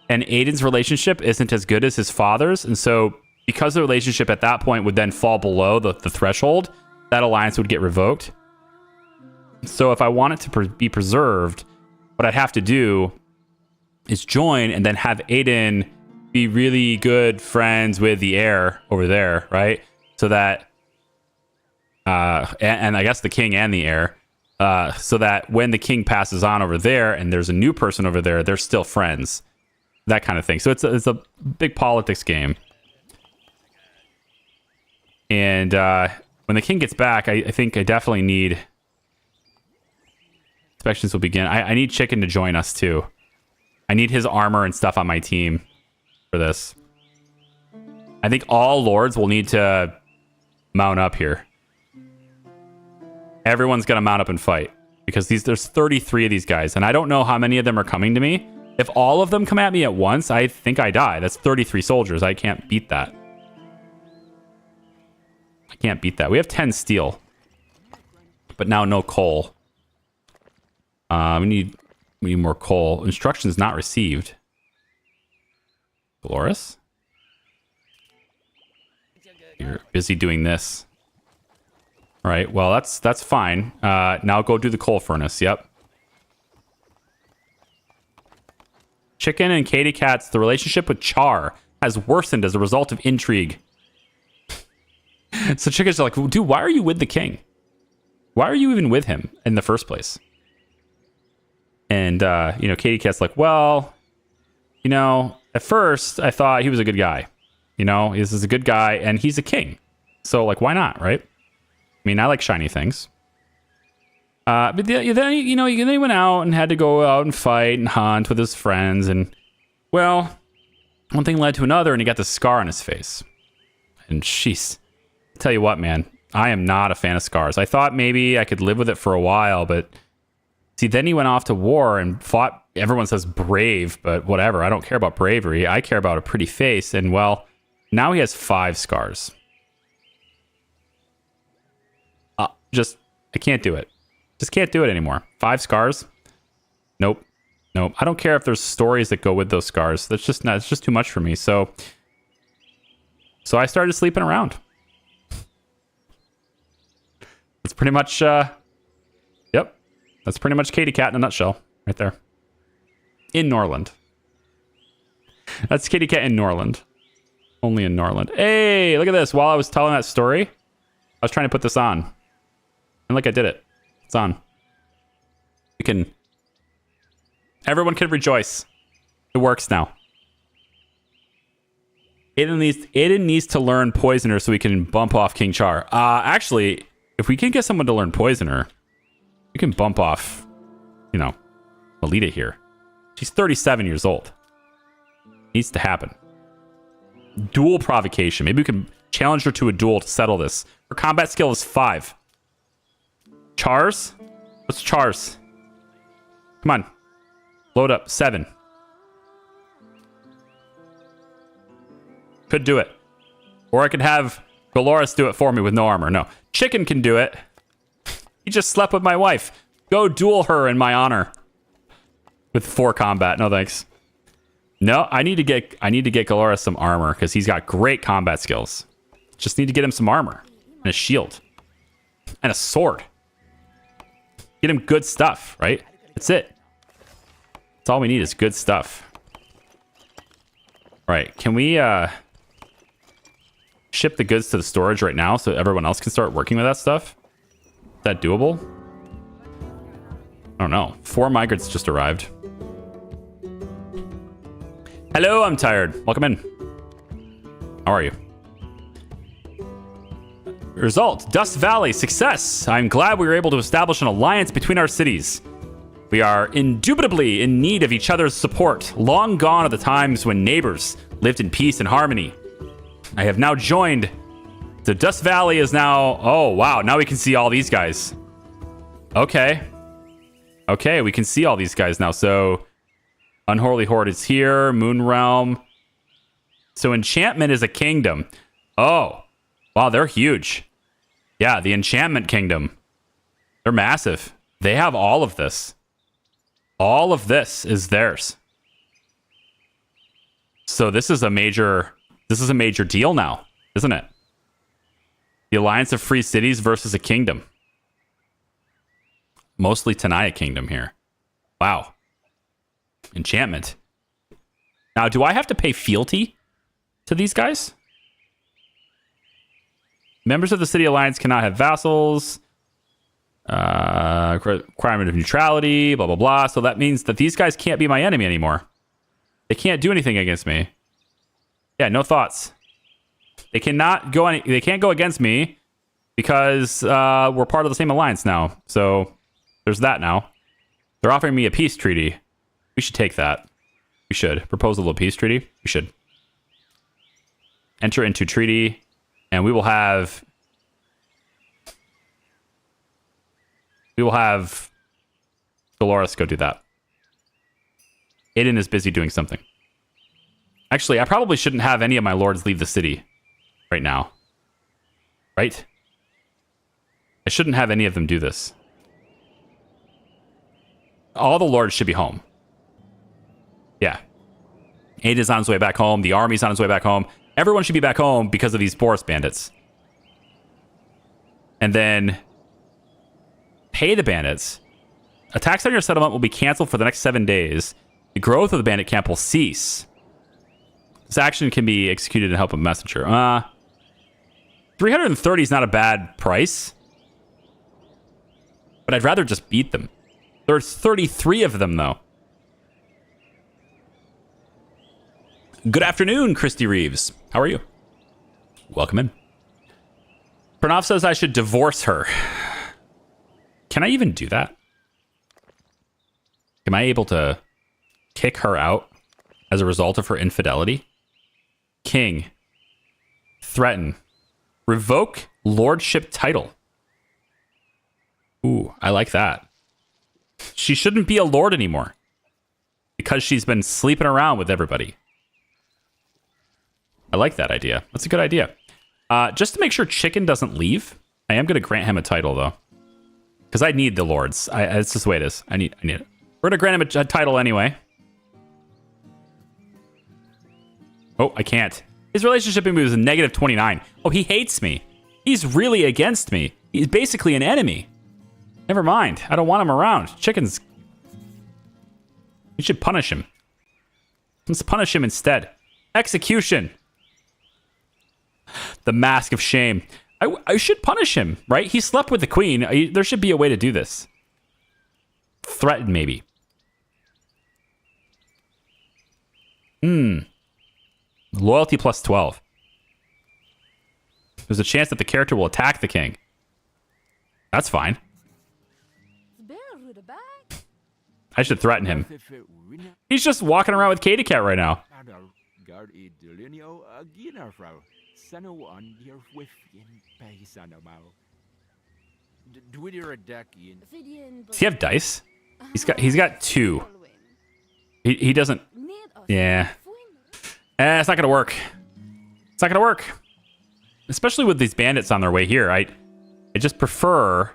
Speaker 1: and Aiden's relationship isn't as good as his father's, and so because the relationship at that point would then fall below the threshold, that alliance would get revoked. So if I want it to be preserved, what I'd have to do is join and then have Aiden be really good friends with the heir over there, right? So that, and I guess the king and the heir, so that when the king passes on over there and there's a new person over there, they're still friends, that kind of thing. So it's a big politics game. And when the king gets back, I think I definitely need... Inspections will begin. I need Chicken to join us too. I need his armor and stuff on my team for this. I think all lords will need to mount up here. Everyone's gonna mount up and fight because there's 33 of these guys, and I don't know how many of them are coming to me. If all of them come at me at once, I think I die. That's 33 soldiers. I can't beat that. I can't beat that. We have 10 steel, but now no coal. We need more coal. Instructions not received. Dolores? You're busy doing this. All right, well, that's fine. Now go do the coal furnace. Yep. Chicken and Katie Cat's, the relationship with Char has worsened as a result of intrigue. So Chicken's like, dude, why are you with the king? Why are you even with him in the first place? And, Katie Cat's like, well, at first I thought he was a good guy. This is a good guy and he's a king. So, like, why not, right? I mean, I like shiny things. But then he went out and had to go out and fight and hunt with his friends. And, well, one thing led to another and he got this scar on his face. And jeez, tell you what, man, I am not a fan of scars. I thought maybe I could live with it for a while, but see, then he went off to war and fought. Everyone says brave, but whatever. I don't care about bravery. I care about a pretty face. And, well, now he has 5 scars. I can't do it. Just can't do it anymore. 5 scars? Nope. I don't care if there's stories that go with those scars. It's just too much for me. So I started sleeping around. That's pretty much, yep. That's pretty much Katie Cat in a nutshell right there. In Norland. That's Katie Cat in Norland. Only in Norland. Hey, look at this. While I was telling that story, I was trying to put this on. And look, I did it. It's on. Everyone can rejoice. It works now. Aiden needs to learn Poisoner so we can bump off King Char. Actually, if we can get someone to learn Poisoner, we can bump off, Alita here. She's 37 years old. Needs to happen. Duel provocation. Maybe we can challenge her to a duel to settle this. Her combat skill is 5. Char's? What's Char's? Come on. Load up. 7. Could do it. Or I could have Dolores do it for me with no armor. No. Chicken can do it. He just slept with my wife. Go duel her in my honor. With 4 combat. No thanks. No, I need to get Dolores some armor because he's got great combat skills. Just need to get him some armor and a shield and a sword. Get him good stuff, right? That's it. That's all we need is good stuff. All right, can we ship the goods to the storage right now so everyone else can start working with that stuff? Is that doable? I don't know. 4 migrants just arrived. Hello, I'm tired. Welcome in. How are you? Result, Dust Valley, success. I'm glad we were able to establish an alliance between our cities. We are indubitably in need of each other's support. Long gone are the times when neighbors lived in peace and harmony. I have now joined. The Dust Valley is now... Oh, wow. Now we can see all these guys. Okay. Okay, we can see all these guys now. So, Unholy Horde is here. Moon Realm. So, Enchantment is a kingdom. Oh. Wow, they're huge. Yeah, the Enchantment Kingdom. They're massive. They have all of this. All of this is theirs. So this is a major deal now, isn't it? The Alliance of Free Cities versus a kingdom. Mostly Tenaya Kingdom here. Wow. Enchantment. Now, do I have to pay fealty to these guys? Members of the City Alliance cannot have vassals. Requirement of neutrality, blah, blah, blah. So that means that these guys can't be my enemy anymore. They can't do anything against me. Yeah, no thoughts. They can't go against me because we're part of the same alliance now. So there's that now. They're offering me a peace treaty. We should take that. We should. Proposal of a peace treaty. We should. Enter into treaty, and we will have Dolores go do that. Aiden is busy doing something. Actually, I probably shouldn't have any of my lords leave the city right now. Right? I shouldn't have any of them do this. All the lords should be home. Yeah. Aiden's on his way back home. The army's on its way back home. Everyone should be back home because of these Boris bandits. And then pay the bandits. Attacks on your settlement will be canceled for the next 7 days. The growth of the bandit camp will cease. This action can be executed in help of messenger. 330 is not a bad price. But I'd rather just beat them. There's 33 of them, though. Good afternoon, Christy Reeves. How are you? Welcome in. Pranav says I should divorce her. Can I even do that? Am I able to kick her out as a result of her infidelity? King. Threaten. Revoke lordship title. Ooh, I like that. She shouldn't be a lord anymore because she's been sleeping around with everybody. I like that idea. That's a good idea. Just to make sure Chicken doesn't leave, I am going to grant him a title, though. Because I need the lords. It's just the way it is. I need it. We're going to grant him a title anyway. Oh, I can't. His relationship with me was a negative 29. Oh, he hates me. He's really against me. He's basically an enemy. Never mind. I don't want him around. Chicken's... You should punish him. Let's punish him instead. Execution. The mask of shame. I should punish him, right? He slept with the queen. There should be a way to do this. Threaten, maybe. Loyalty plus 12. There's a chance that the character will attack the king. That's fine. I should threaten him. He's just walking around with Katie Cat right now. Does he have dice? He's got 2. He doesn't. Yeah. It's not gonna work. It's not gonna work. Especially with these bandits on their way here. I just prefer.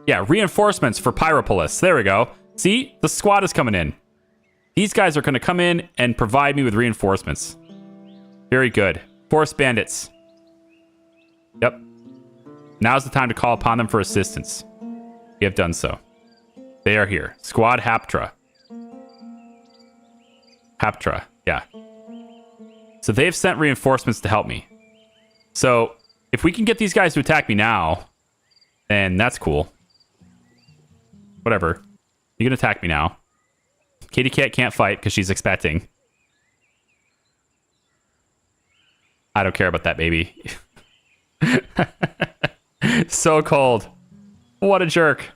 Speaker 1: Yeah, reinforcements for Pyropolis. There we go. See, the squad is coming in. These guys are going to come in and provide me with reinforcements. Very good. Force bandits. Yep. Now's the time to call upon them for assistance. We have done so. They are here. Squad Haptra. Haptra, yeah. So they've sent reinforcements to help me. So if we can get these guys to attack me now, then that's cool. Whatever. You can attack me now. Katie Cat can't fight because she's expecting. I don't care about that baby. So cold. What a jerk.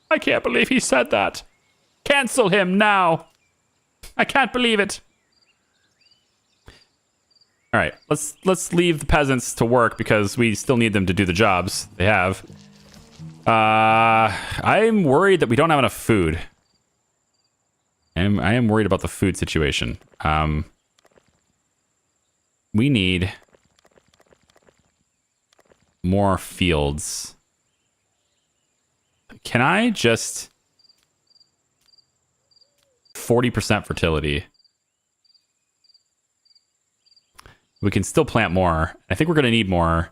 Speaker 1: I can't believe he said that. Cancel him now. I can't believe it. All right, let's leave the peasants to work because we still need them to do the jobs they have. I'm worried that we don't have enough food. I am worried about the food situation. We need more fields. Can I just 40% fertility? We can still plant more. I think we're going to need more.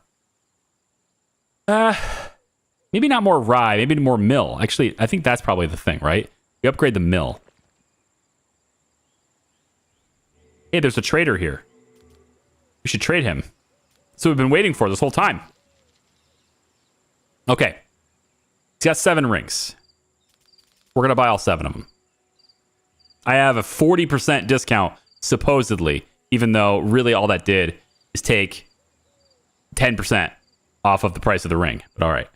Speaker 1: Maybe not more rye, maybe more mill. Actually, I think that's probably the thing, right? We upgrade the mill. Hey, there's a trader here. We should trade him. So we've been waiting for this whole time. Okay. He's got 7 rings. We're going to buy all 7 of them. I have a 40% discount, supposedly, even though really all that did is take 10% off of the price of the ring. But all right.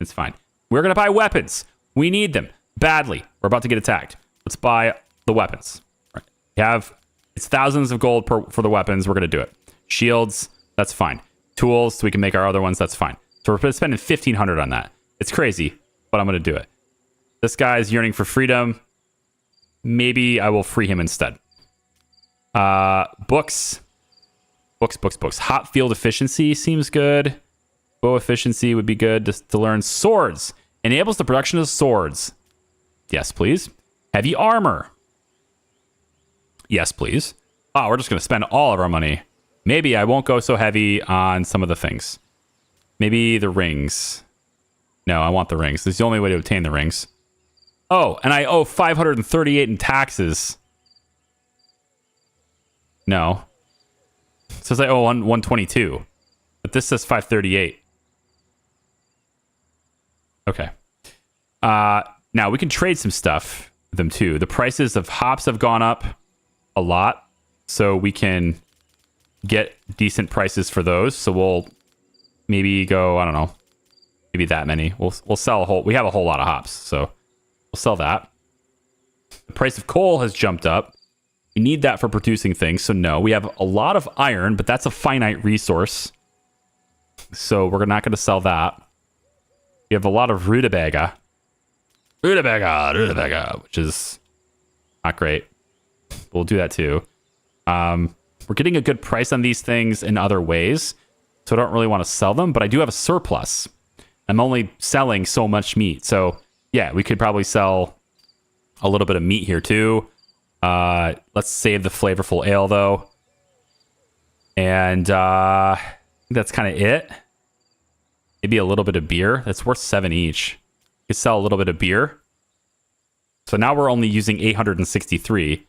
Speaker 1: It's fine. We're going to buy weapons. We need them badly. We're about to get attacked. Let's buy the weapons. All right. We have, it's thousands of gold for the weapons. We're going to do it. Shields, that's fine. Tools, so we can make our other ones, that's fine. So we're spending 1,500 on that. It's crazy, but I'm going to do it. This guy's yearning for freedom. Maybe I will free him instead. Books. Books. Hot field efficiency seems good. Bow efficiency would be good to learn. Swords. Enables the production of swords. Yes, please. Heavy armor. Yes, please. Oh, we're just going to spend all of our money. Maybe I won't go so heavy on some of the things. Maybe the rings. No, I want the rings. This is the only way to obtain the rings. Oh, and I owe 538 in taxes. No. It says I owe 122. But this says 538. Okay. Now we can trade some stuff with them too. The prices of hops have gone up a lot. So we can get decent prices for those. So we'll maybe go, I don't know, maybe that many. We'll sell we have a whole lot of hops. So we'll sell that. The price of coal has jumped up. We need that for producing things. So no, we have a lot of iron, but that's a finite resource. So we're not going to sell that. We have a lot of rutabaga, which is not great. We'll do that too. We're getting a good price on these things in other ways. So I don't really want to sell them, but I do have a surplus. I'm only selling so much meat. So yeah, we could probably sell a little bit of meat here too. Let's save the flavorful ale though. And I think that's kind of it. Maybe a little bit of beer. That's worth 7 each. We could sell a little bit of beer. So now we're only using 863.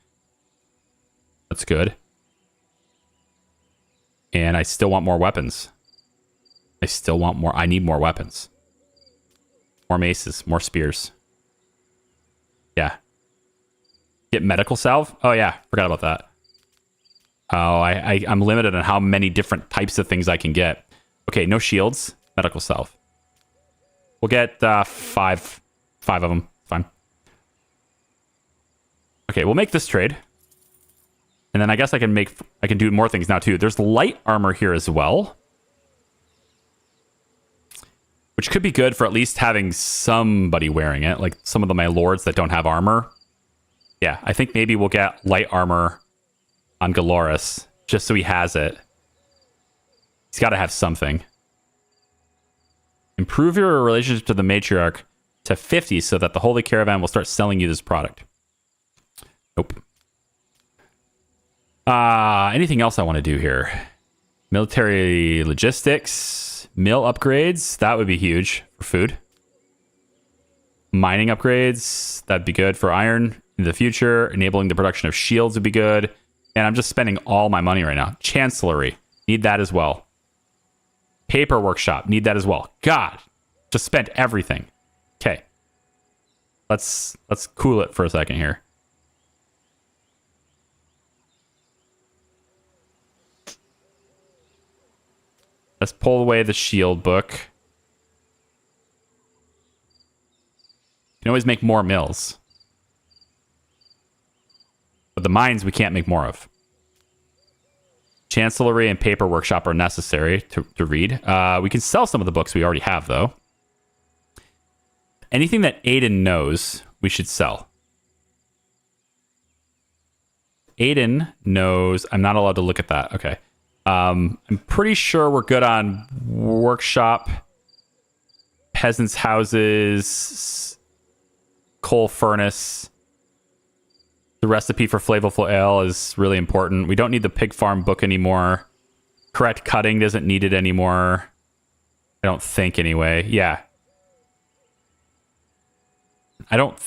Speaker 1: That's good. And I still want more weapons. I need more weapons. More maces, more spears. Yeah. Get medical salve? Oh yeah, forgot about that. Oh, I'm limited on how many different types of things I can get. Okay, no shields. Medical salve. We'll get 5 of them. Fine. Okay, we'll make this trade. And then I guess I can do more things now too. There's light armor here as well. Which could be good for at least having somebody wearing it. Like some of my lords that don't have armor. Yeah, I think maybe we'll get light armor on Galoris. Just so he has it. He's got to have something. Improve your relationship to the matriarch to 50 so that the Holy Caravan will start selling you this product. Nope. Anything else I want to do here? Military logistics, mill upgrades. That would be huge for food. Mining upgrades. That'd be good for iron in the future. Enabling the production of shields would be good. And I'm just spending all my money right now. Chancellery. Need that as well. Paper workshop. Need that as well. God, just spent everything. Okay. Let's cool it for a second here. Let's pull away the shield book. You can always make more mills. But the mines we can't make more of. Chancellery and paper workshop are necessary to read. We can sell some of the books we already have, though. Anything that Aiden knows, we should sell. Aiden knows... I'm not allowed to look at that. Okay. I'm pretty sure we're good on workshop, peasants' houses, coal furnace. The recipe for flavorful ale is really important. We don't need the pig farm book anymore. Correct cutting isn't needed anymore. I don't think anyway. Yeah. I don't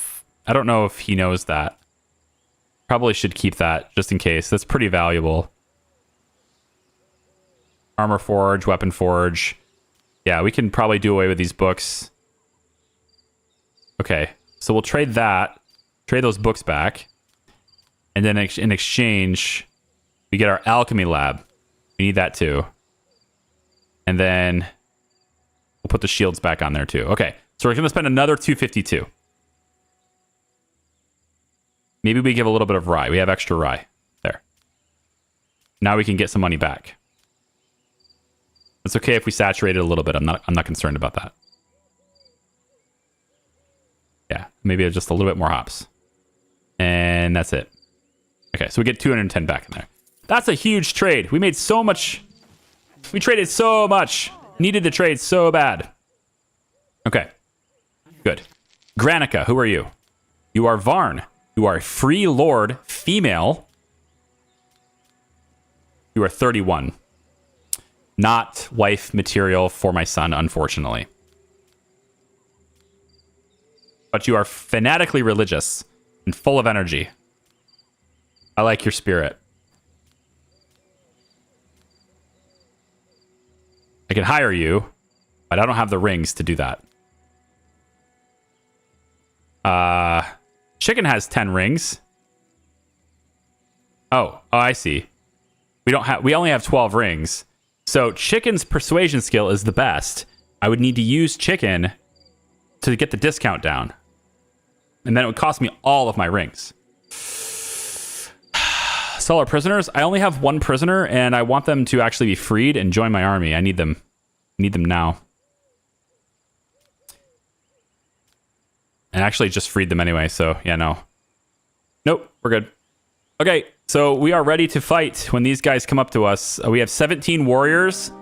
Speaker 1: know if he knows that. Probably should keep that just in case. That's pretty valuable. Armor forge, weapon forge. Yeah, we can probably do away with these books. Okay, so we'll trade that. Trade those books back. And then in exchange, we get our alchemy lab. We need that too. And then we'll put the shields back on there too. Okay, so we're going to spend another 252. Maybe we give a little bit of rye. We have extra rye. There. Now we can get some money back. It's okay if we saturate it a little bit. I'm not concerned about that. Yeah, maybe just a little bit more hops. And that's it. Okay, so we get 210 back in there. That's a huge trade. We made so much. We traded so much. Needed to trade so bad. Okay, good. Granica, who are you? You are Varn. You are a free lord, female. You are 31. Not wife material for my son, unfortunately. But you are fanatically religious and full of energy. I like your spirit. I can hire you, but I don't have the rings to do that. Chicken has 10 rings. Oh, I see. We only have 12 rings. So Chicken's persuasion skill is the best. I would need to use Chicken to get the discount down. And then it would cost me all of my rings. Sell our prisoners. I only have one prisoner, and I want them to actually be freed and join my army. I need them. I need them now. And actually just freed them anyway, so yeah, no. Nope, we're good. Okay, so we are ready to fight when these guys come up to us. We have 17 warriors.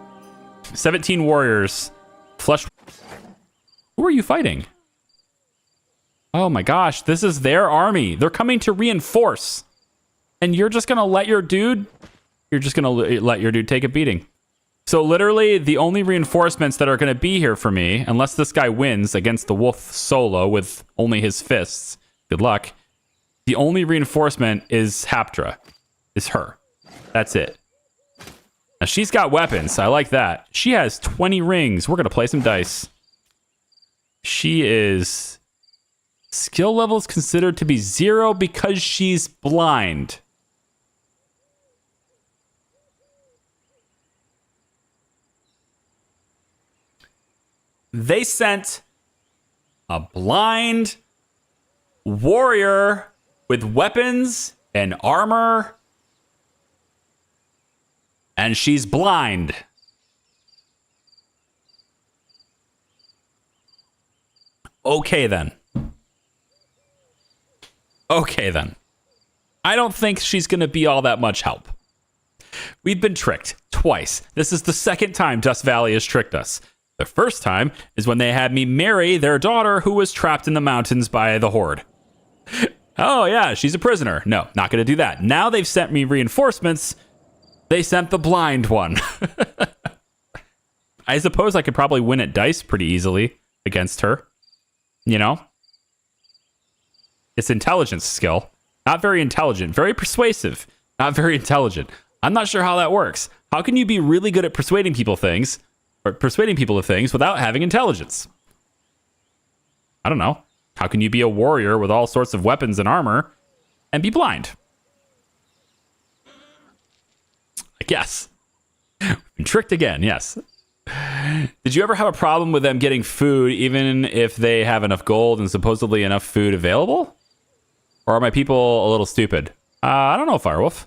Speaker 1: 17 warriors. Flush. Who are you fighting? Oh my gosh, this is their army. They're coming to reinforce. And you're just going to let your dude... You're just going to let your dude take a beating. So literally, the only reinforcements that are going to be here for me, unless this guy wins against the wolf solo with only his fists, good luck, the only reinforcement is Haptra. Is her. That's it. Now, she's got weapons. I like that. She has 20 rings. We're going to play some dice. She is... Skill level is considered to be 0 because she's blind. They sent a blind warrior with weapons and armor, and she's blind. Okay, then. Okay, then. I don't think she's going to be all that much help. We've been tricked twice. This is the second time Dust Valley has tricked us. The first time is when they had me marry their daughter who was trapped in the mountains by the Horde. Oh, yeah, she's a prisoner. No, not going to do that. Now they've sent me reinforcements. They sent the blind one. I suppose I could probably win at dice pretty easily against her. You know? It's intelligence skill. Not very intelligent. Very persuasive. Not very intelligent. I'm not sure how that works. How can you be really good at persuading people of things without having intelligence? I don't know. How can you be a warrior with all sorts of weapons and armor and be blind? I guess. Been tricked again, yes. Did you ever have a problem with them getting food even if they have enough gold and supposedly enough food available? Or are my people a little stupid? I don't know, Firewolf.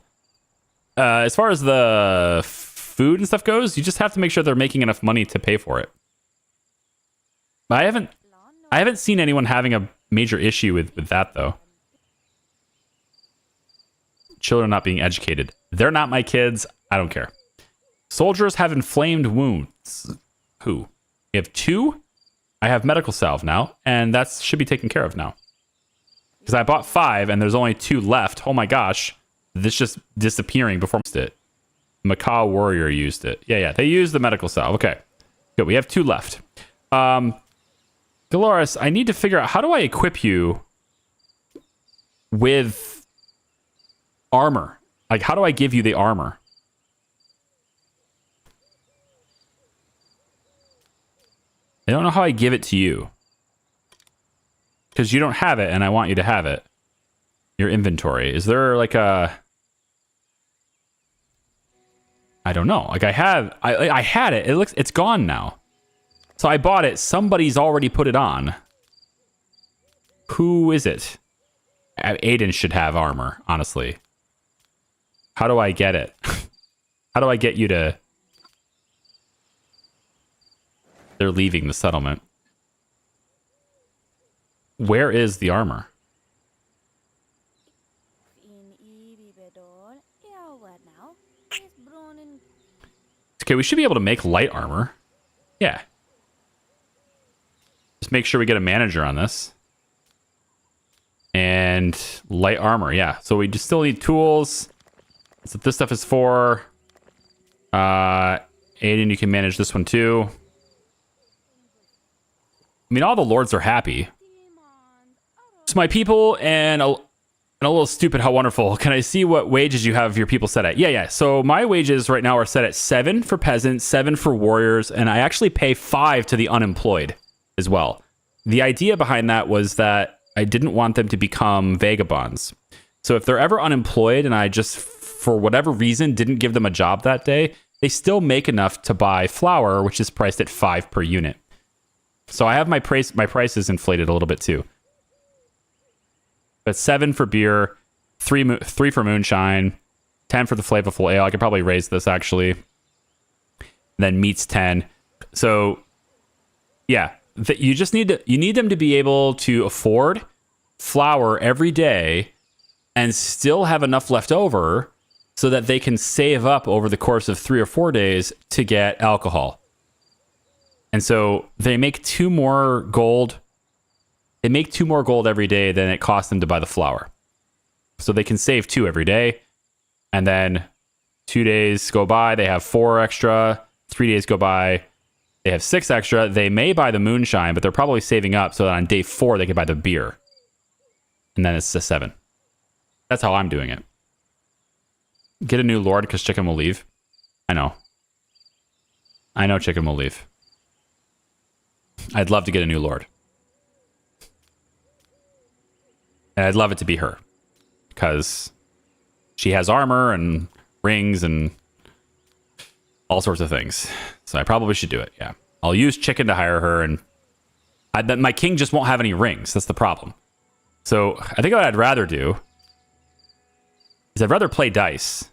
Speaker 1: As far as the food and stuff goes, you just have to make sure they're making enough money to pay for it. I haven't seen anyone having a major issue with that, though. Children not being educated. They're not my kids. I don't care. Soldiers have inflamed wounds. Who? We have 2? I have medical salve now, and that should be taken care of now. Because I bought 5, and there's only 2 left. Oh my gosh. This just disappearing before it. Macaw Warrior used it. Yeah, they used the medical salve. Okay. Good, we have 2 left. Dolores, I need to figure out, how do I equip you with armor? Like, how do I give you the armor? I don't know how I give it to you. Because you don't have it, and I want you to have it. Your inventory. Is there like a... I don't know. Like I had it. It's gone now. So I bought it. Somebody's already put it on. Who is it? Aiden should have armor, honestly. How do I get it? How do I get you to... They're leaving the settlement. Where is the armor? Okay, we should be able to make light armor. Yeah. Just make sure we get a manager on this. And light armor, yeah. So we just still need tools. That's what this stuff is for. Aiden, you can manage this one too. I mean, all the lords are happy. So my people and a little stupid, how wonderful. Can I see what wages you have your people set at? Yeah. So my wages right now are set at 7 for peasants, 7 for warriors, and I actually pay 5 to the unemployed as well. The idea behind that was that I didn't want them to become vagabonds. So if they're ever unemployed and I just, for whatever reason, didn't give them a job that day, they still make enough to buy flour, which is priced at 5 per unit. So I have my prices inflated a little bit too. But 7 for beer, 3 for moonshine, 10 for the flavorful ale. I could probably raise this actually. And then meat's 10. So yeah, you need them to be able to afford flour every day and still have enough left over so that they can save up over the course of 3 or 4 days to get alcohol. And so they make 2 more gold. They make 2 more gold every day than it costs them to buy the flour. So they can save 2 every day. And then 2 days go by, they have 4 extra. 3 days go by, they have 6 extra. They may buy the moonshine, but they're probably saving up so that on day 4 they can buy the beer. And then it's a 7. That's how I'm doing it. Get a new lord because Chicken will leave. I know Chicken will leave. I'd love to get a new lord. And I'd love it to be her. Because she has armor and rings and all sorts of things. So I probably should do it, yeah. I'll use Chicken to hire her, and my king just won't have any rings. That's the problem. So I think what I'd rather do is I'd rather play dice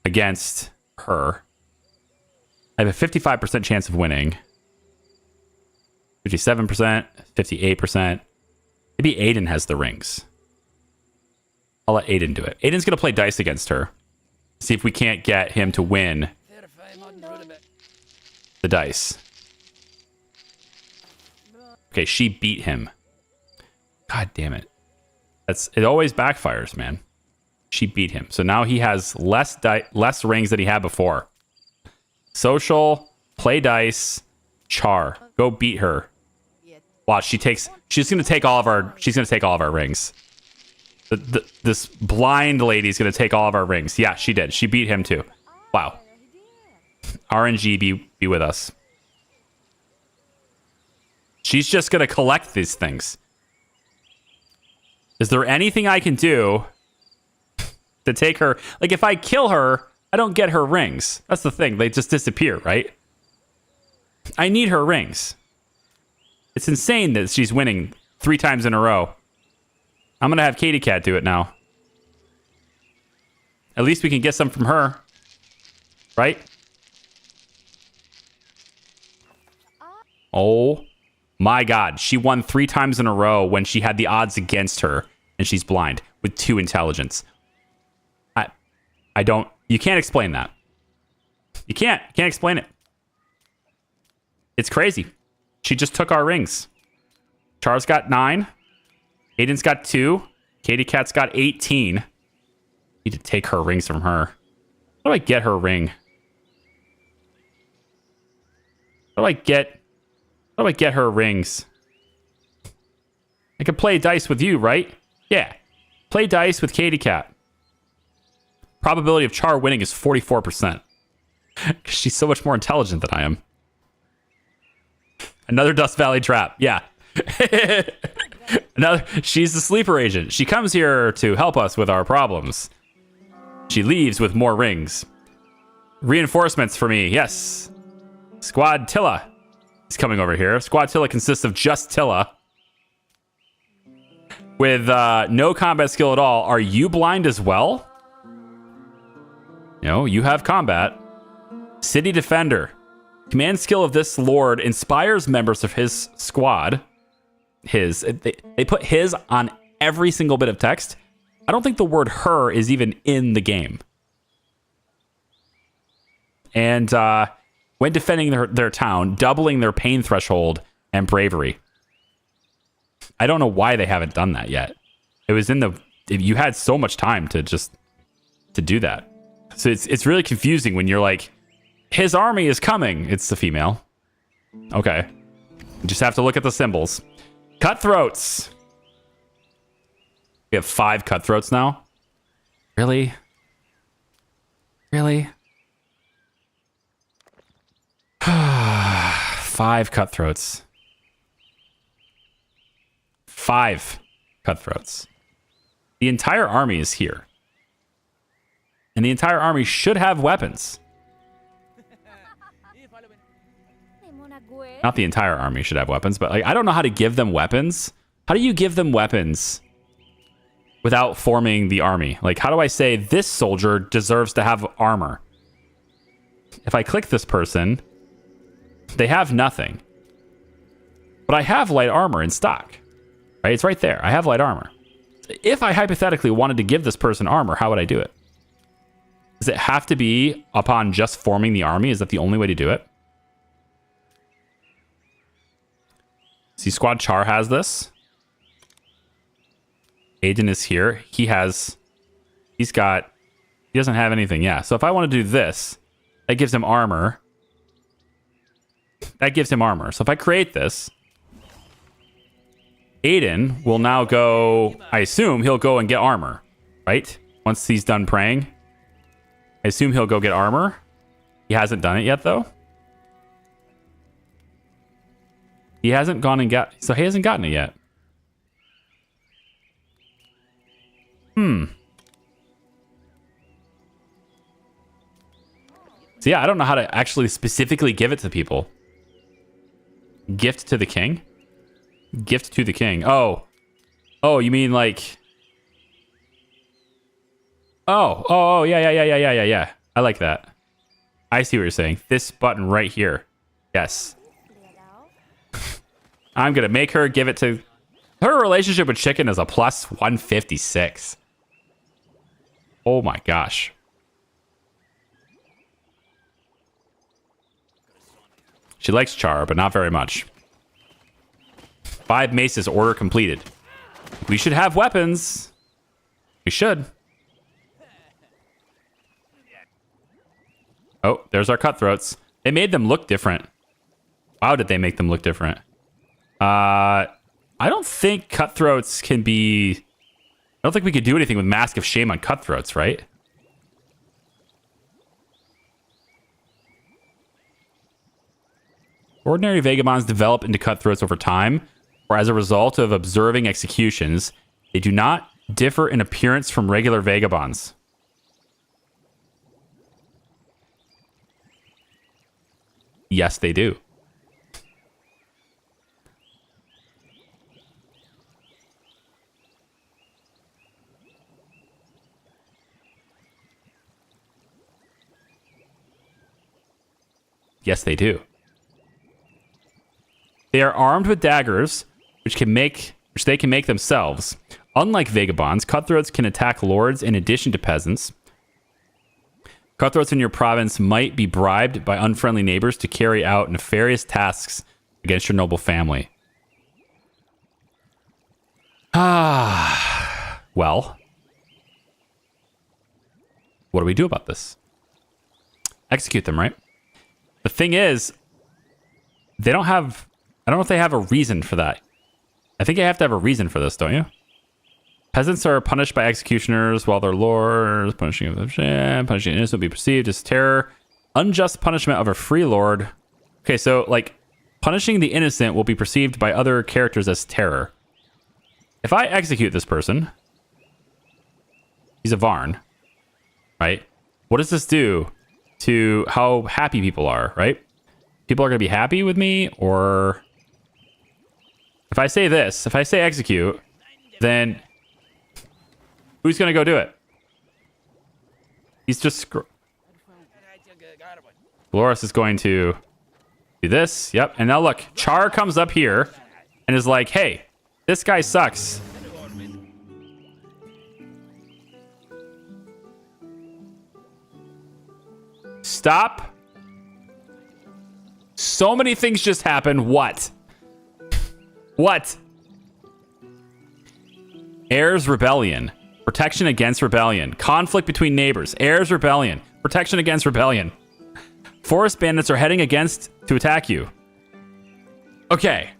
Speaker 1: against her. I have a 55% chance of winning. 57%, 58%. Maybe Aiden has the rings. I'll let Aiden do it. Aiden's going to play dice against her. See if we can't get him to win the dice. Okay, she beat him. God damn it. It always backfires, man. She beat him. So now he has less rings than he had before. Social, play dice, char. Go beat her. Watch, she's gonna take all of our rings. This blind lady's gonna take all of our rings. Yeah, she did. She beat him too. Wow. RNG be with us. She's just going to collect these things. Is there anything I can do to take her? Like, if I kill her, I don't get her rings. That's the thing. They just disappear, right? I need her rings. It's insane that she's winning 3 times in a row. I'm going to have Katie Cat do it now. At least we can get some from her. Right? Oh my God. She won 3 times in a row when she had the odds against her and she's blind with 2 intelligence. I don't, you can't explain that. You can't explain it. It's crazy. She just took our rings. Char's got 9. Aiden's got 2. Katie Cat's got 18. Need to take her rings from her. How do I get her ring? How do I get her rings? I could play dice with you, right? Yeah. Play dice with Katie Cat. Probability of Char winning is 44%. Because she's so much more intelligent than I am. Another Dust Valley trap. Yeah. She's the sleeper agent. She comes here to help us with our problems. She leaves with more rings. Reinforcements for me. Yes. Squad Tilla is coming over here. Squad Tilla consists of just Tilla. With no combat skill at all. Are you blind as well? No, you have combat. City Defender. Command skill of this lord inspires members of his squad. They put his on every single bit of text. I don't think the word her is even in the game. And when defending their town, doubling their pain threshold and bravery. I don't know why they haven't done that yet. It was in the... You had so much time to do that. So it's really confusing when you're like, his army is coming. It's the female. Okay. You just have to look at the symbols. Cutthroats. We have 5 cutthroats now. Really? Really? 5 cutthroats. 5 cutthroats. The entire army is here. And the entire army should have weapons. Not the entire army should have weapons, but like I don't know how to give them weapons. How do you give them weapons without forming the army? Like, how do I say this soldier deserves to have armor? If I click this person, they have nothing. But I have light armor in stock. Right? It's right there. I have light armor. If I hypothetically wanted to give this person armor, how would I do it? Does it have to be upon just forming the army? Is that the only way to do it? See, Squad Char has this. Aiden is here. He doesn't have anything. Yeah. So if I want to do this, that gives him armor. That gives him armor. So if I create this, Aiden will now go, I assume he'll go and get armor, right? Once he's done praying. I assume he'll go get armor. He hasn't done it yet, though. He hasn't gone and so he hasn't gotten it yet. So yeah, I don't know how to actually specifically give it to people. Gift to the king? Gift to the king. Oh, you mean like... Oh, yeah. I like that. I see what you're saying. This button right here. Yes. I'm going to make her give it to... Her relationship with chicken is a plus 156. Oh my gosh. She likes Char, but not very much. 5 maces, order completed. We should have weapons. We should. Oh, there's our cutthroats. They made them look different. Wow, did they make them look different? I don't think cutthroats can be... I don't think we could do anything with Mask of Shame on cutthroats, right? Ordinary vagabonds develop into cutthroats over time, or as a result of observing executions. They do not differ in appearance from regular vagabonds. Yes, they do. Yes, they do. They are armed with daggers, which they can make themselves. Unlike vagabonds, cutthroats can attack lords in addition to peasants. Cutthroats in your province might be bribed by unfriendly neighbors to carry out nefarious tasks against your noble family. Well, what do we do about this? Execute them, right? The thing is, they don't have... I don't know if they have a reason for that. I think you have to have a reason for this, don't you? Peasants are punished by executioners while their lords punishing innocent will be perceived as terror. Unjust punishment of a free lord. Okay, so like punishing the innocent will be perceived by other characters as terror. If I execute this person, he's a Varn, right? What does this do to how happy people are, right? People are going to be happy with me, or if I say this, if I say execute, then who's going to go do it? He's just... Dolores is going to do this. Yep. And now look, Char comes up here and is like, hey, this guy sucks. Stop. So many things just happened. What? What? Heirs Rebellion. Protection against rebellion. Conflict between neighbors. Heirs Rebellion. Protection against rebellion. Forest bandits are heading against to attack you. Okay.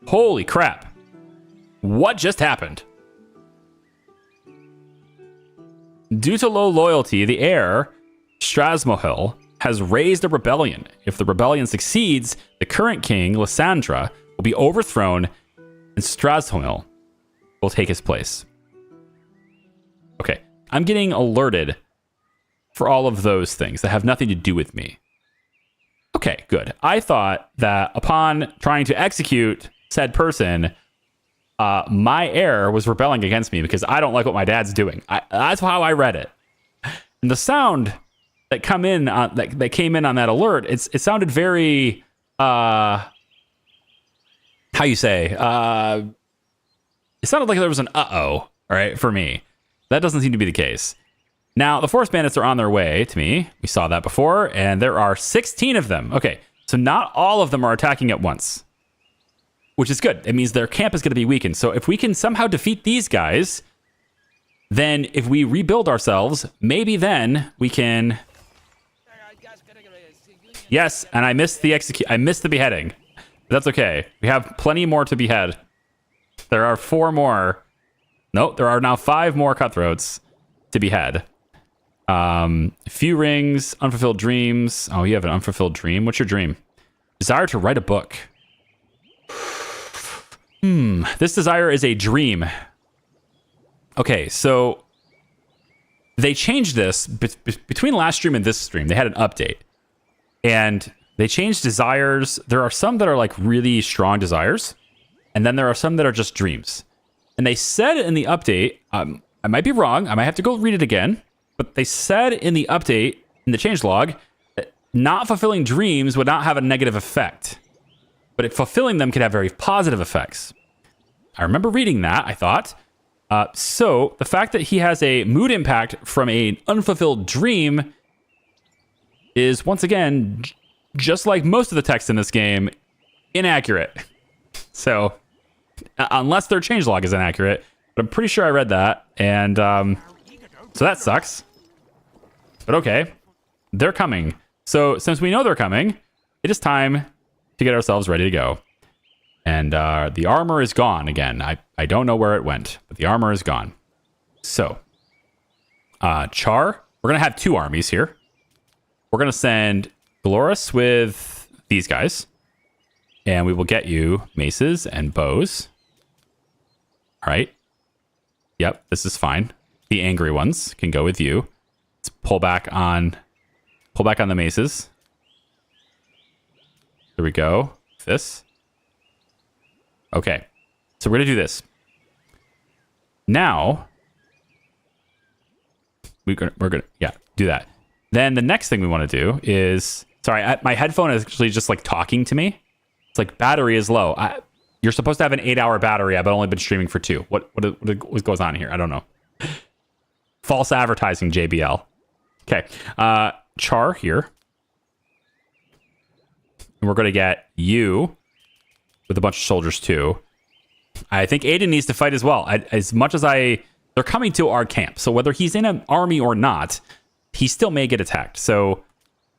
Speaker 1: Holy crap. What just happened? Due to low loyalty, the heir, Strasmohil, has raised a rebellion. If the rebellion succeeds, the current king, Lysandra, will be overthrown and Strasmohil will take his place. Okay, I'm getting alerted for all of those things that have nothing to do with me. Okay, good. I thought that upon trying to execute said person, my heir was rebelling against me because I don't like what my dad's doing. That's how I read it. And the sound that came in on that alert, it sounded very how you say? It sounded like there was an all right, for me. That doesn't seem to be the case. Now, the forest bandits are on their way to me. We saw that before, and there are 16 of them. Okay, so not all of them are attacking at once, which is good. It means their camp is going to be weakened. So if we can somehow defeat these guys, then if we rebuild ourselves, maybe then we can... Yes, and I missed the beheading. But that's okay. We have plenty more to behead. There are 4 more. Nope, there are now 5 more cutthroats to behead. Few rings, unfulfilled dreams. Oh, you have an unfulfilled dream. What's your dream? Desire to write a book. This desire is a dream. Okay, so they changed this between last stream and this stream. They had an update, and they changed desires. There are some that are like really strong desires, and then there are some that are just dreams. And they said in the update, I might be wrong. I might have to go read it again. But they said in the update, in the changelog, that not fulfilling dreams would not have a negative effect. But fulfilling them could have very positive effects. I remember reading that, I thought. So the fact that he has a mood impact from an unfulfilled dream is, once again, just like most of the text in this game, inaccurate. So, unless their changelog is inaccurate, but I'm pretty sure I read that, and so that sucks. But okay, they're coming. So since we know they're coming, it is time to get ourselves ready to go. And the armor is gone again. I don't know where it went, but the armor is gone. So, Char, we're going to have 2 armies here. We're going to send Glorus with these guys. And we will get you maces and bows. All right. Yep, this is fine. The angry ones can go with you. Let's pull back on the maces. There we go. This. Okay. So we're going to do this. Now, we're gonna do that. Then the next thing we want to do is, sorry, my headphone is actually just like talking to me. It's like battery is low. You're supposed to have an 8-hour battery. I've only been streaming for 2. What goes on here? I don't know. False advertising, JBL. Okay, Char here, and we're gonna get you with a bunch of soldiers too. I think Aiden needs to fight as well. As much as they're coming to our camp. So whether he's in an army or not, he still may get attacked. So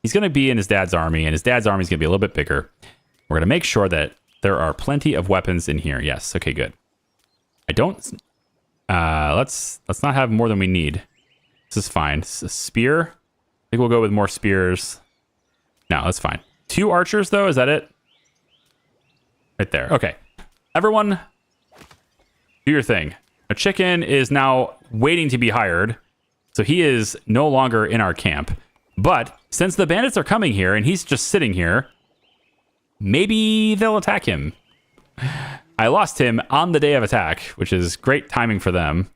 Speaker 1: he's going to be in his dad's army, and his dad's army is going to be a little bit bigger. We're going to make sure that there are plenty of weapons in here. Yes. Okay, good. I don't... let's not have more than we need. This is fine. This is a spear. I think we'll go with more spears. No, that's fine. 2 archers, though. Is that it? Right there. Okay. Everyone... do your thing. A chicken is now waiting to be hired, so he is no longer in our camp. But since the bandits are coming here and he's just sitting here, maybe they'll attack him. I lost him on the day of attack, which is great timing for them.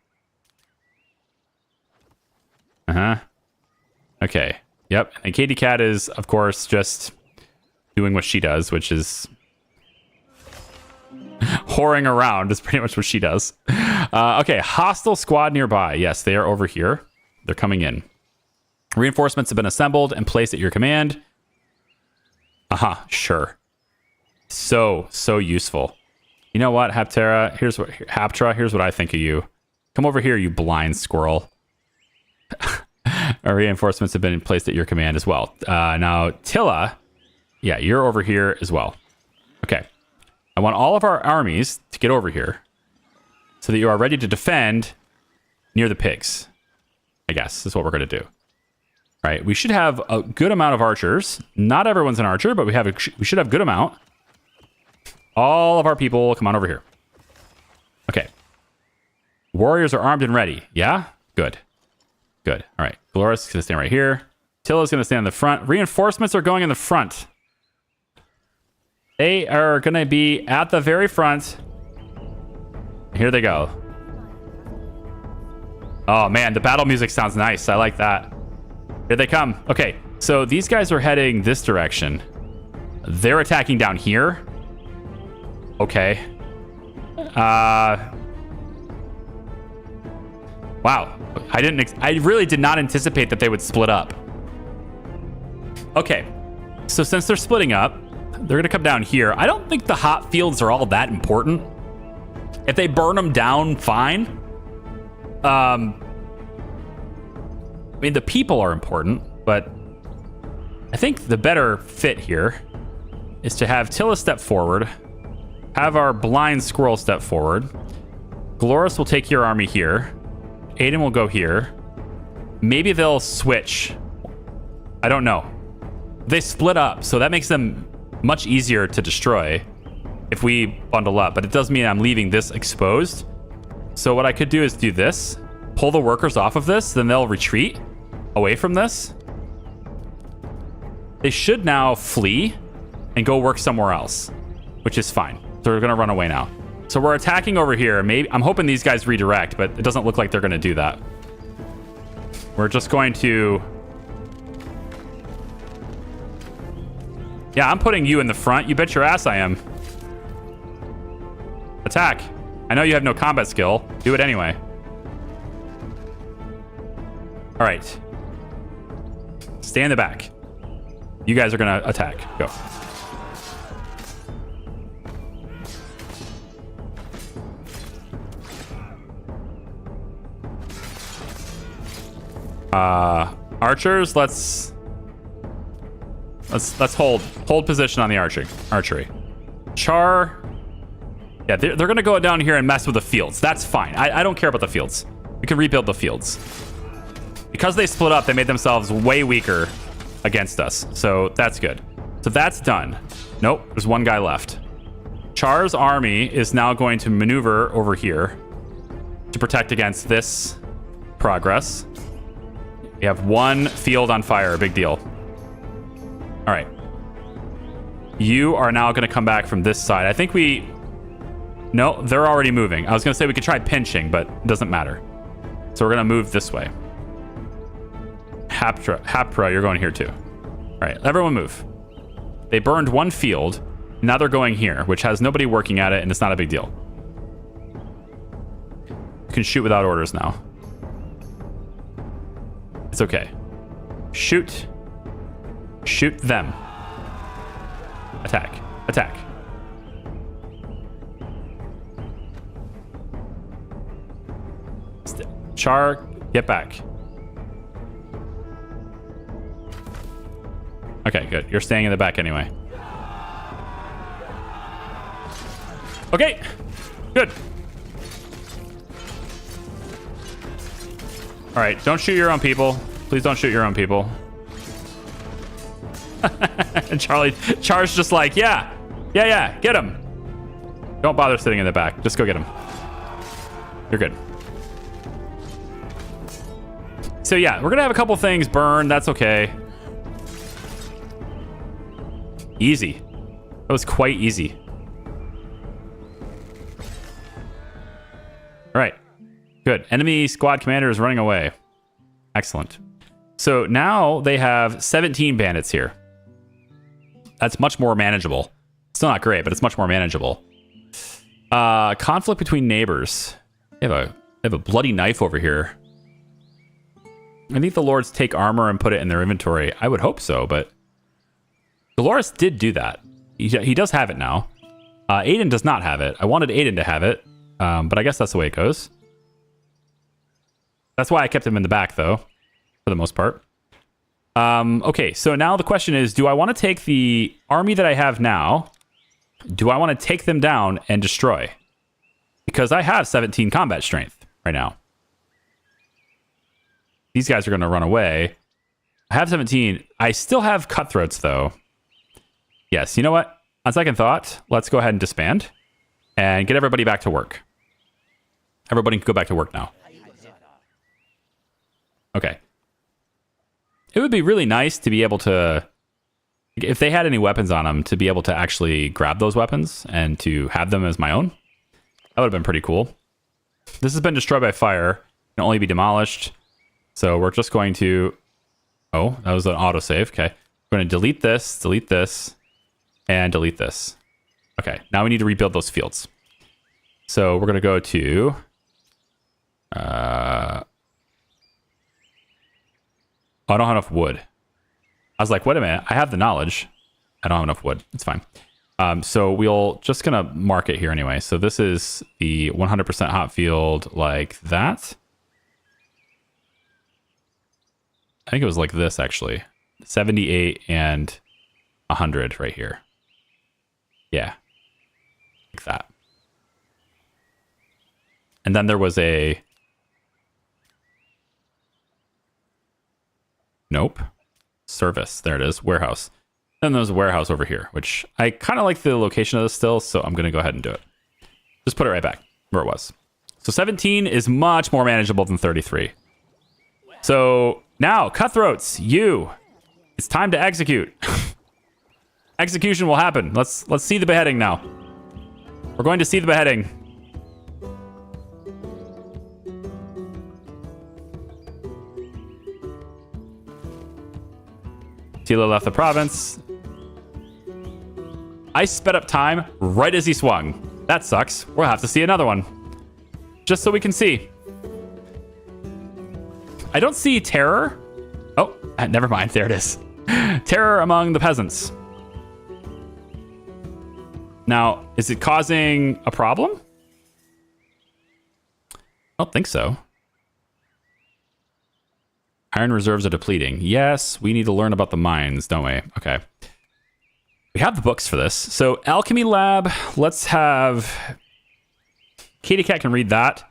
Speaker 1: Okay. Yep. And Katie Cat is, of course, just doing what she does, which is... whoring around is pretty much what she does. Okay, hostile squad nearby. Yes, they are over here. They're coming in. Reinforcements have been assembled and placed at your command. Sure. So useful. You know what, Haptera? Haptra, here's what I think of you. Come over here, you blind squirrel. Our reinforcements have been placed at your command as well. Now, Tilla, yeah, you're over here as well. Okay. I want all of our armies to get over here so that you are ready to defend near the pigs. I guess is what we're going to do. All right. We should have a good amount of archers. Not everyone's an archer, but we should have a good amount. All of our people, come on over here. Okay. Warriors are armed and ready. Yeah? Good. Good. All right. Glorus is going to stand right here. Tilla's going to stand in the front. Reinforcements are going in the front. They are going to be at the very front. Here they go. Oh, man, the battle music sounds nice. I like that. Here they come. Okay, so these guys are heading this direction. They're attacking down here. Okay. Wow. I really did not anticipate that they would split up. Okay, so since they're splitting up, they're going to come down here. I don't think the hot fields are all that important. If they burn them down, fine. I mean, the people are important, but I think the better fit here is to have Tilla step forward, have our blind squirrel step forward. Glorus will take your army here. Aiden will go here. Maybe they'll switch. I don't know. They split up, so that makes them much easier to destroy if we bundle up, but it does mean I'm leaving this exposed. So what I could do is do this, pull the workers off of this, then they'll retreat away from this. They should now flee and go work somewhere else, which is fine. So they're gonna run away now. So we're attacking over here. Maybe I'm hoping these guys redirect, but it doesn't look like they're gonna do that. We're just going to... Yeah, I'm putting you in the front. You bet your ass I am. Attack. I know you have no combat skill. Do it anyway. All right. Stay in the back. You guys are going to attack. Go. Archers, let's hold position on the archery. Char, yeah, they're gonna go down here and mess with the fields. That's fine. I don't care about the fields. We can rebuild the fields. Because they split up, they made themselves way weaker against us. So that's good. So that's done. Nope, there's one guy left. Char's army is now going to maneuver over here to protect against this progress. We have one field on fire, big deal. All right. You are now going to come back from this side. I think we... No, they're already moving. I was going to say we could try pinching, but it doesn't matter. So we're going to move this way. Hapra, you're going here too. All right, everyone move. They burned one field. Now they're going here, which has nobody working at it, and it's not a big deal. You can shoot without orders now. It's okay. Shoot. Shoot them. Attack. Attack. Char, get back. Okay, good. You're staying in the back anyway. Okay, good. All right, don't shoot your own people. Please don't shoot your own people. And Char's just like, yeah, get him. Don't bother sitting in the back. Just go get him. You're good. So yeah, we're gonna have a couple things burn. That's okay. Easy. That was quite easy. All right. Good. Enemy squad commander is running away. Excellent. So now they have 17 bandits here. That's much more manageable. Still not great, but it's much more manageable. Conflict between neighbors. They have a bloody knife over here. I think the lords take armor and put it in their inventory. I would hope so, but Dolores did do that. He does have it now. Aiden does not have it. I wanted Aiden to have it, but I guess that's the way it goes. That's why I kept him in the back, though, for the most part. Okay, so now the question is, do I want to take the army that I have now? Do I want to take them down and destroy? Because I have 17 combat strength right now. These guys are going to run away. I have 17. I still have cutthroats, though. Yes, you know what? On second thought, let's go ahead and disband and get everybody back to work. Everybody can go back to work now. Okay. It would be really nice to be able to, if they had any weapons on them, to be able to actually grab those weapons and to have them as my own. That would have been pretty cool. This has been destroyed by fire. Can only be demolished. So we're just going to... Oh, that was an autosave. Okay. We're going to delete this, and delete this. Okay. Now we need to rebuild those fields. So we're going to go to... I don't have enough wood. I was like, wait a minute. I have the knowledge. I don't have enough wood. It's fine. So we'll just going to mark it here anyway. So this is the 100% hot field like that. I think it was like this, actually. 78 and 100 right here. Yeah. Like that. And then there was a... Nope. Service. There it is. Warehouse. Then there's a warehouse over here, which I kind of like the location of this still, so I'm going to go ahead and do it. Just put it right back where it was. So 17 is much more manageable than 33. So now, cutthroats, it's time to execute. Execution will happen. Let's see the beheading now. We're going to see the beheading. Tila left the province. I sped up time right as he swung. That sucks. We'll have to see another one. Just so we can see. I don't see terror. Oh, never mind. There it is. Terror among the peasants. Now, is it causing a problem? I don't think so. Iron reserves are depleting. Yes, we need to learn about the mines, don't we? Okay. We have the books for this. So, Alchemy Lab, let's have... Katie Cat can read that.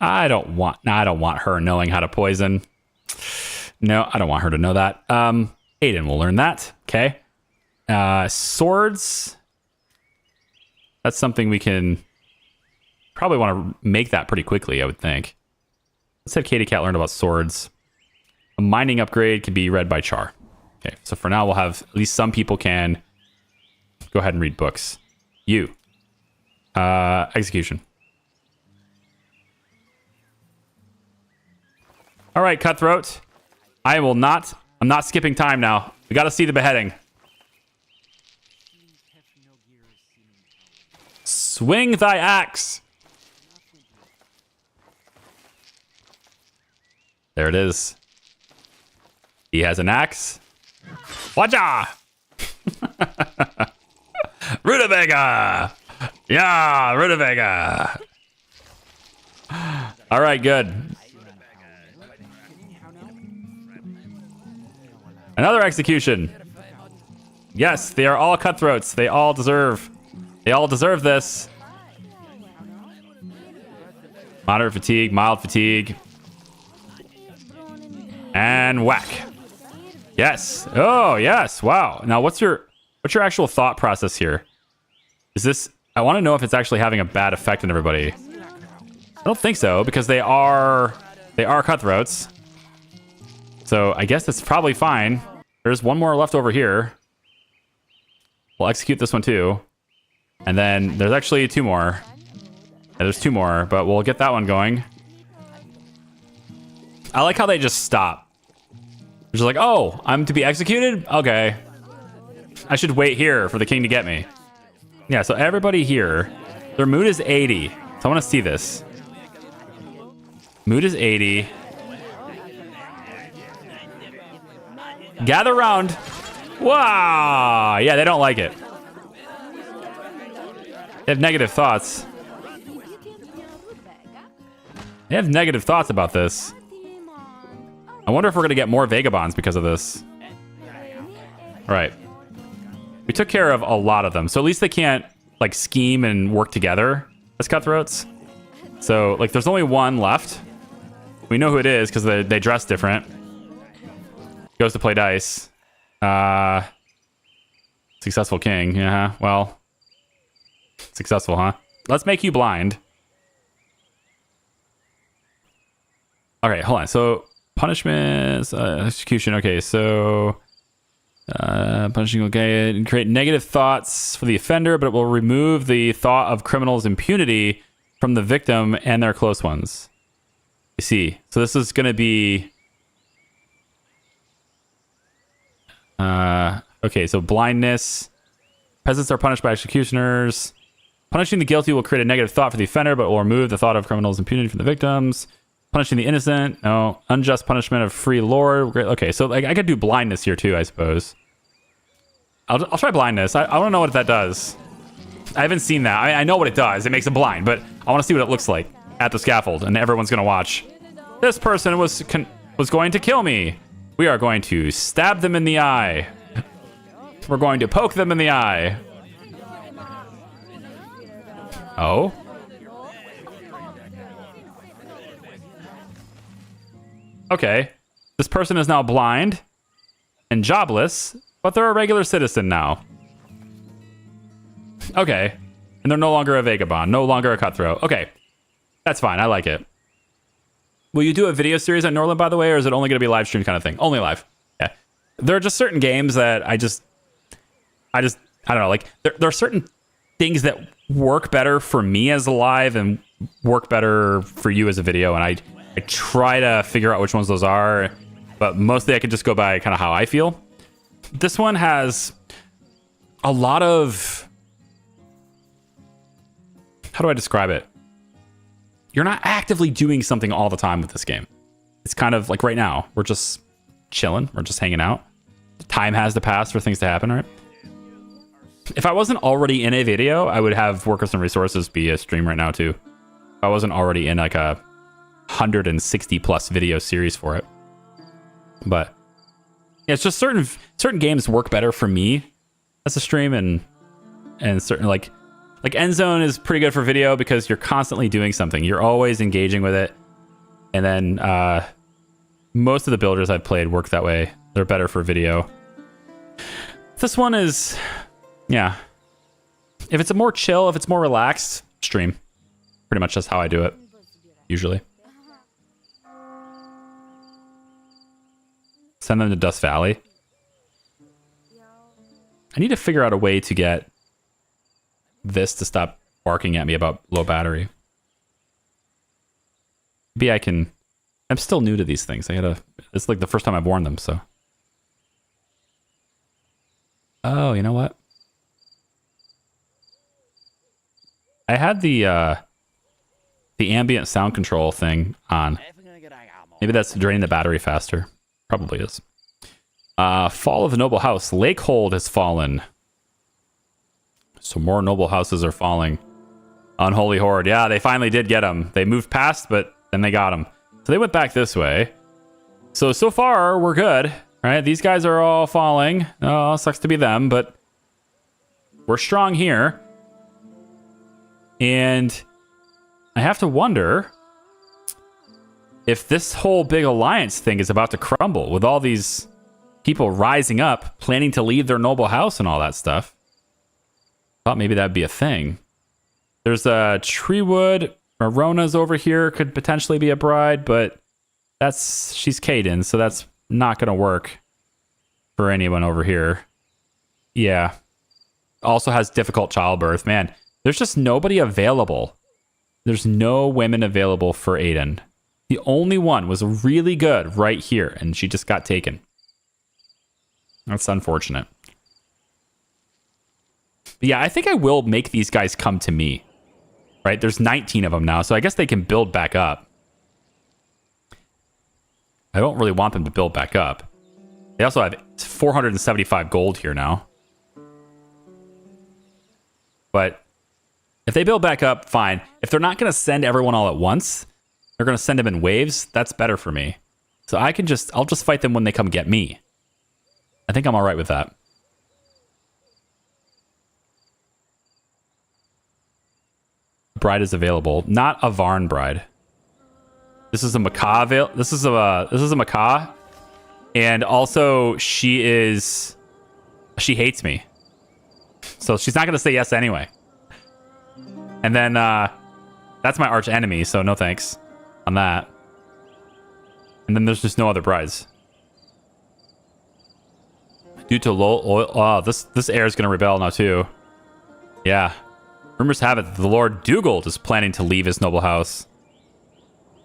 Speaker 1: I don't want her knowing how to poison. No, I don't want her to know that. Aiden will learn that. Okay. Swords. That's something we can probably want to make that pretty quickly, I would think. Let's have Katie Cat learn about swords. A mining upgrade can be read by Char. Okay, so for now we'll have at least some people can go ahead and read books. You. Execution. All right, Cutthroat. I'm not skipping time now. We got to see the beheading. Swing thy axe. There it is. He has an axe. Waja! Rutabaga! Yeah, Rutabaga! All right, good. Another execution. Yes, they are all cutthroats. They all deserve this. Moderate fatigue, mild fatigue. And whack. Yes. Oh, yes. Wow. Now, what's your actual thought process here? Is this... I want to know if it's actually having a bad effect on everybody. I don't think so, because they are cutthroats. So I guess it's probably fine. There's one more left over here. We'll execute this one too. And then there's actually two more. Yeah, there's two more, but we'll get that one going. I like how they just stop. They're just like, oh, I'm to be executed? Okay. I should wait here for the king to get me. Yeah, so everybody here, their mood is 80. So I want to see this. Mood is 80. Gather round. Wow. Yeah, they don't like it. They have negative thoughts. They have negative thoughts about this. I wonder if we're going to get more vagabonds because of this. All right. We took care of a lot of them. So at least they can't, like, scheme and work together as cutthroats. So, like, there's only one left. We know who it is because they dress different. Goes to play dice. Successful king. Yeah, well. Successful, huh? Let's make you blind. Okay, hold on. So, punishments, execution. Okay, so... punishing will create negative thoughts for the offender, but it will remove the thought of criminals' impunity from the victim and their close ones. You see. So this is going to be... okay, so blindness. Peasants are punished by executioners. Punishing the guilty will create a negative thought for the offender, but will remove the thought of criminals' impunity from the victims. Punishing the innocent. No. Unjust punishment of free lord. Great. Okay, so like I could do blindness here too, I suppose. I'll try blindness. I want to know what that does. I haven't seen that. I know what it does. It makes it blind, but I want to see what it looks like at the scaffold, and everyone's going to watch. This person was going to kill me. We are going to stab them in the eye. We're going to poke them in the eye. Oh? Okay. This person is now blind and jobless, but they're a regular citizen now. Okay. And they're no longer a vagabond, no longer a cutthroat. Okay. That's fine. I like it. Will you do a video series on Norland, by the way, or is it only going to be live stream kind of thing? Only live. Yeah. There are just certain games that I don't know. Like, there are certain things that work better for me as a live and work better for you as a video, and I try to figure out which ones those are, but mostly I can just go by kind of how I feel. This one has a lot of... How do I describe it? You're not actively doing something all the time with this game. It's kind of like right now, we're just chilling, we're just hanging out. Time has to pass for things to happen, right? If I wasn't already in a video, I would have Workers and Resources be a stream right now too. If I wasn't already in like a 160 plus video series for it. But yeah, it's just certain games work better for me as a stream, and certain like Endzone is pretty good for video because you're constantly doing something. You're always engaging with it. And then Most of the builders I've played work that way. They're better for video. This one is, yeah. If it's a more chill, if it's more relaxed, stream. Pretty much that's how I do it, usually. Send them to Dust Valley. I need to figure out a way to get this to stop barking at me about low battery. Maybe I can... I'm still new to these things. It's like the first time I've worn them, so... Oh, you know what? I had the ambient sound control thing on. Maybe that's draining the battery faster. Probably is. Fall of the noble house. Lakehold has fallen. So more noble houses are falling. Unholy Horde. Yeah, they finally did get them. They moved past, but then they got them. So they went back this way. So far, we're good. Right? These guys are all falling. Oh, sucks to be them, but we're strong here. And I have to wonder if this whole big alliance thing is about to crumble with all these people rising up, planning to leave their noble house and all that stuff. Thought maybe that'd be a thing. There's a Treewood. Marona's over here, could potentially be a bride, but she's Caden, so that's not going to work for anyone over here. Yeah. Also has difficult childbirth. Man, there's just nobody available. There's no women available for Aiden. The only one was really good right here, and she just got taken. That's unfortunate. But yeah, I think I will make these guys come to me. Right? There's 19 of them now, so I guess they can build back up. I don't really want them to build back up. They also have 475 gold here now. But if they build back up, fine. If they're not going to send everyone all at once, they're going to send them in waves, that's better for me. So I'll just fight them when they come get me. I think I'm all right with that. Bride is available. Not a Varn bride. This is a macaw. This is a macaw. And also she hates me. So she's not going to say yes anyway. And then that's my arch enemy, so no thanks on that. And then there's just no other brides. Due to low oil, oh, this heir is going to rebel now too. Yeah. Rumors have it that the Lord Dugald is planning to leave his noble house.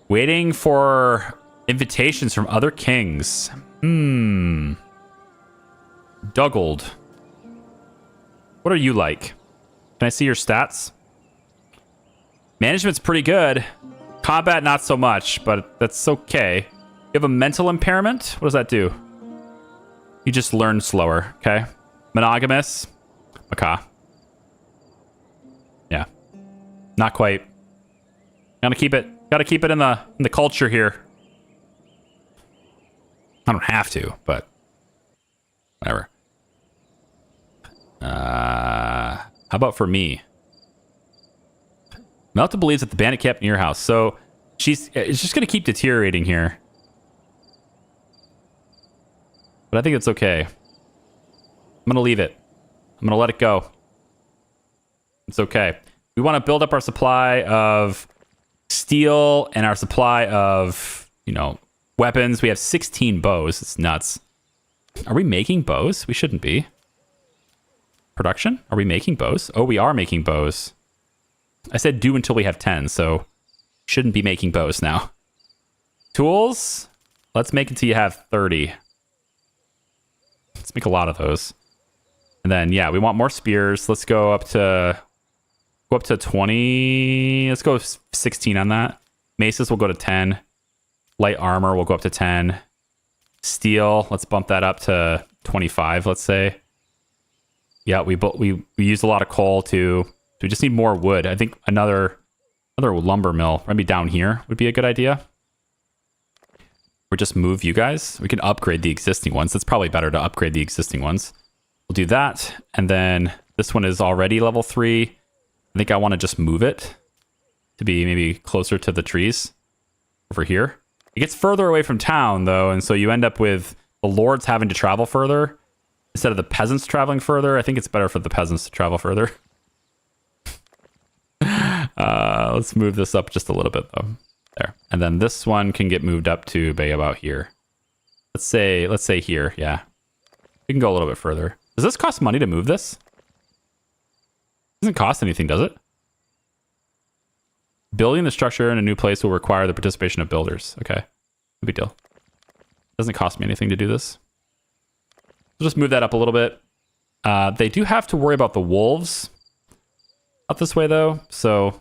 Speaker 1: Waiting for invitations from other kings. Dugald. What are you like? Can I see your stats? Management's pretty good. Combat, not so much, but that's okay. You have a mental impairment? What does that do? You just learn slower, okay? Monogamous. Macaw. Yeah. Not quite. Gotta keep it in the culture here. I don't have to, but whatever. How about for me? Melta believes that the bandit camped near your house, so it's just gonna keep deteriorating here. But I think it's okay. I'm gonna leave it. I'm gonna let it go. It's okay. We want to build up our supply of steel and our supply of, weapons. We have 16 bows. It's nuts. Are we making bows? We shouldn't be. Production? Are we making bows? Oh, we are making bows. I said do until we have 10, so shouldn't be making bows now. Tools? Let's make it till you have 30. Let's make a lot of those. And then, yeah, we want more spears. Let's go up to 20. Let's go 16 on that. Maces will go to 10. Light armor will go up to 10. Steel, let's bump that up to 25, let's say. Yeah, we used a lot of coal too. We just need more wood. I think another lumber mill, maybe down here, would be a good idea. Or just move you guys. We can upgrade the existing ones. That's probably better to upgrade the existing ones. We'll do that. And then this one is already level 3. I think I want to just move it to be maybe closer to the trees over here. It gets further away from town, though, and so you end up with the lords having to travel further instead of the peasants traveling further. I think it's better for the peasants to travel further. Let's move this up just a little bit, though. There. And then this one can get moved up to be about here. Let's say here, yeah. We can go a little bit further. Does this cost money to move this? Doesn't cost anything, does it? Building the structure in a new place will require the participation of builders. Okay. No big deal. Doesn't cost me anything to do this. We'll just move that up a little bit. They do have to worry about the wolves up this way, though. So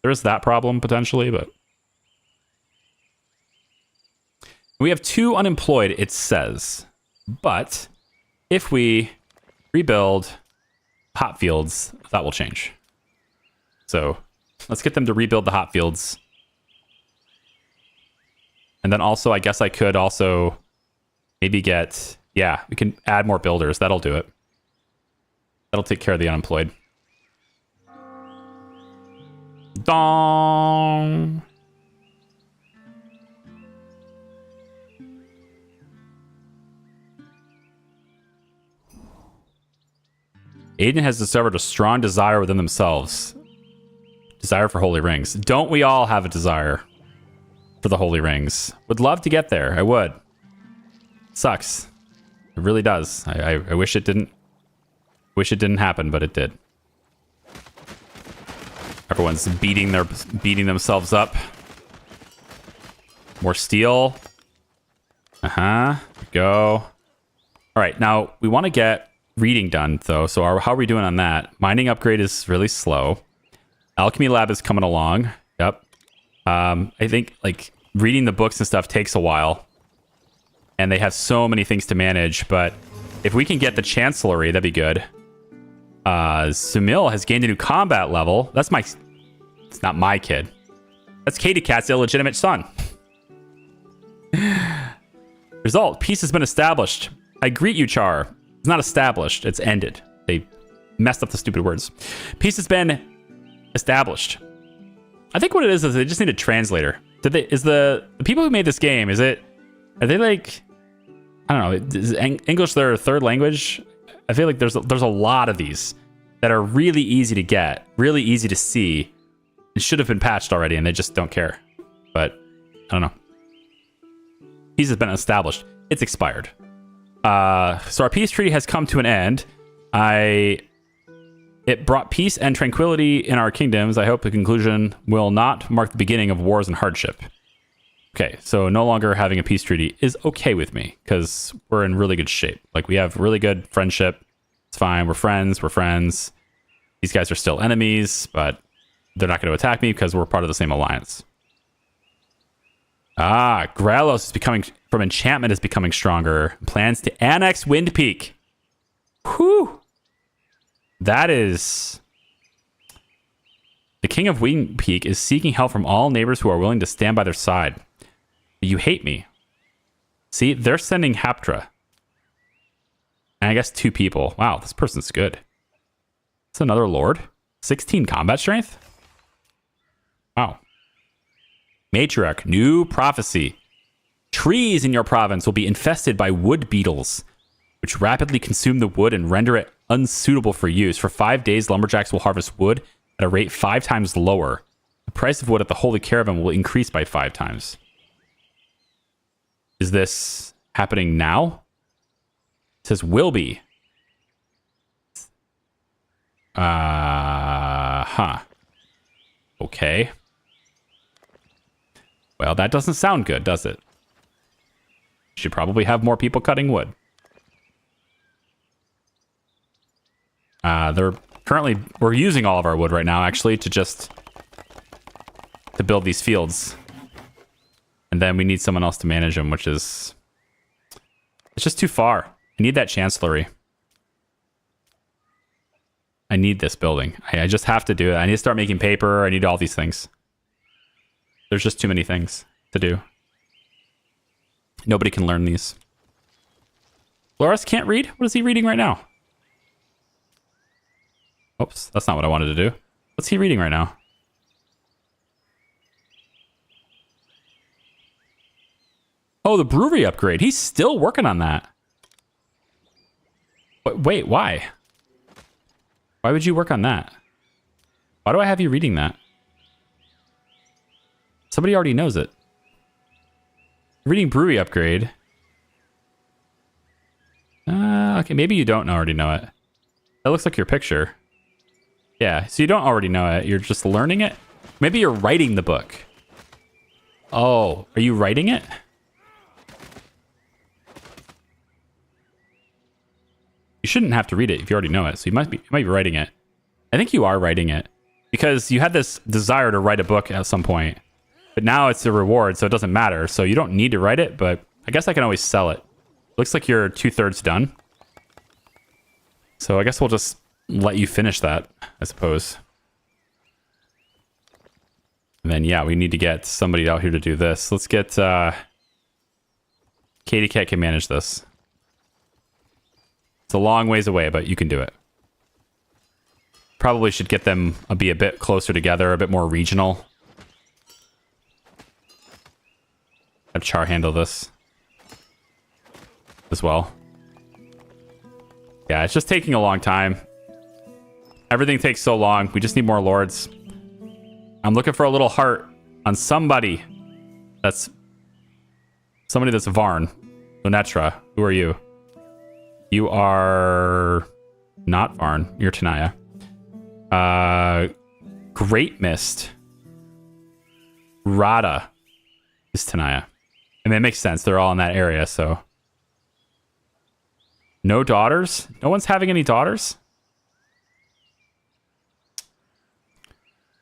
Speaker 1: there is that problem potentially, but we have 2 unemployed, it says. But if we rebuild hot fields, that will change. So let's get them to rebuild the hot fields. And then also, I guess I could also maybe get, yeah, we can add more builders. That'll do it. That'll take care of the unemployed. Dong. Aiden has discovered a strong desire within themselves. Desire for holy rings. Don't we all have a desire for the holy rings? Would love to get there. I would. Sucks. It really does. I wish it didn't. Wish it didn't happen, but it did. Everyone's beating themselves up. More steel. Go. All right, now we want to get reading done, though. So how are we doing on that? Mining upgrade is really slow. Alchemy lab is coming along. Yep. I think like reading the books and stuff takes a while, and they have so many things to manage. But if we can get the chancellery, that'd be good. Sumil has gained a new combat level. That's my. It's not my kid. That's Katie Cat's illegitimate son. Result: peace has been established. I greet you, Char. It's not established. It's ended. They messed up the stupid words. Peace has been established. I think what it is they just need a translator. Is the people who made this game, are they like, I don't know, is English their third language? I feel like there's a lot of these that are really easy to get, really easy to see. It should have been patched already and they just don't care. But I don't know. Peace has been established. It's expired. So our peace treaty has come to an end. It brought peace and tranquility in our kingdoms. I hope the conclusion will not mark the beginning of wars and hardship. Okay, so no longer having a peace treaty is okay with me because we're in really good shape. Like, we have really good friendship. It's fine. We're friends. These guys are still enemies, but they're not going to attack me because we're part of the same alliance. Gralos is becoming, from enchantment, is becoming stronger. Plans to annex Wind Peak. Whew. That is... The king of Wind Peak is seeking help from all neighbors who are willing to stand by their side. You hate me. See, they're sending Haptra. And I guess 2 people. Wow, this person's good. It's another lord. 16 combat strength? Wow. Matriarch, new prophecy. Trees in your province will be infested by wood beetles, which rapidly consume the wood and render it unsuitable for use. For 5 days, lumberjacks will harvest wood at a rate 5 times lower. The price of wood at the Holy Caravan will increase by 5 times. Is this happening now? It says will be. Okay. Well, that doesn't sound good, does it? Should probably have more people cutting wood. We're using all of our wood right now, actually, to build these fields. And then we need someone else to manage them, which is... It's just too far. I need that chancellery. I need this building. I just have to do it. I need to start making paper. I need all these things. There's just too many things to do. Nobody can learn these. Loris can't read? What is he reading right now? Oops, that's not what I wanted to do. What's he reading right now? Oh, the brewery upgrade. He's still working on that. Wait, why? Why would you work on that? Why do I have you reading that? Somebody already knows it. Reading brewery upgrade. Okay, maybe you don't already know it. That looks like your picture. Yeah, so you don't already know it. You're just learning it. Maybe you're writing the book. Oh, are you writing it? You shouldn't have to read it if you already know it. So you might be writing it. I think you are writing it because you had this desire to write a book at some point, but now it's a reward, so it doesn't matter. So you don't need to write it, but I guess I can always sell it. Looks like you're 2/3 done. So I guess we'll just let you finish that, I suppose. And then, yeah, we need to get somebody out here to do this. Let's get... Katie Cat can manage this. It's a long ways away, but you can do it. Probably should get them be a bit closer together, a bit more regional. Have Char handle this as well. Yeah, it's just taking a long time. Everything takes so long. We just need more lords. I'm looking for a little heart on somebody that's Varn. Lunetra, who are you? You are not Varn. You're Tanaya. Great Mist. Rada is Tanaya. I mean, it makes sense. They're all in that area, so. No daughters? No one's having any daughters?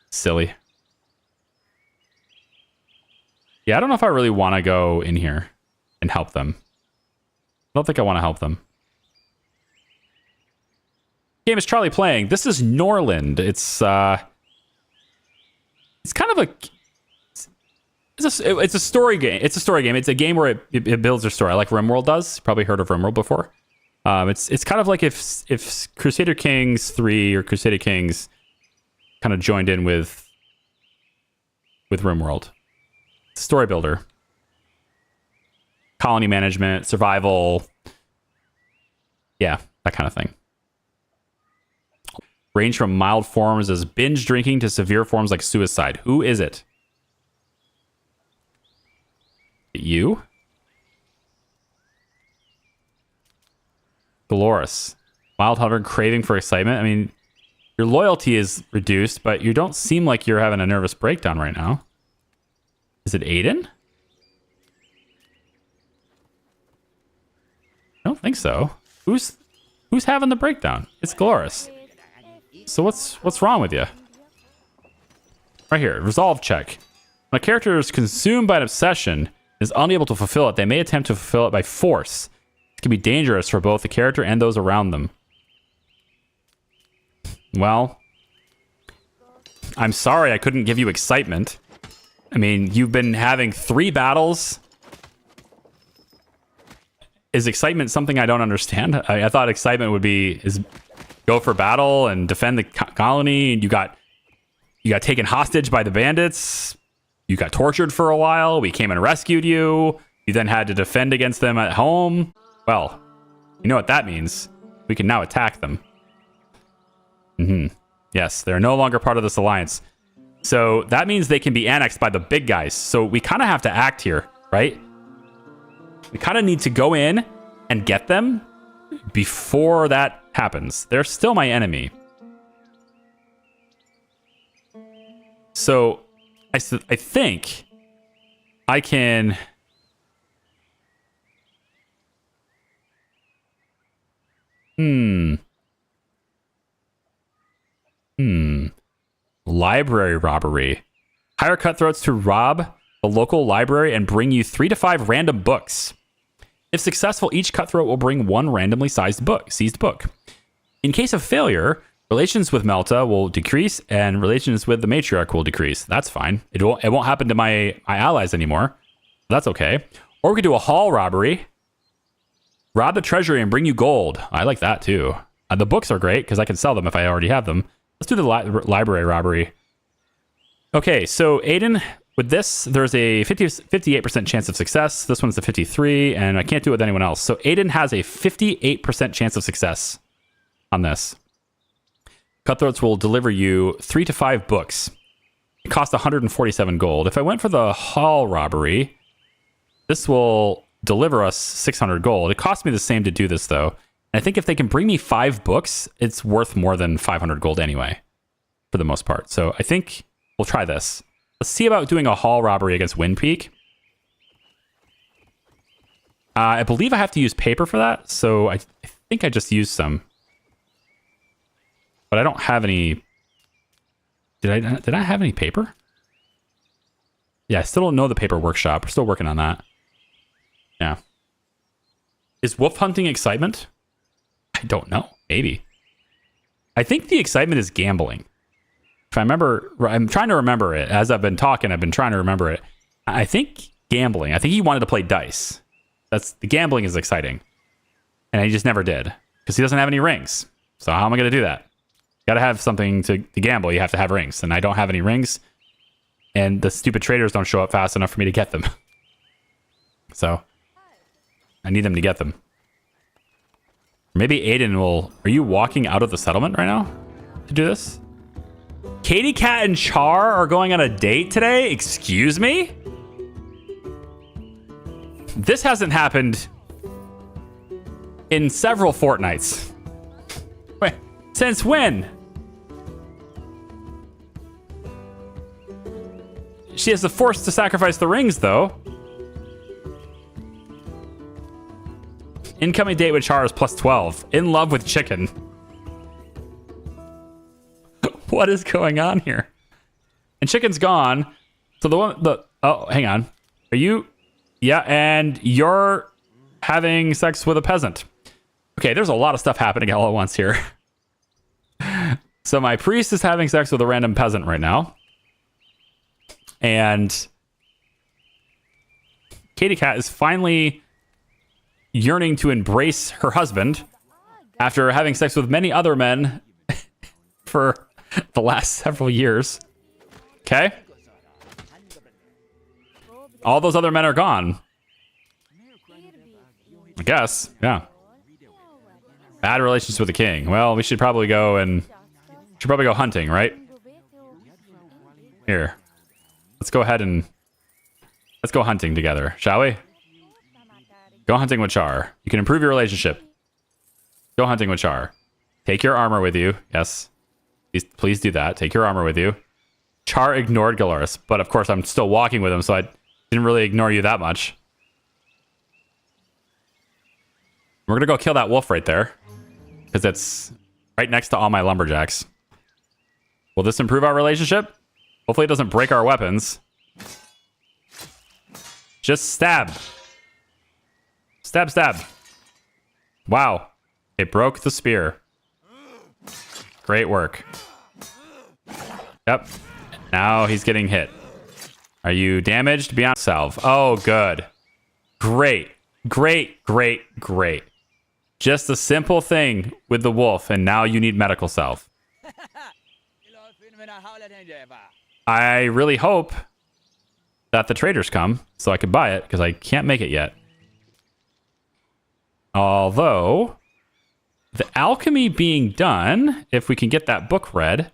Speaker 1: Silly. Yeah, I don't know if I really want to go in here and help them. I don't think I want to help them. Game is Charlie playing. This is Norland. It's kind of a... It's a story game. It's a story game. It's a game where it builds your story, like RimWorld does. You've probably heard of RimWorld before. It's kind of like if Crusader Kings 3 or Crusader Kings kind of joined in with RimWorld. It's a story builder. Colony management, survival. Yeah, that kind of thing. Range from mild forms as binge drinking to severe forms like suicide. Who is it? You? Dolores. Mild hunger, craving for excitement. I mean, your loyalty is reduced, but you don't seem like you're having a nervous breakdown right now. Is it Aiden? I don't think so. Who's having the breakdown? It's Dolores. So what's wrong with you? Right here, resolve check. When a character is consumed by an obsession and is unable to fulfill it, they may attempt to fulfill it by force. It can be dangerous for both the character and those around them. Well, I'm sorry I couldn't give you excitement. I mean, you've been having 3 battles. Is excitement something I don't understand? I thought excitement would be go for battle and defend the colony, and you got taken hostage by the bandits. You got tortured for a while. We came and rescued you. You then had to defend against them at home. Well, you know what that means. We can now attack them. Yes, they're no longer part of this alliance. So that means they can be annexed by the big guys. So we kind of have to act here, right? We kind of need to go in and get them before that happens. They're still my enemy. So I think I can... Library robbery. Hire cutthroats to rob the local library and bring you 3 to 5 random books. If successful, each cutthroat will bring 1 randomly seized book. In case of failure, relations with Melta will decrease and relations with the matriarch will decrease. That's fine. It won't happen to my allies anymore. That's okay. Or we could do a hall robbery. Rob the treasury and bring you gold. I like that too. The books are great because I can sell them if I already have them. Let's do the library robbery. Okay, so Aiden, With this, there's a 58% chance of success. This one's a 53, and I can't do it with anyone else. So Aiden has a 58% chance of success on this. Cutthroats will deliver you 3 to 5 books. It costs 147 gold. If I went for the hall robbery, this will deliver us 600 gold. It costs me the same to do this, though. And I think if they can bring me 5 books, it's worth more than 500 gold anyway, for the most part. So I think we'll try this. Let's see about doing a hall robbery against Wind Peak. I believe I have to use paper for that, so I think I just used some. But I don't have any... Did I have any paper? Yeah, I still don't know the paper workshop. We're still working on that. Yeah. Is wolf hunting excitement? I don't know. Maybe. I think the excitement is gambling. If I remember, I'm trying to remember it. As I've been talking, I've been trying to remember it. I think gambling. I think he wanted to play dice. The gambling is exciting. And he just never did. Because he doesn't have any rings. So how am I going to do that? Got to have something to gamble. You have to have rings. And I don't have any rings. And the stupid traders don't show up fast enough for me to get them. So I need them to get them. Maybe Aiden will... Are you walking out of the settlement right now to do this? Katie Cat and Char are going on a date today? Excuse me? This hasn't happened in several fortnights. Wait, since when? She has the force to sacrifice the rings, though. Incoming date with Char is plus 12. In love with chicken. What is going on here? And chicken's gone. So oh, hang on. Are you? Yeah, and you're having sex with a peasant. Okay, there's a lot of stuff happening all at once here. So my priest is having sex with a random peasant right now. And Katie Cat is finally yearning to embrace her husband after having sex with many other men for the last several years. Okay. All those other men are gone. I guess. Yeah. Bad relations with the king. Well, we should probably go hunting, right? Here. Let's go ahead and let's go hunting together, shall we? Go hunting with Char. You can improve your relationship. Go hunting with Char. Take your armor with you. Yes. Please do that. Take your armor with you. Char ignored Galoris, but of course I'm still walking with him, so I didn't really ignore you that much. We're gonna go kill that wolf right there, because it's right next to all my lumberjacks. Will this improve our relationship? Hopefully it doesn't break our weapons. Just stab. Stab, stab. Wow. It broke the spear. Great work. Yep. Now he's getting hit. Are you damaged beyond salve? Oh, good. Great. Great, great, great. Just a simple thing with the wolf, and now you need medical salve. I really hope that the traders come so I can buy it, because I can't make it yet. Although, the alchemy being done, if we can get that book read,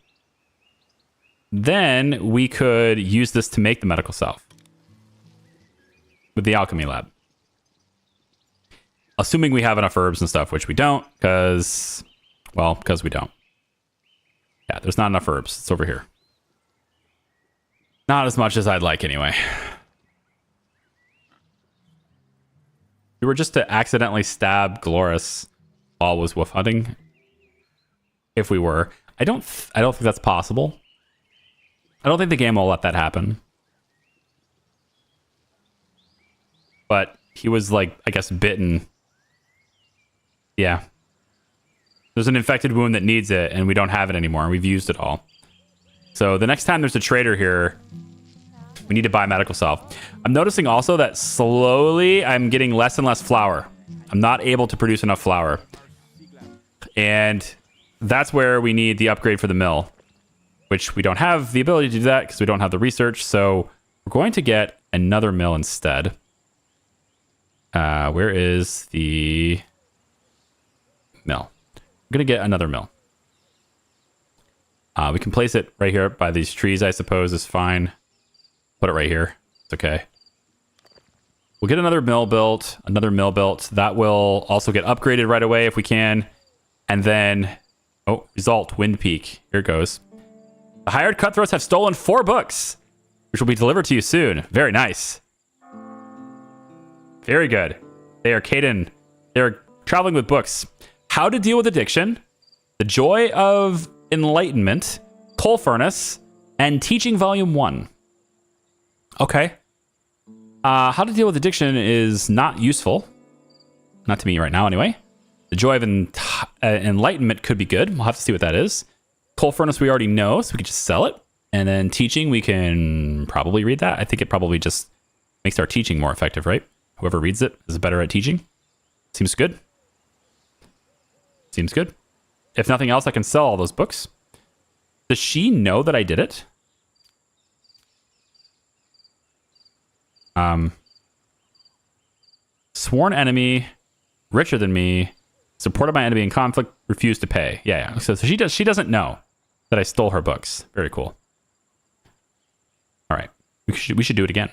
Speaker 1: then we could use this to make the medical salve with the alchemy lab. Assuming we have enough herbs and stuff, which we don't, because we don't. Yeah, there's not enough herbs. It's over here. Not as much as I'd like anyway. We were just to accidentally stab Galoris while was wolf hunting. If we were. I don't think that's possible. I don't think the game will let that happen. But he was like, I guess, bitten. Yeah. There's an infected wound that needs it, and we don't have it anymore, and we've used it all. So the next time there's a trader here, we need to buy medical salve. I'm noticing also that slowly I'm getting less and less flour. I'm not able to produce enough flour. And that's where we need the upgrade for the mill, which we don't have the ability to do that because we don't have the research. So We're going to get another mill instead. Where is the mill? I'm going to get another mill. We can place it right here by these trees, I suppose, is fine. Put it right here. It's okay. We'll get another mill built. That will also get upgraded right away if we can. And then, result, Wind Peak. Here it goes. The hired cutthroats have stolen 4 books, which will be delivered to you soon. Very nice. Very good. They are Caden. They're traveling with books. How to Deal with Addiction, The Joy of Enlightenment, Coal Furnace, and Teaching Volume 1. Okay. How to Deal with Addiction is not useful. Not to me right now, anyway. The Joy of Enlightenment could be good. We'll have to see what that is. Coal Furnace we already know, so we can just sell it. And then Teaching, we can probably read that. I think it probably just makes our teaching more effective, right? Whoever reads it is better at teaching. Seems good. Seems good. If nothing else, I can sell all those books. Does she know that I did it? Sworn enemy, richer than me, supported my enemy in conflict, refused to pay. Yeah. So she doesn't know that I stole her books. Very cool. All right. We should do it again.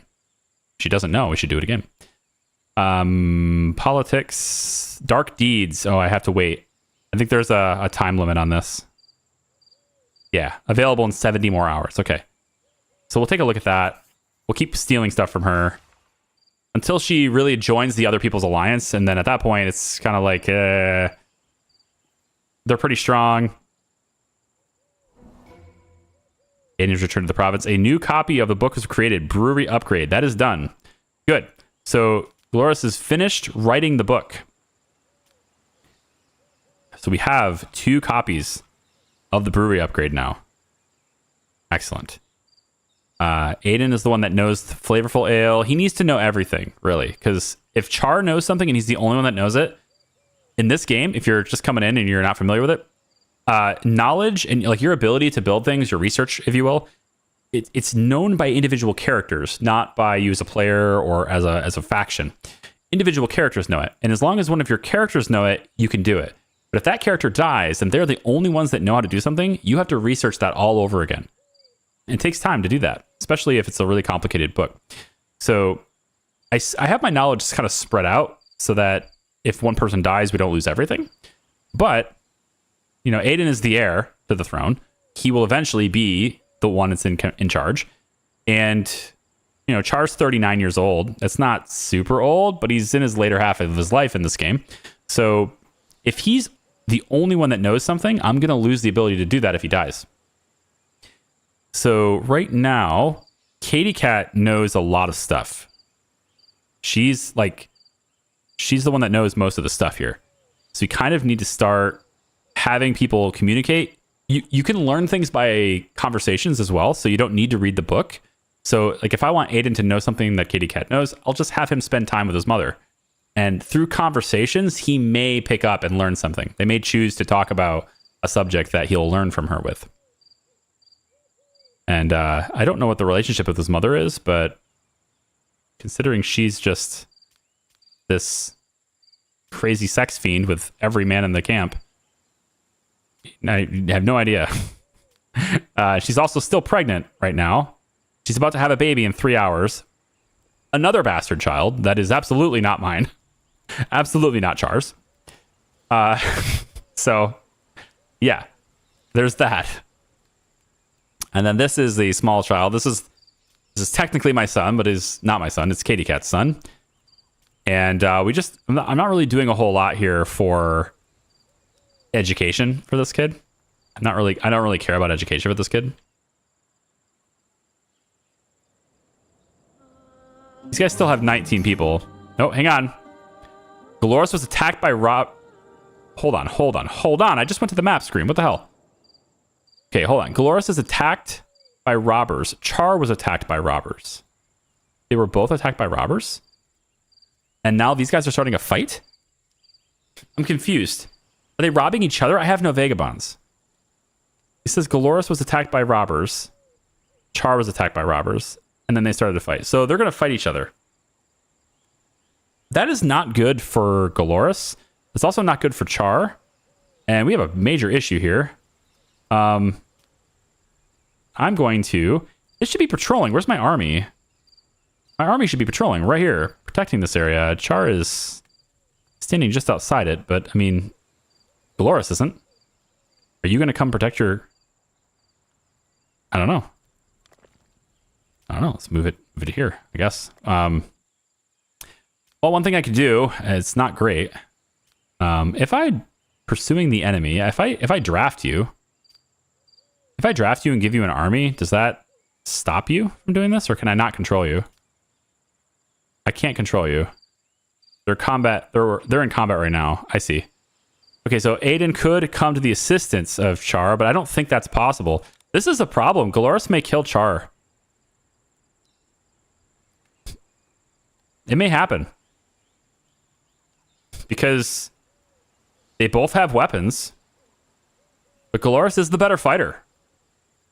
Speaker 1: She doesn't know. We should do it again. Politics, dark deeds. Oh, I have to wait. I think there's a time limit on this. Yeah, available in 70 more hours. Okay. So we'll take a look at that. We'll keep stealing stuff from her until she really joins the other people's alliance. And then at that point, it's kind of like, they're pretty strong. Aliens return to the province. A new copy of the book was created. Brewery upgrade. That is done. Good. So Dolores has finished writing the book. So we have 2 copies of the brewery upgrade now. Excellent. Aiden is the one that knows the flavorful ale. He needs to know everything, really, because if Char knows something and he's the only one that knows it, in this game, if you're just coming in and you're not familiar with it, knowledge and like your ability to build things, your research, if you will, it's known by individual characters, not by you as a player or as a faction. Individual characters know it, and as long as one of your characters know it, you can do it. But if that character dies and they're the only ones that know how to do something, you have to research that all over again. And it takes time to do that, especially if it's a really complicated book. So I have my knowledge kind of spread out so that if one person dies, we don't lose everything. But, Aiden is the heir to the throne. He will eventually be the one that's in charge. And, Char's 39 years old. That's not super old, but he's in his later half of his life in this game. So if he's the only one that knows something, I'm going to lose the ability to do that if he dies. So right now, Katie Cat knows a lot of stuff. She's the one that knows most of the stuff here. So you kind of need to start having people communicate. You can learn things by conversations as well, so you don't need to read the book. So like if I want Aiden to know something that Katie Cat knows, I'll just have him spend time with his mother. And through conversations, he may pick up and learn something. They may choose to talk about a subject that he'll learn from her with. And I don't know what the relationship with his mother is, but considering she's just this crazy sex fiend with every man in the camp, I have no idea. She's also still pregnant right now. She's about to have a baby in 3 hours. Another bastard child that is absolutely not mine. Absolutely not Char's. So, yeah, there's that. And then this is the small child. This is technically my son, but is not my son. It's Katie Cat's son. And I'm not really doing a whole lot here for education for this kid. I don't really care about education for this kid. These guys still have 19 people. Oh, hang on. Dolores was attacked by Hold on. I just went to the map screen. What the hell? Okay, hold on. Dolores is attacked by robbers. Char was attacked by robbers. They were both attacked by robbers? And now these guys are starting a fight? I'm confused. Are they robbing each other? I have no vagabonds. It says Dolores was attacked by robbers. Char was attacked by robbers. And and then they started to fight. So they're going to fight each other. That is not good for Galoris. It's also not good for Char. And we have a major issue here. I'm going to... It should be patrolling. Where's my army? My army should be patrolling right here, protecting this area. Char is standing just outside it, but, I mean, Galoris isn't. Are you going to come protect your... I don't know. Let's move it here, I guess. Well, one thing I could do, it's not great. If I pursuing the enemy, if I draft you and give you an army, does that stop you from doing this, or can I not control you? I can't control you. They're in combat right now. I see. Okay, so Aiden could come to the assistance of Char, but I don't think that's possible. This is a problem. Galoris may kill Char. It may happen. Because they both have weapons. But Galoris is the better fighter.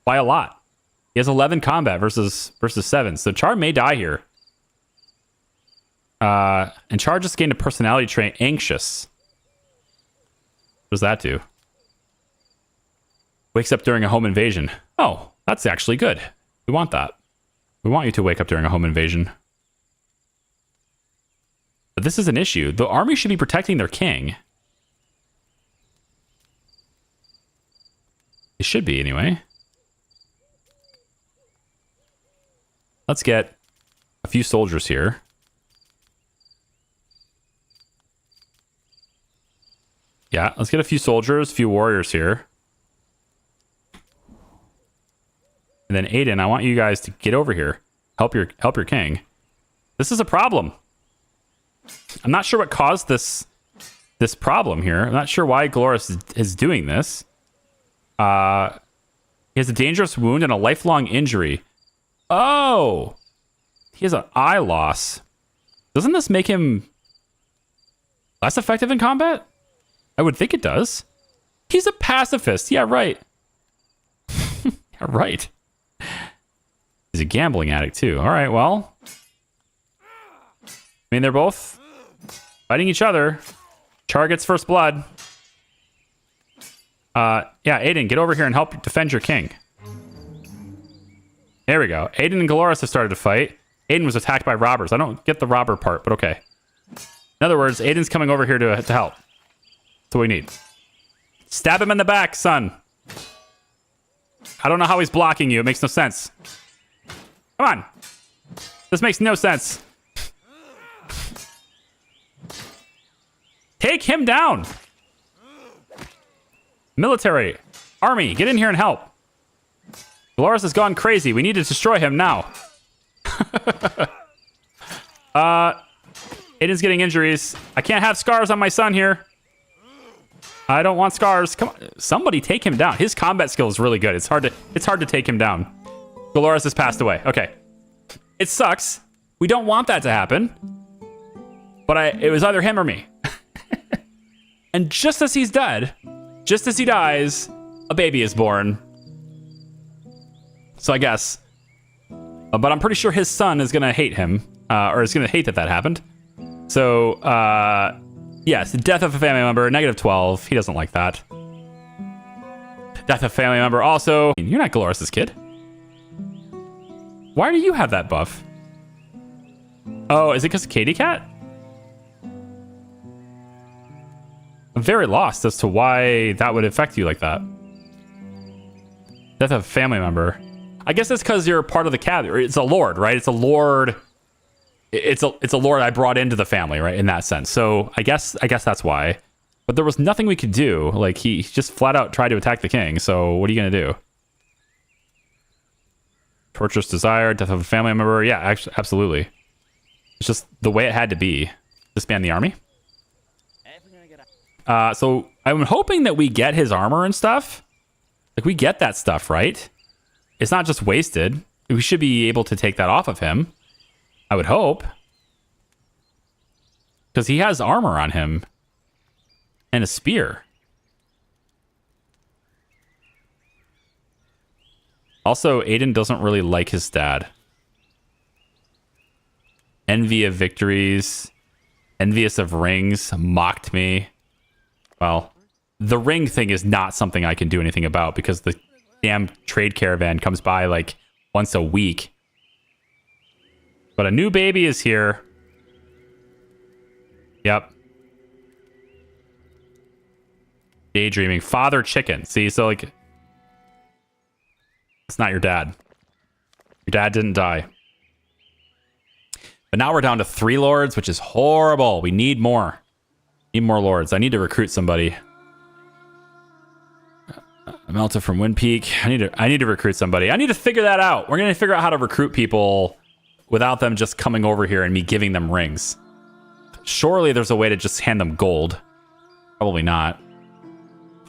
Speaker 1: By a lot. He has 11 combat versus 7. So Char may die here. And Char just gained a personality trait, anxious. What does that do? Wakes up during a home invasion. Oh, that's actually good. We want that. We want you to wake up during a home invasion. But this is an issue. The army should be protecting their king. It should be, anyway. Let's get a few soldiers here. Yeah, let's get a few soldiers, a few warriors here. And then Aiden, I want you guys to get over here. Help your king. This is a problem. I'm not sure what caused this problem here. I'm not sure why Galoris is doing this. He has a dangerous wound and a lifelong injury. Oh! He has an eye loss. Doesn't this make him less effective in combat? I would think it does. He's a pacifist. Yeah, right. Yeah, right. He's a gambling addict, too. All right, well. I mean, they're both fighting each other. Char gets first blood. Yeah, Aiden, get over here and help defend your king. There we go. Aiden and Galoris have started to fight. Aiden was attacked by robbers. I don't get the robber part, but okay. In other words, Aiden's coming over here to help. That's what we need. Stab him in the back, son. I don't know how he's blocking you. It makes no sense. Come on. This makes no sense. Take him down. Military. Army, get in here and help. Galoris has gone crazy. We need to destroy him now. Aiden's getting injuries. I can't have scars on my son here. I don't want scars. Come on. Somebody take him down. His combat skill is really good. It's hard to take him down. Galoris has passed away. Okay. It sucks. We don't want that to happen. But it was either him or me. And just as he's dead, just as he dies, a baby is born. So I guess. But I'm pretty sure his son is going to hate him. Or is going to hate that happened. So, yes, the death of a family member, -12. He doesn't like that. Death of a family member also. You're not Galoris' kid. Why do you have that buff? Oh, is it because of Katie Cat? I'm very lost as to why that would affect you like that. Death of a family member. I guess it's because you're part of the cabinet. It's a lord, right? It's a lord. It's a lord I brought into the family, right? In that sense. So I guess that's why. But there was nothing we could do. Like he just flat out tried to attack the king. So what are you gonna do? Torturous desire, death of a family member. Yeah, actually, absolutely. It's just the way it had to be. Disband the army. So I'm hoping that we get his armor and stuff. Like we get that stuff, right? It's not just wasted. We should be able to take that off of him. I would hope. Because he has armor on him. And a spear. Also, Aiden doesn't really like his dad. Envy of victories. Envious of rings. Mocked me. Well, the ring thing is not something I can do anything about because the damn trade caravan comes by like once a week. But a new baby is here. Yep. Daydreaming. Father chicken. See, so like... It's not your dad. Your dad didn't die. But now we're down to 3 lords, which is horrible. We need more. Need more lords. I need to recruit somebody. Melta from Wind Peak. I need to recruit somebody. I need to figure that out. We're going to figure out how to recruit people without them just coming over here and me giving them rings. Surely there's a way to just hand them gold. Probably not.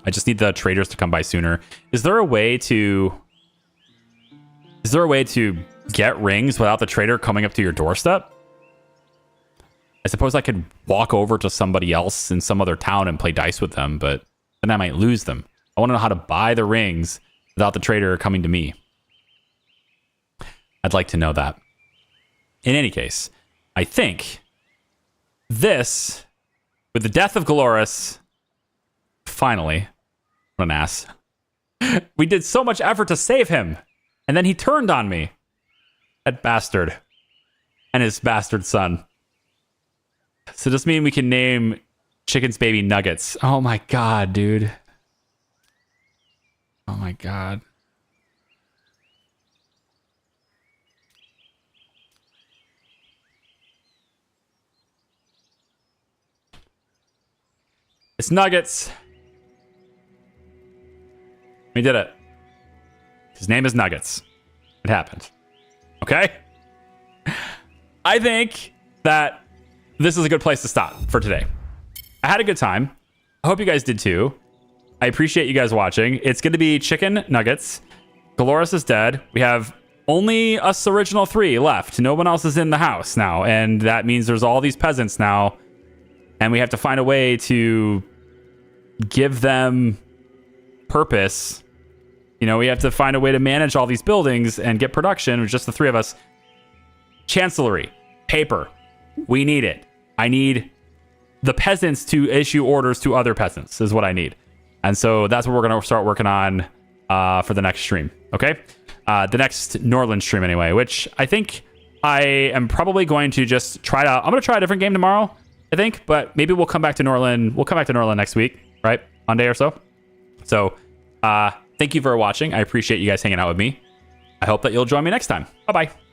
Speaker 1: I just need the traders to come by sooner. Is there a way to get rings without the trader coming up to your doorstep? I suppose I could walk over to somebody else in some other town and play dice with them, but then I might lose them. I want to know how to buy the rings without the trader coming to me. I'd like to know that. In any case, I think this, with the death of Galoris, finally, what an ass. We did so much effort to save him, and then he turned on me. That bastard. And his bastard son. So does this mean we can name Chicken's baby Nuggets? Oh my god, dude. Oh my god. It's Nuggets. We did it. His name is Nuggets. It happened. Okay? I think that this is a good place to stop for today. I had a good time. I hope you guys did too. I appreciate you guys watching. It's going to be Chicken Nuggets. Galoris is dead. We have only us original 3 left. No one else is in the house now. And that means there's all these peasants now. And we have to find a way to give them purpose. You know, we have to find a way to manage all these buildings and get production with just the 3 of us. Chancellery. Paper. We need it. I need the peasants to issue orders to other peasants is what I need. And so that's what we're going to start working on for the next stream. Okay? The next Norland stream anyway, which I think I am probably going to just try out. I'm going to try a different game tomorrow, I think, but maybe we'll come back to Norland. We'll come back to Norland next week, right? Monday or so. So thank you for watching. I appreciate you guys hanging out with me. I hope that you'll join me next time. Bye-bye.